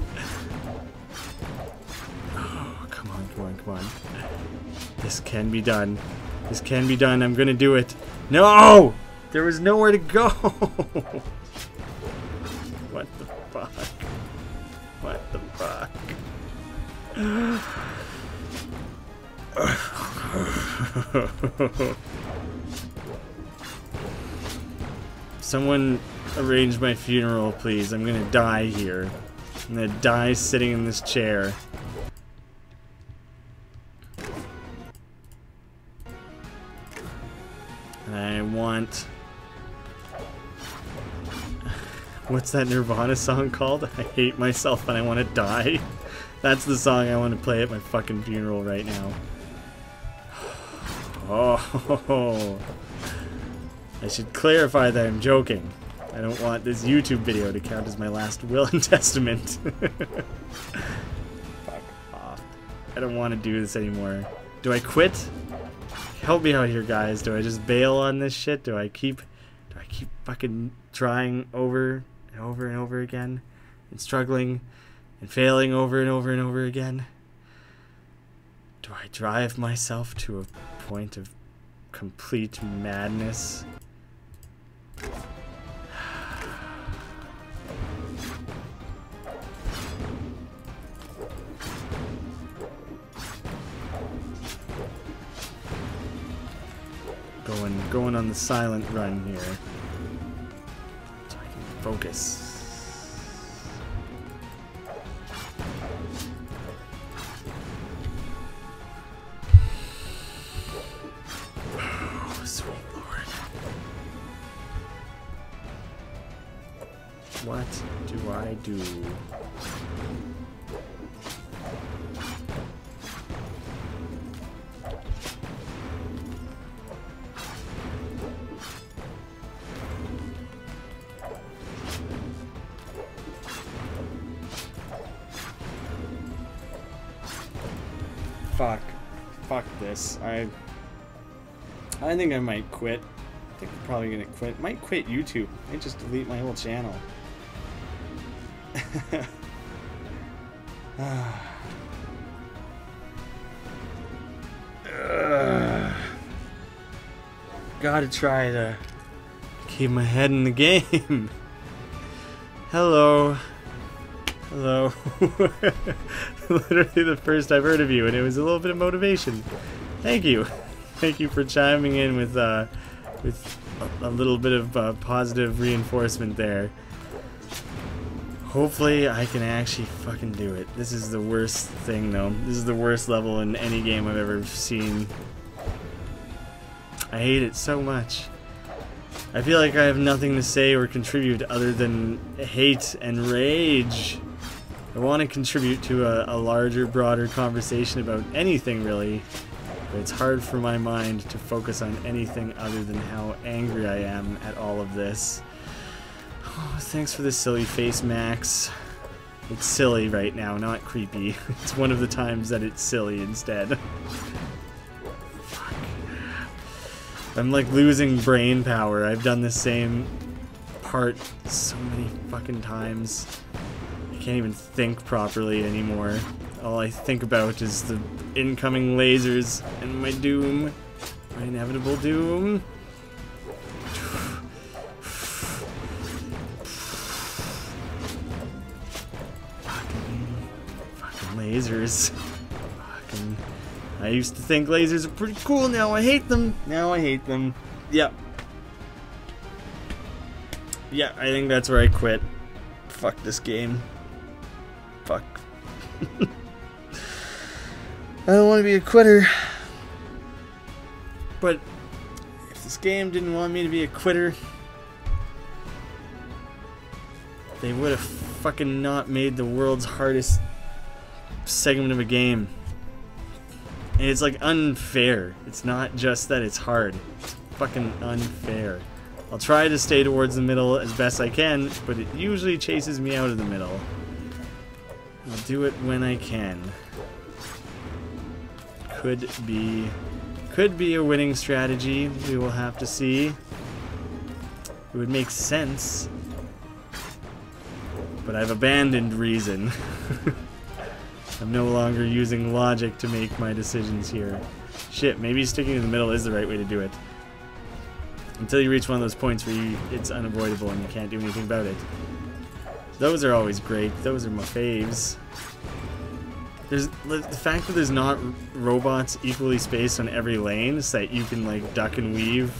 Oh, come on, come on, come on. This can be done. This can be done. I'm gonna do it. No! There was nowhere to go! What the fuck? What the fuck? Someone arrange my funeral, please. I'm gonna die here. I'm gonna die sitting in this chair. And I want... What's that Nirvana song called? I hate myself and I want to die. That's the song I want to play at my fucking funeral right now. Oh, I should clarify that I'm joking. I don't want this YouTube video to count as my last will and testament. Fuck off. I don't want to do this anymore. Do I quit? Help me out here, guys. Do I just bail on this shit? Do I keep fucking trying over and over and over again and struggling and failing over and over and over again? Do I drive myself to a point of complete madness. Going on the silent run here. So I can focus. Oh, sweet Lord. What do I do? Fuck this. I think I might quit. I think I'm probably gonna quit. Might quit YouTube. Might just delete my whole channel. Gotta try to keep my head in the game. Hello. Hello. Literally the first I've heard of you, and it was a little bit of motivation. Thank you. Thank you for chiming in with a little bit of positive reinforcement there. Hopefully I can actually fucking do it. This is the worst thing though. This is the worst level in any game I've ever seen. I hate it so much. I feel like I have nothing to say or contribute other than hate and rage. I want to contribute to a larger, broader conversation about anything really, but it's hard for my mind to focus on anything other than how angry I am at all of this. Oh, thanks for the silly face, Max. It's silly right now, not creepy. It's one of the times that it's silly instead. Fuck. I'm like losing brain power. I've done the same part so many fucking times. I can't even think properly anymore. All I think about is the incoming lasers and my doom. My inevitable doom. Fucking lasers. Fucking. I used to think lasers are pretty cool, now I hate them. Now I hate them. Yep. Yeah, I think that's where I quit. Fuck this game. Fuck. I don't want to be a quitter. But if this game didn't want me to be a quitter, they would have fucking not made the world's hardest segment of a game. And it's like unfair. It's not just that it's hard. It's fucking unfair. I'll try to stay towards the middle as best I can, but it usually chases me out of the middle. I'll do it when I can. Could be a winning strategy. We will have to see. It would make sense. But I've abandoned reason. I'm no longer using logic to make my decisions here. Shit, maybe sticking in the middle is the right way to do it. Until you reach one of those points where it's unavoidable and you can't do anything about it. Those are always great. Those are my faves. There's the fact that there's not robots equally spaced on every lane so that you can like duck and weave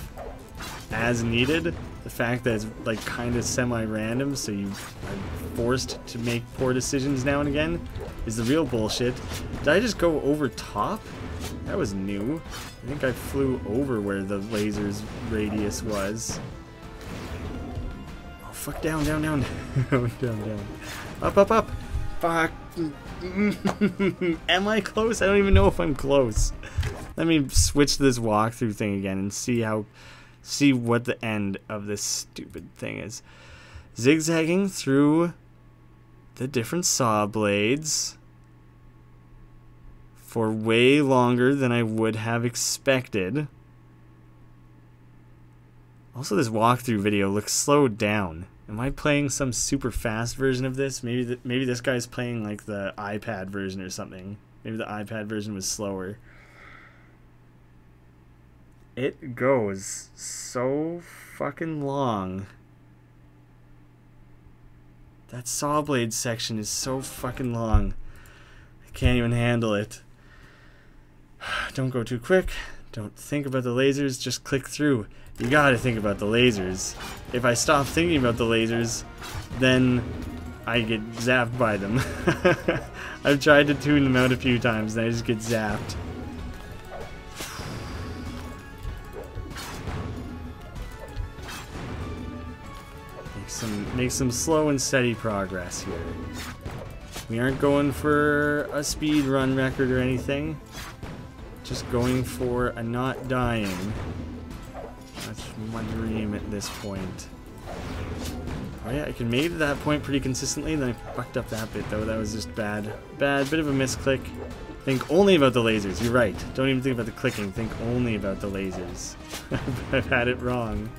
as needed. The fact that it's like kind of semi-random so you are forced to make poor decisions now and again is the real bullshit. Did I just go over top? That was new. I think I flew over where the laser's radius was. Oh fuck, down, down, down. Down, down. Up, up, up. Fuck. Am I close? I don't even know if I'm close. Let me switch to this walkthrough thing again and see what the end of this stupid thing is. Zigzagging through the different saw blades for way longer than I would have expected. Also, this walkthrough video looks slowed down. Am I playing some super fast version of this? Maybe this guy's playing like the iPad version or something. Maybe the iPad version was slower. It goes so fucking long. That saw blade section is so fucking long. I can't even handle it. Don't go too quick. Don't think about the lasers. Just click through. You gotta think about the lasers. If I stop thinking about the lasers, then I get zapped by them. I've tried to tune them out a few times and I just get zapped. Make some slow and steady progress here. We aren't going for a speed run record or anything. Just going for a not dying. That's my dream at this point. Oh yeah, I can make it to that point pretty consistently, then I fucked up that bit though. That was just bad. Bad, bit of a misclick. Think only about the lasers. You're right. Don't even think about the clicking. Think only about the lasers. I've had it wrong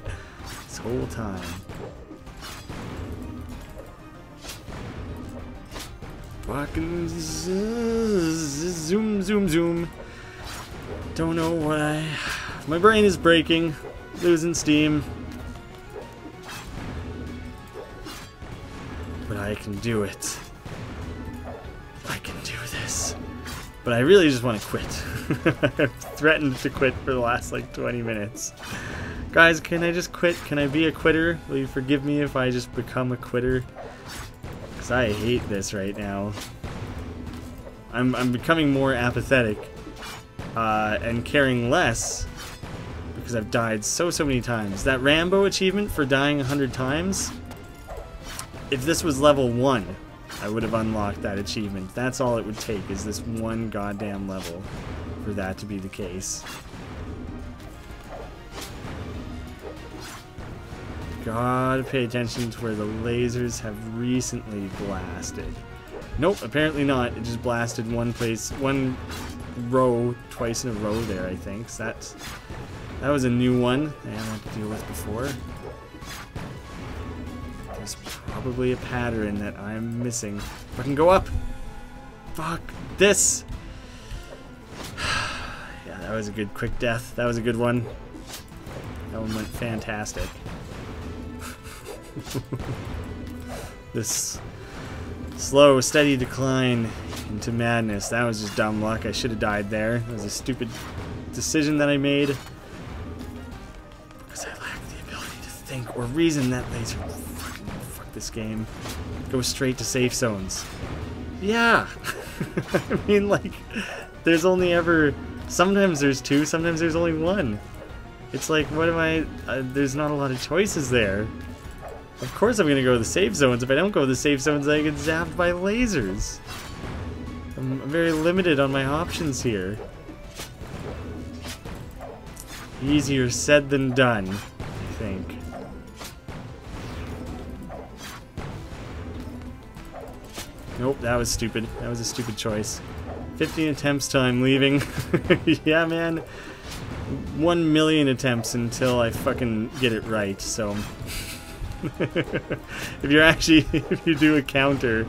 this whole time. Fucking zoom, zoom, zoom. Don't know why. My brain is breaking. Losing steam. But I can do it. I can do this. But I really just want to quit. I've threatened to quit for the last like 20 minutes. Guys, can I just quit? Can I be a quitter? Will you forgive me if I just become a quitter? Because I hate this right now. I'm becoming more apathetic and caring less because I've died so many times. That Rambo achievement for dying 100 times, if this was level 1, I would have unlocked that achievement. That's all it would take, is this one goddamn level for that to be the case. Gotta pay attention to where the lasers have recently blasted. Nope, apparently not. It just blasted one place, one row, twice in a row there, I think. So that was a new one I haven't had to deal with before. There's probably a pattern that I'm missing. If I can go up! Fuck this! Yeah, that was a good quick death. That was a good one. That one went fantastic. This slow, steady decline into madness. That was just dumb luck. I should have died there. That was a stupid decision that I made. Because I lack the ability to think or reason. That laser. Fuck this game. Go straight to safe zones. Yeah! I mean, like, there's only ever... Sometimes there's 2, sometimes there's only 1. It's like, what am I... there's not a lot of choices there. Of course I'm going to go to the safe zones. If I don't go to the safe zones, I get zapped by lasers. I'm very limited on my options here. Easier said than done, I think. Nope, that was stupid. That was a stupid choice. 15 attempts till I'm leaving. Yeah, man. 1 million attempts until I fucking get it right, so... if you do a counter,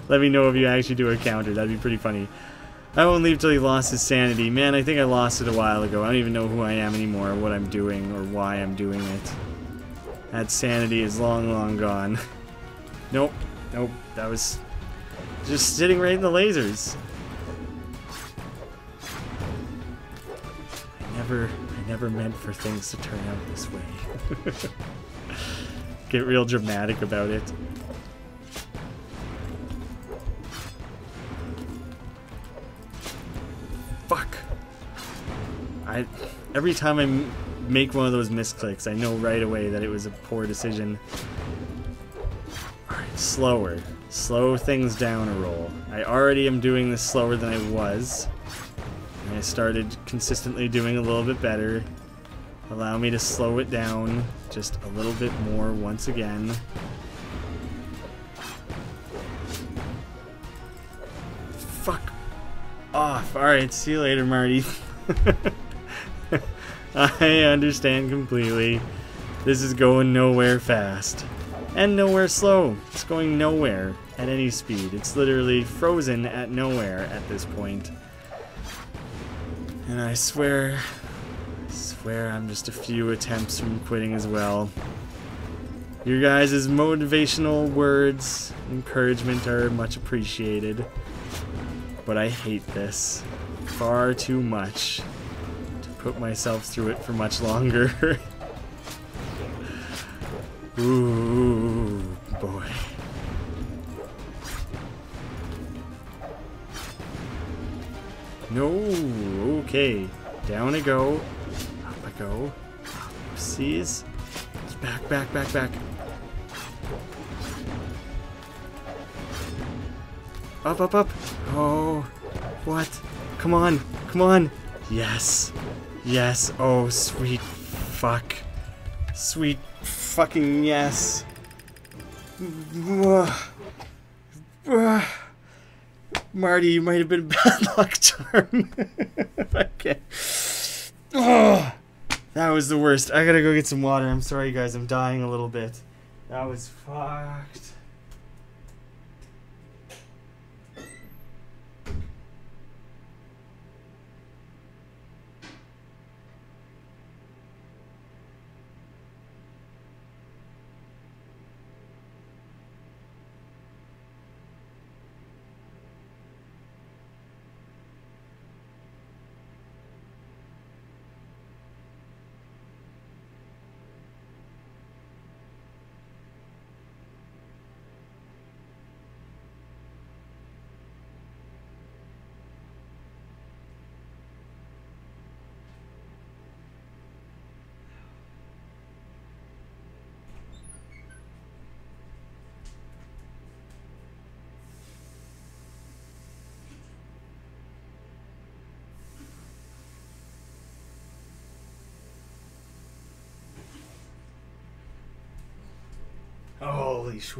let me know if you actually do a counter. That'd be pretty funny. I won't leave till he lost his sanity. Man, I think I lost it a while ago. I don't even know who I am anymore, or what I'm doing, or why I'm doing it. That sanity is long, long gone. Nope. Nope. That was just sitting right in the lasers. I never meant for things to turn out this way. Get real dramatic about it. Fuck. Every time I make one of those misclicks, I know right away that it was a poor decision. Alright, slower. Slow things down a roll. I already am doing this slower than I was. And I started consistently doing a little bit better. Allow me to slow it down just a little bit more once again. Fuck off. Alright, see you later, Marty. I understand completely. This is going nowhere fast. And nowhere slow. It's going nowhere at any speed. It's literally frozen at nowhere at this point. And I swear swear I'm just a few attempts from quitting as well. Your guys' motivational words, encouragement are much appreciated. But I hate this far too much to put myself through it for much longer. Ooh, boy. No, okay. Down I go. Up I go. Oopsies. Back, back, back, back. Up, up, up. Oh, what? Come on, come on. Yes. Yes. Oh, sweet fuck. Sweet fucking yes. Marty, you might have been a bad luck charm. Okay. Oh, that was the worst. I gotta go get some water. I'm sorry, guys. I'm dying a little bit. That was fucked. Holy sh...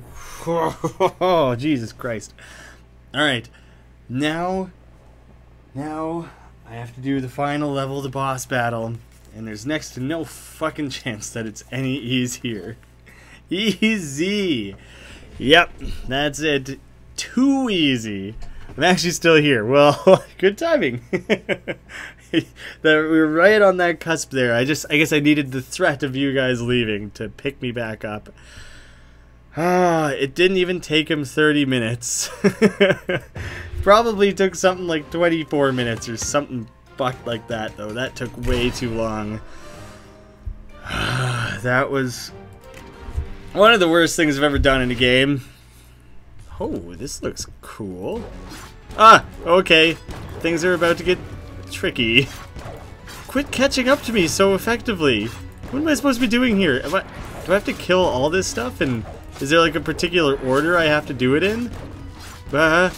Oh, Jesus Christ. Alright. Now I have to do the final level of the boss battle. And there's next to no fucking chance that it's any easier. Easy. Yep, that's it. Too easy. I'm actually still here. Well, good timing. We were right on that cusp there. I guess I needed the threat of you guys leaving to pick me back up. It didn't even take him 30 minutes. Probably took something like 24 minutes or something fucked like that, though. That took way too long. That was one of the worst things I've ever done in a game. Oh, this looks cool. Okay. Things are about to get tricky. Quit catching up to me so effectively. What am I supposed to be doing here? Do I have to kill all this stuff? And is there like a particular order I have to do it in? I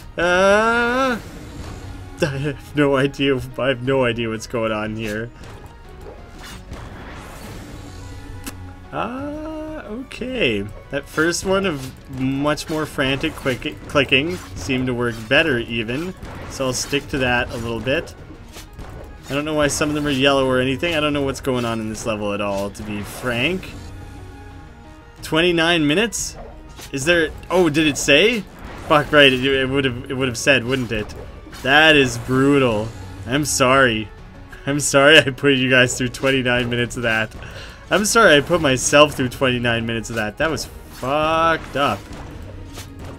have no idea. I have no idea what's going on here. Okay. That first one of much more frantic clicking seemed to work better even. So I'll stick to that a little bit. I don't know why some of them are yellow or anything. I don't know what's going on in this level at all, to be frank. 29 minutes? Is there... Oh, did it say? Fuck, right. It would have said, wouldn't it? That is brutal. I'm sorry. I'm sorry I put you guys through 29 minutes of that. I'm sorry I put myself through 29 minutes of that. That was fucked up.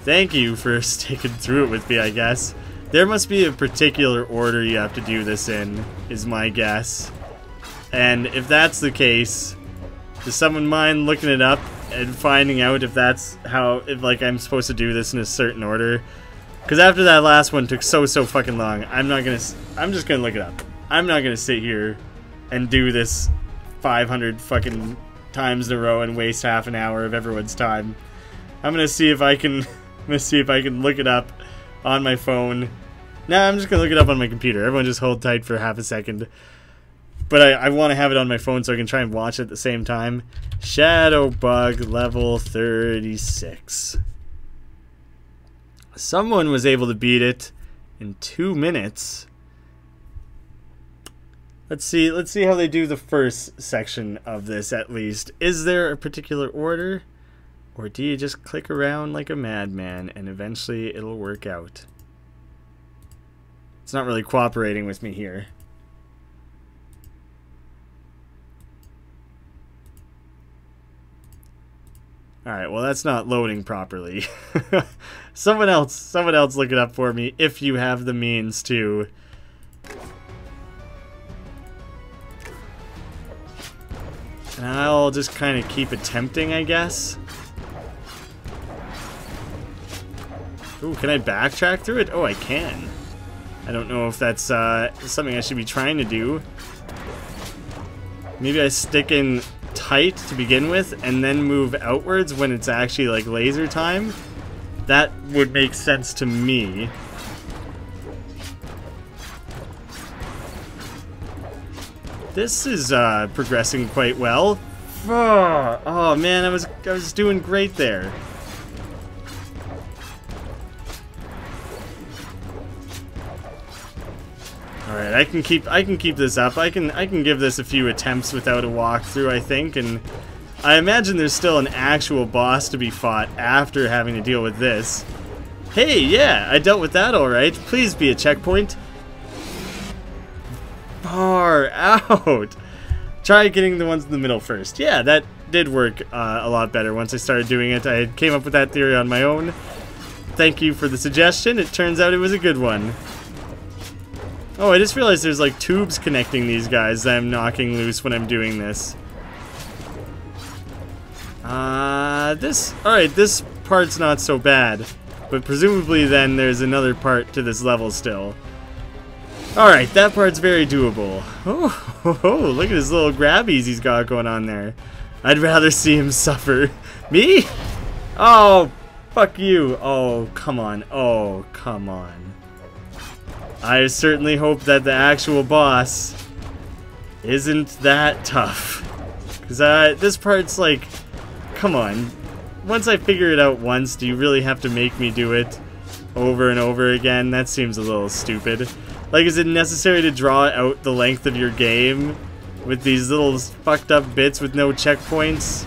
Thank you for sticking through it with me, I guess. There must be a particular order you have to do this in, is my guess. And if that's the case, does someone mind looking it up and finding out if that's how, if like I'm supposed to do this in a certain order? Because after that last one took so fucking long, I'm just gonna look it up. I'm not gonna sit here and do this 500 fucking times in a row and waste half an hour of everyone's time. I'm gonna see if I can look it up on my phone. Nah, I'm just gonna look it up on my computer. Everyone just hold tight for half a second. But I want to have it on my phone so I can try and watch it at the same time. Shadow Bug level 36. Someone was able to beat it in 2 minutes. Let's see how they do the first section of this at least. Is there a particular order? Or do you just click around like a madman and eventually it'll work out? It's not really cooperating with me here. Alright, well that's not loading properly. Someone else look it up for me if you have the means to. And I'll just kind of keep attempting, I guess. Ooh, can I backtrack through it? Oh, I can. I don't know if that's something I should be trying to do. Maybe I stick in tight to begin with and then move outwards when it's actually like laser time. That would make sense to me. This is progressing quite well. Oh man, I was doing great there. Alright, I can keep this up. I can give this a few attempts without a walkthrough, I think, and I imagine there's still an actual boss to be fought after having to deal with this. Hey, yeah, I dealt with that alright. Please be a checkpoint. Far out. Try getting the ones in the middle first. Yeah, that did work a lot better once I started doing it. I came up with that theory on my own. Thank you for the suggestion. It turns out it was a good one. Oh, I just realized there's like tubes connecting these guys that I'm knocking loose when I'm doing this. Alright, this part's not so bad. But presumably then there's another part to this level still. Alright, that part's very doable. Oh, look at his little grabbies he's got going on there. I'd rather see him suffer. Me? Oh, fuck you. Oh, come on. Oh, come on. I certainly hope that the actual boss isn't that tough. Because this part's like, come on. Once I figure it out once, do you really have to make me do it over and over again? That seems a little stupid. Like, is it necessary to draw out the length of your game with these little fucked up bits with no checkpoints?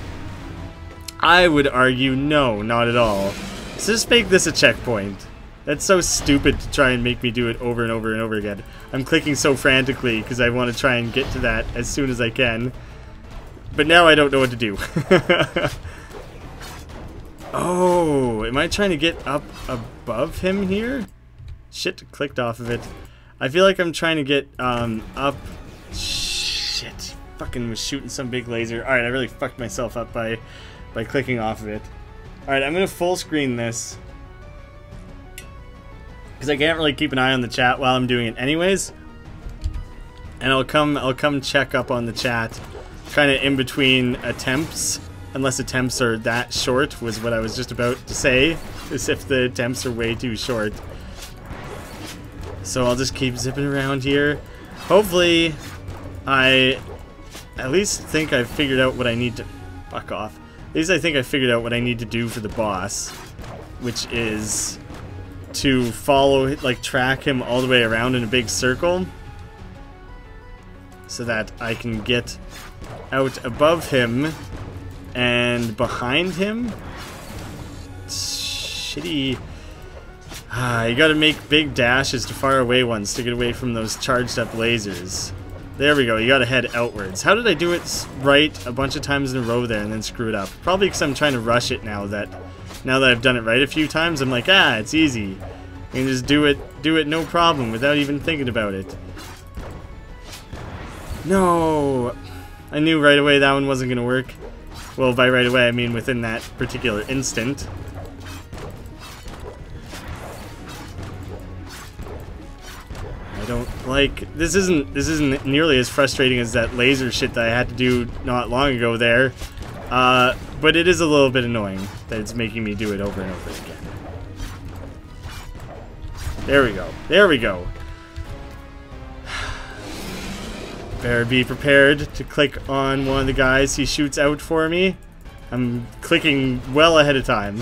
I would argue no, not at all. So just make this a checkpoint. That's so stupid to try and make me do it over and over and over again. I'm clicking so frantically because I want to try and get to that as soon as I can. But now I don't know what to do. Oh, am I trying to get up above him here? Shit, clicked off of it. I feel like I'm trying to get up. Shit, fucking was shooting some big laser. Alright, I really fucked myself up by clicking off of it. Alright, I'm gonna full screen this. Because I can't really keep an eye on the chat while I'm doing it anyways. And I'll come check up on the chat kind of in between attempts. Unless attempts are that short, was what I was just about to say. As if the attempts are way too short. So I'll just keep zipping around here. Hopefully, I at least think I've figured out what I need to... Fuck off. At least I think I figured out what I need to do for the boss. Which is to follow, like, track him all the way around in a big circle. So that I can get out above him and behind him. Shitty. You gotta make big dashes to far away ones to get away from those charged up lasers. There we go, you gotta head outwards. How did I do it right a bunch of times in a row there and then screw it up? Probably because I'm trying to rush it now that I've done it right a few times. I'm like, it's easy. I can just do it no problem without even thinking about it. No! I knew right away that one wasn't gonna work. Well, by right away I mean within that particular instant. I don't like... This isn't nearly as frustrating as that laser shit that I had to do not long ago there. But it is a little bit annoying that it's making me do it over and over again. There we go. There we go. Better be prepared to click on one of the guys he shoots out for me. I'm clicking well ahead of time.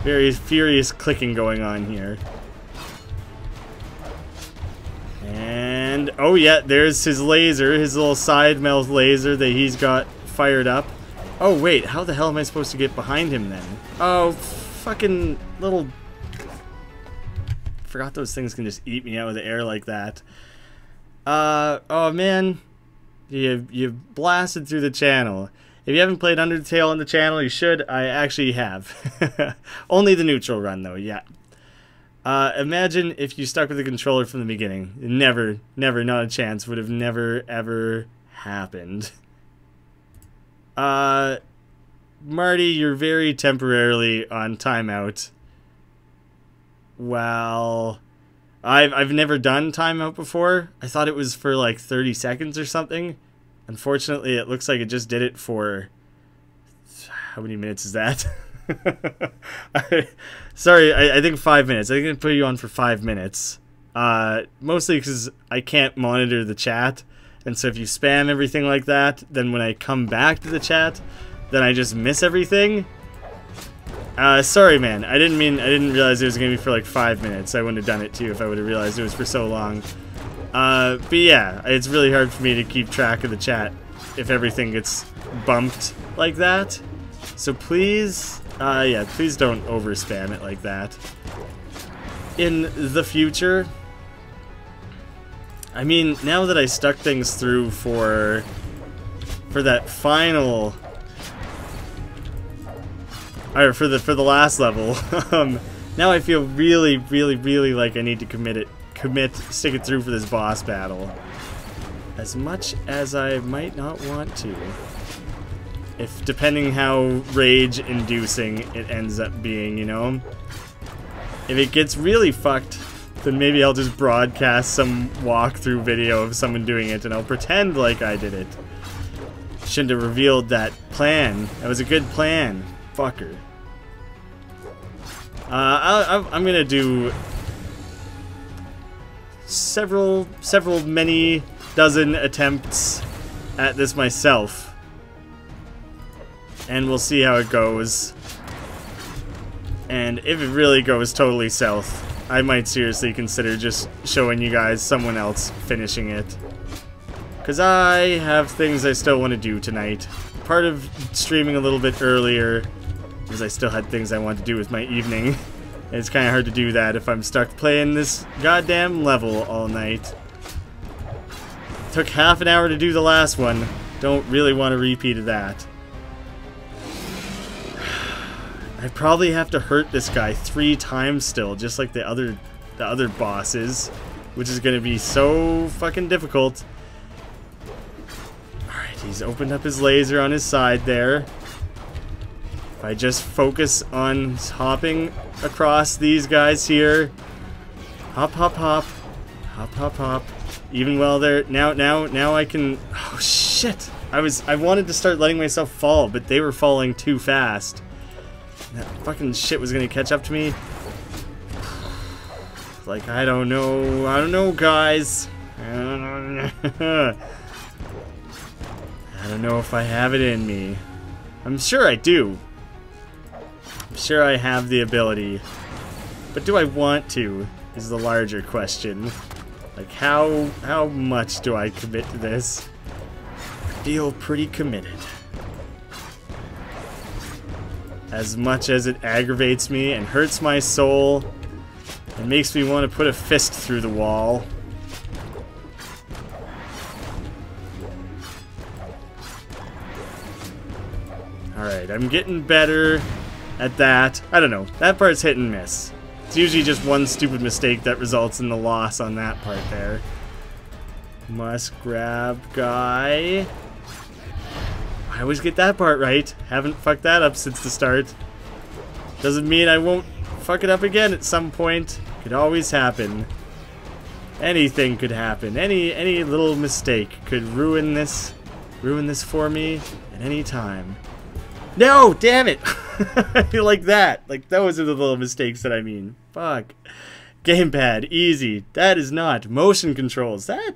Very furious clicking going on here. And, oh yeah, there's his laser, his little side mouth laser that he's got fired up. Oh wait, how the hell am I supposed to get behind him then? Oh, fucking little... Forgot those things can just eat me out of the air like that. Oh man, you blasted through the channel. If you haven't played Undertale on the channel, you should. I actually have. Only the neutral run, though, yeah. Imagine if you stuck with the controller from the beginning. Never, not a chance. Would have never, ever happened. Marty, you're very temporarily on timeout. Well, I've never done timeout before. I thought it was for like 30 seconds or something. Unfortunately, it looks like it just did it for... How many minutes is that? Sorry, I think 5 minutes. I think I put you on for 5 minutes. Mostly because I can't monitor the chat. And so if you spam everything like that, then when I come back to the chat, then I just miss everything. Sorry, man. I didn't realize it was going to be for like 5 minutes. I wouldn't have done it too if I would have realized it was for so long. But yeah, it's really hard for me to keep track of the chat if everything gets bumped like that. So please, yeah, please don't overspam it like that. In the future, I mean, now that I stuck things through for that final, or for the last level, now I feel really like I need to stick it through for this boss battle. As much as I might not want to. If, depending how rage-inducing it ends up being, you know? If it gets really fucked, then maybe I'll just broadcast some walkthrough video of someone doing it, and I'll pretend like I did it. Shouldn't have revealed that plan. That was a good plan. Fucker. I'm gonna do many dozen attempts at this myself. And we'll see how it goes. And if it really goes totally south, I might seriously consider just showing you guys someone else finishing it. Because I have things I still want to do tonight. Part of streaming a little bit earlier is I still had things I wanted to do with my evening. And it's kind of hard to do that if I'm stuck playing this goddamn level all night. Took half an hour to do the last one. Don't really want a repeat of that. I probably have to hurt this guy 3 times still, just like the other bosses, which is gonna be so fucking difficult. Alright, he's opened up his laser on his side there. If I just focus on hopping across these guys here. Hop, hop, hop. Hop, hop, hop. Even while they're... Now I can... Oh, shit! I wanted to start letting myself fall, but they were falling too fast. That fucking shit was gonna catch up to me. Like, I don't know, guys. I don't know if I have it in me. I'm sure I do. I'm sure I have the ability. But do I want to, is the larger question. Like, how much do I commit to this? I feel pretty committed. As much as it aggravates me and hurts my soul, it makes me want to put a fist through the wall. Alright, I'm getting better at that. I don't know, that part's hit and miss. It's usually just one stupid mistake that results in the loss on that part there. Must grab guy. I always get that part right. Haven't fucked that up since the start. Doesn't mean I won't fuck it up again at some point. Could always happen. Anything could happen. Any little mistake could ruin this for me at any time. No, damn it! Like that. Like those are the little mistakes that I mean. Fuck. Gamepad, easy. That is not. Motion controls. That...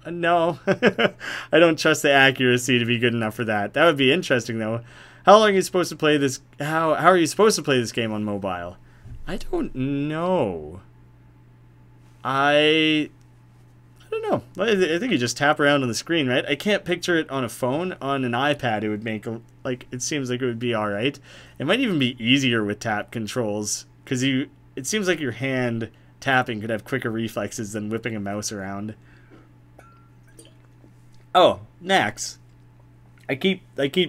No. I don't trust the accuracy to be good enough for that. That would be interesting, though. How long are you supposed to play this... How are you supposed to play this game on mobile? I don't know. I don't know. I think you just tap around on the screen, right? I can't picture it on a phone. On an iPad, it would make... Like, it seems like it would be alright. It might even be easier with tap controls. Because it seems like your hand tapping could have quicker reflexes than whipping a mouse around. Oh, Max. I keep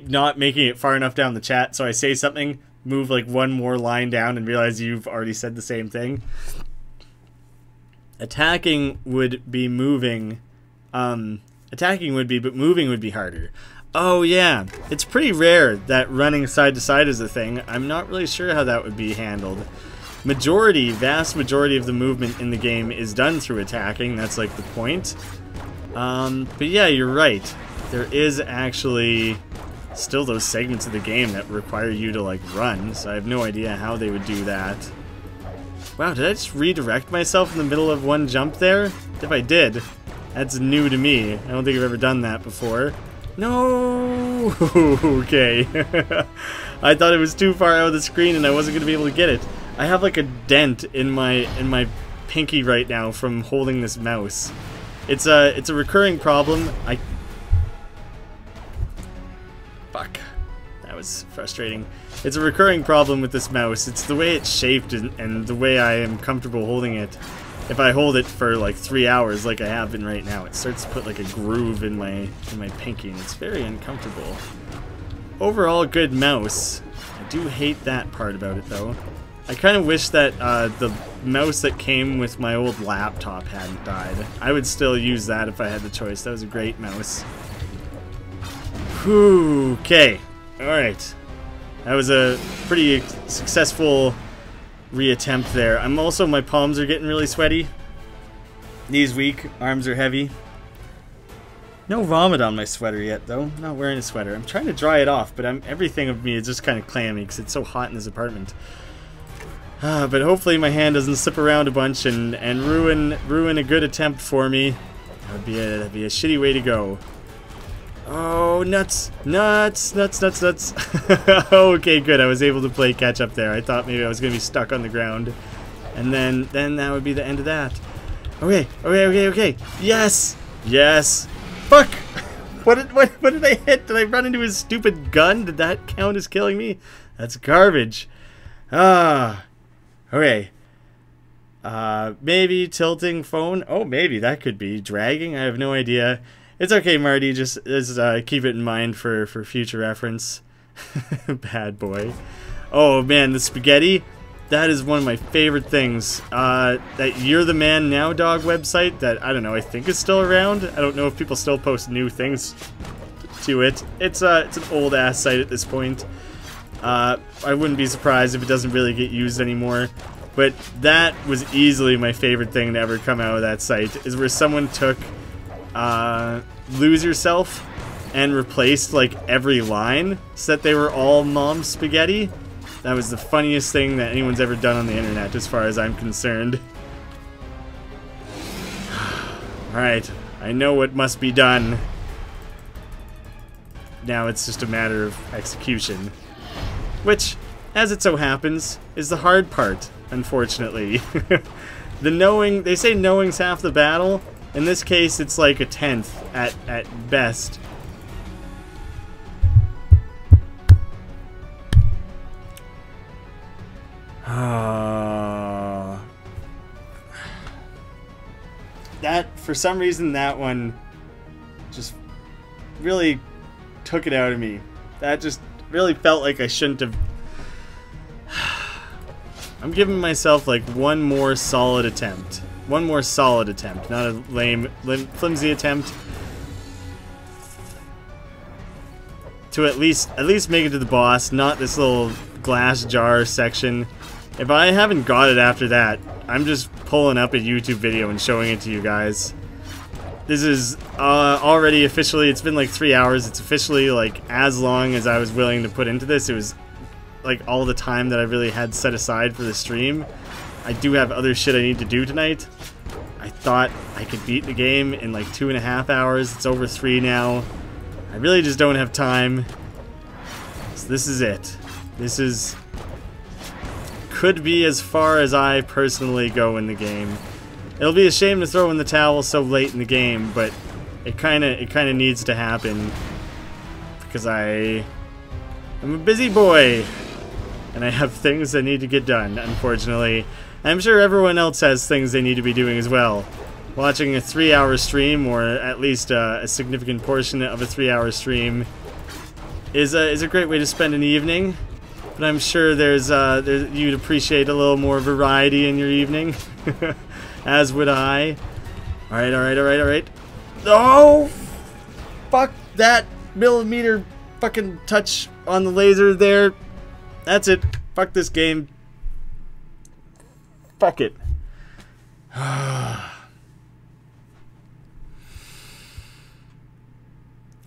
not making it far enough down the chat, so I say something, move like one more line down, and realize you've already said the same thing. Attacking would be moving. Attacking would be, but moving would be harder. Oh yeah, it's pretty rare that running side to side is a thing. I'm not really sure how that would be handled. Vast majority of the movement in the game is done through attacking. That's like the point. But yeah, you're right. There is actually still those segments of the game that require you to like run, so I have no idea how they would do that. Wow, did I just redirect myself in the middle of one jump there? If I did, that's new to me. I don't think I've ever done that before. No! Okay. I thought it was too far out of the screen and I wasn't going to be able to get it. I have like a dent in my pinky right now from holding this mouse. It's a recurring problem. Fuck. That was frustrating. It's a recurring problem with this mouse. It's the way it's shaped and the way I am comfortable holding it. If I hold it for like 3 hours like I have been right now, it starts to put like a groove in my pinky and it's very uncomfortable. Overall good mouse. I do hate that part about it though. I kind of wish that the mouse that came with my old laptop hadn't died. I would still use that if I had the choice. That was a great mouse. Whew, okay. Alright. That was a pretty successful reattempt there. My palms are getting really sweaty. Knees weak, arms are heavy. No vomit on my sweater yet though. I'm not wearing a sweater. I'm trying to dry it off, but everything of me is just kind of clammy because it's so hot in this apartment. But hopefully my hand doesn't slip around a bunch and ruin a good attempt for me. That'd be a shitty way to go. Oh, nuts. Nuts, nuts, nuts, nuts. Okay, good. I was able to play catch up there. I thought maybe I was going to be stuck on the ground. And then that would be the end of that. Okay, okay. Yes! Yes! Fuck! What did I hit? Did I run into his stupid gun? Did that count as killing me? That's garbage. Okay. Maybe tilting phone. Oh, maybe that could be dragging. I have no idea. It's okay, Marty. Just keep it in mind for future reference. Bad boy. Oh man, the spaghetti. That is one of my favorite things. That You're the Man Now Dog website that I don't know. I think is still around. I don't know if people still post new things to it. It's an old ass site at this point. I wouldn't be surprised if it doesn't really get used anymore. But that was easily my favorite thing to ever come out of that site. Is where someone took Lose Yourself and replaced like every line so that they were all mom spaghetti. That was the funniest thing that anyone's ever done on the internet as far as I'm concerned. Alright, I know what must be done. Now it's just a matter of execution. Which, as it so happens, is the hard part, unfortunately. They say knowing's half the battle. In this case, it's like a 10th at best. For some reason, that one just really took it out of me. That just really felt like I shouldn't have. I'm giving myself like one more solid attempt. One more solid attempt, not a lame, flimsy attempt. To at least make it to the boss, not this little glass jar section. If I haven't got it after that, I'm just pulling up a YouTube video and showing it to you guys. This is already officially, it's been like 3 hours. It's officially like as long as I was willing to put into this. It was like all the time that I really had set aside for the stream. I do have other shit I need to do tonight. I thought I could beat the game in like 2.5 hours. It's over 3 now. I really just don't have time. So this is it. This could be as far as I personally go in the game. It'll be a shame to throw in the towel so late in the game, but it kind of needs to happen because I'm a busy boy and I have things that need to get done, unfortunately. I'm sure everyone else has things they need to be doing as well. Watching a 3-hour stream, or at least a significant portion of a 3-hour stream, is a great way to spend an evening. But I'm sure there's you'd appreciate a little more variety in your evening, as would I. All right, all right, all right, all right. Oh, fuck that millimeter fucking touch on the laser there. That's it. Fuck this game. Fuck it.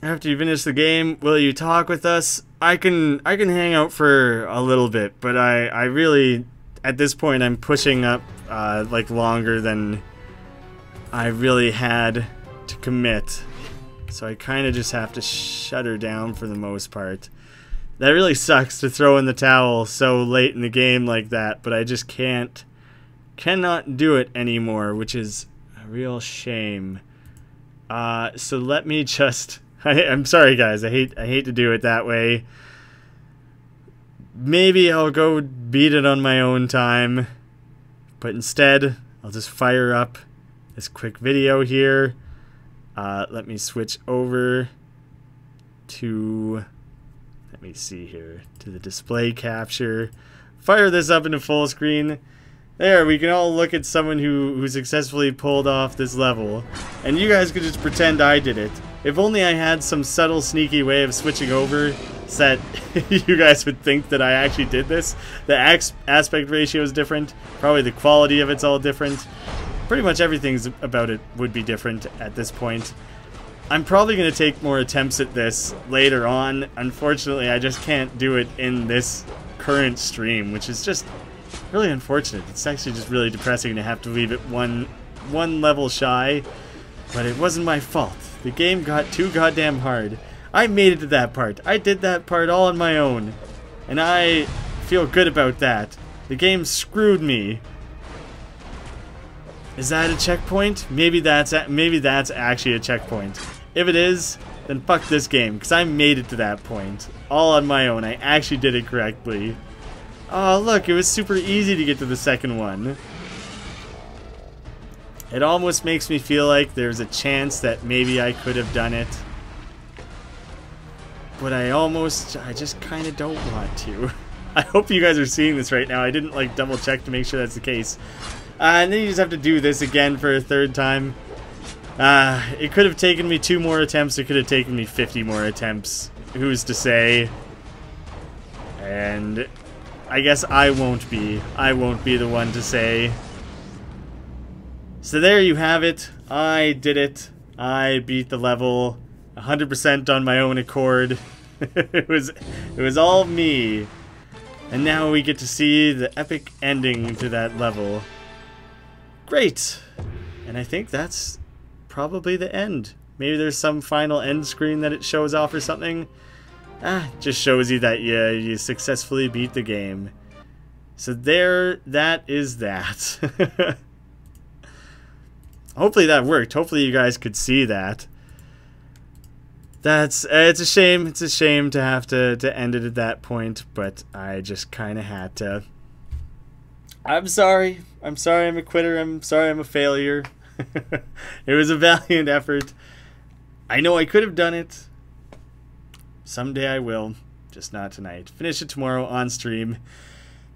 After you finish the game, will you talk with us? I can hang out for a little bit, but I really, at this point, I'm pushing up like longer than I really had to commit. So I kind of just have to shut her down for the most part. That really sucks to throw in the towel so late in the game like that, but I just cannot do it anymore, which is a real shame. So let me just... I'm sorry, guys. I hate to do it that way. Maybe I'll go beat it on my own time, but instead I'll just fire up this quick video here. Let me switch over to, let me see here, to the display capture. Fire this up into full screen. There, we can all look at someone who successfully pulled off this level. And you guys could just pretend I did it. If only I had some subtle, sneaky way of switching over so that you guys would think that I actually did this. The aspect ratio is different. Probably the quality of it's all different. Pretty much everything about it would be different at this point. I'm probably going to take more attempts at this later on. Unfortunately, I just can't do it in this current stream, which is just really unfortunate. It's actually just really depressing to have to leave it one level shy, but it wasn't my fault. The game got too goddamn hard. I made it to that part. I did that part all on my own, and I feel good about that. The game screwed me. Is that a checkpoint? Maybe that's actually a checkpoint. If it is, then fuck this game, because I made it to that point all on my own. I actually did it correctly. Oh, look, it was super easy to get to the second one. It almost makes me feel like there's a chance that maybe I could have done it. But I just kind of don't want to. I hope you guys are seeing this right now. I didn't like double check to make sure that's the case. And then you just have to do this again for a third time. It could have taken me 2 more attempts. It could have taken me 50 more attempts. Who's to say? And I guess I won't be the one to say. So there you have it. I did it. I beat the level 100% on my own accord. it was all me. And now we get to see the epic ending to that level. Great. And I think that's probably the end. Maybe there's some final end screen that it shows off or something. Just shows you that you successfully beat the game. So that is that. Hopefully that worked. Hopefully you guys could see that. It's a shame. It's a shame to have to end it at that point, but I just kind of had to. I'm sorry. I'm sorry I'm a quitter. I'm sorry I'm a failure. It was a valiant effort. I know I could have done it. Someday I will. Just not tonight. Finish it tomorrow on stream.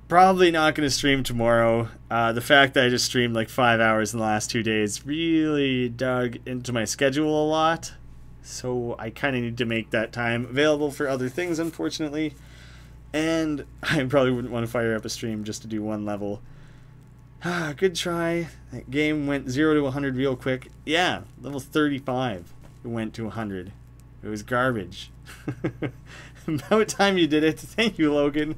Probably not going to stream tomorrow. The fact that I just streamed like 5 hours in the last 2 days really dug into my schedule a lot. So I kind of need to make that time available for other things, unfortunately. And I probably wouldn't want to fire up a stream just to do one level. Good try. That game went 0 to 100 real quick. Yeah, level 35. It went to 100. It was garbage. About time you did it. Thank you, Logan.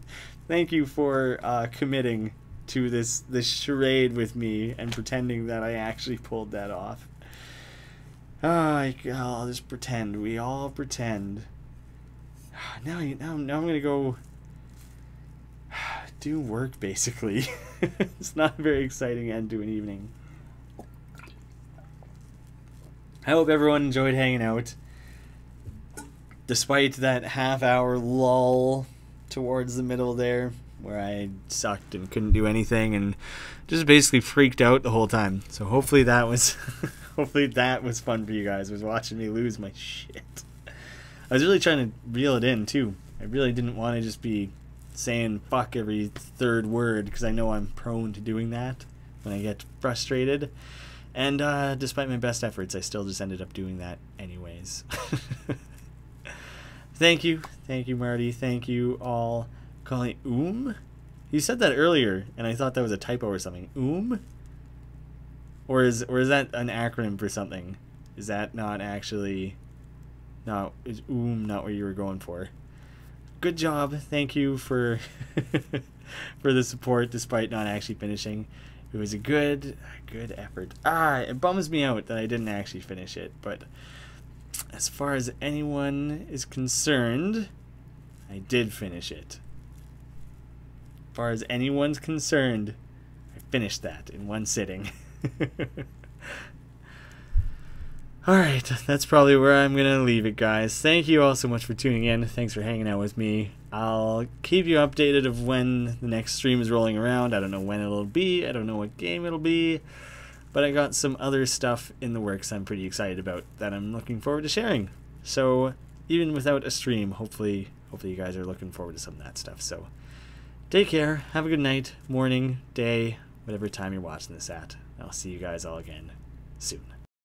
Thank you for committing to this charade with me and pretending that I actually pulled that off. I'll just pretend. We all pretend. Now I'm gonna go do work, basically. It's not a very exciting end to an evening. I hope everyone enjoyed hanging out. Despite that half-hour lull towards the middle there, where I sucked and couldn't do anything and just basically freaked out the whole time. So hopefully that was hopefully that was fun for you guys, was watching me lose my shit. I was really trying to reel it in too. I really didn't want to just be saying fuck every third word, because I know I'm prone to doing that when I get frustrated. And despite my best efforts, I still just ended up doing that anyways. Thank you, Marty. Thank you all. Calling You said that earlier, and I thought that was a typo or something. Or is that an acronym for something? Is that not actually? No, is not what you were going for? Good job. Thank you for for the support, despite not actually finishing. It was a good effort. It bums me out that I didn't actually finish it, but as far as anyone is concerned, I did finish it. As far as anyone's concerned, I finished that in one sitting. Alright, that's probably where I'm going to leave it, guys. Thank you all so much for tuning in. Thanks for hanging out with me. I'll keep you updated of when the next stream is rolling around. I don't know when it'll be. I don't know what game it'll be. But I got some other stuff in the works I'm pretty excited about that I'm looking forward to sharing. So even without a stream, hopefully you guys are looking forward to some of that stuff. So take care. Have a good night, morning, day, whatever time you're watching this at. I'll see you guys all again soon.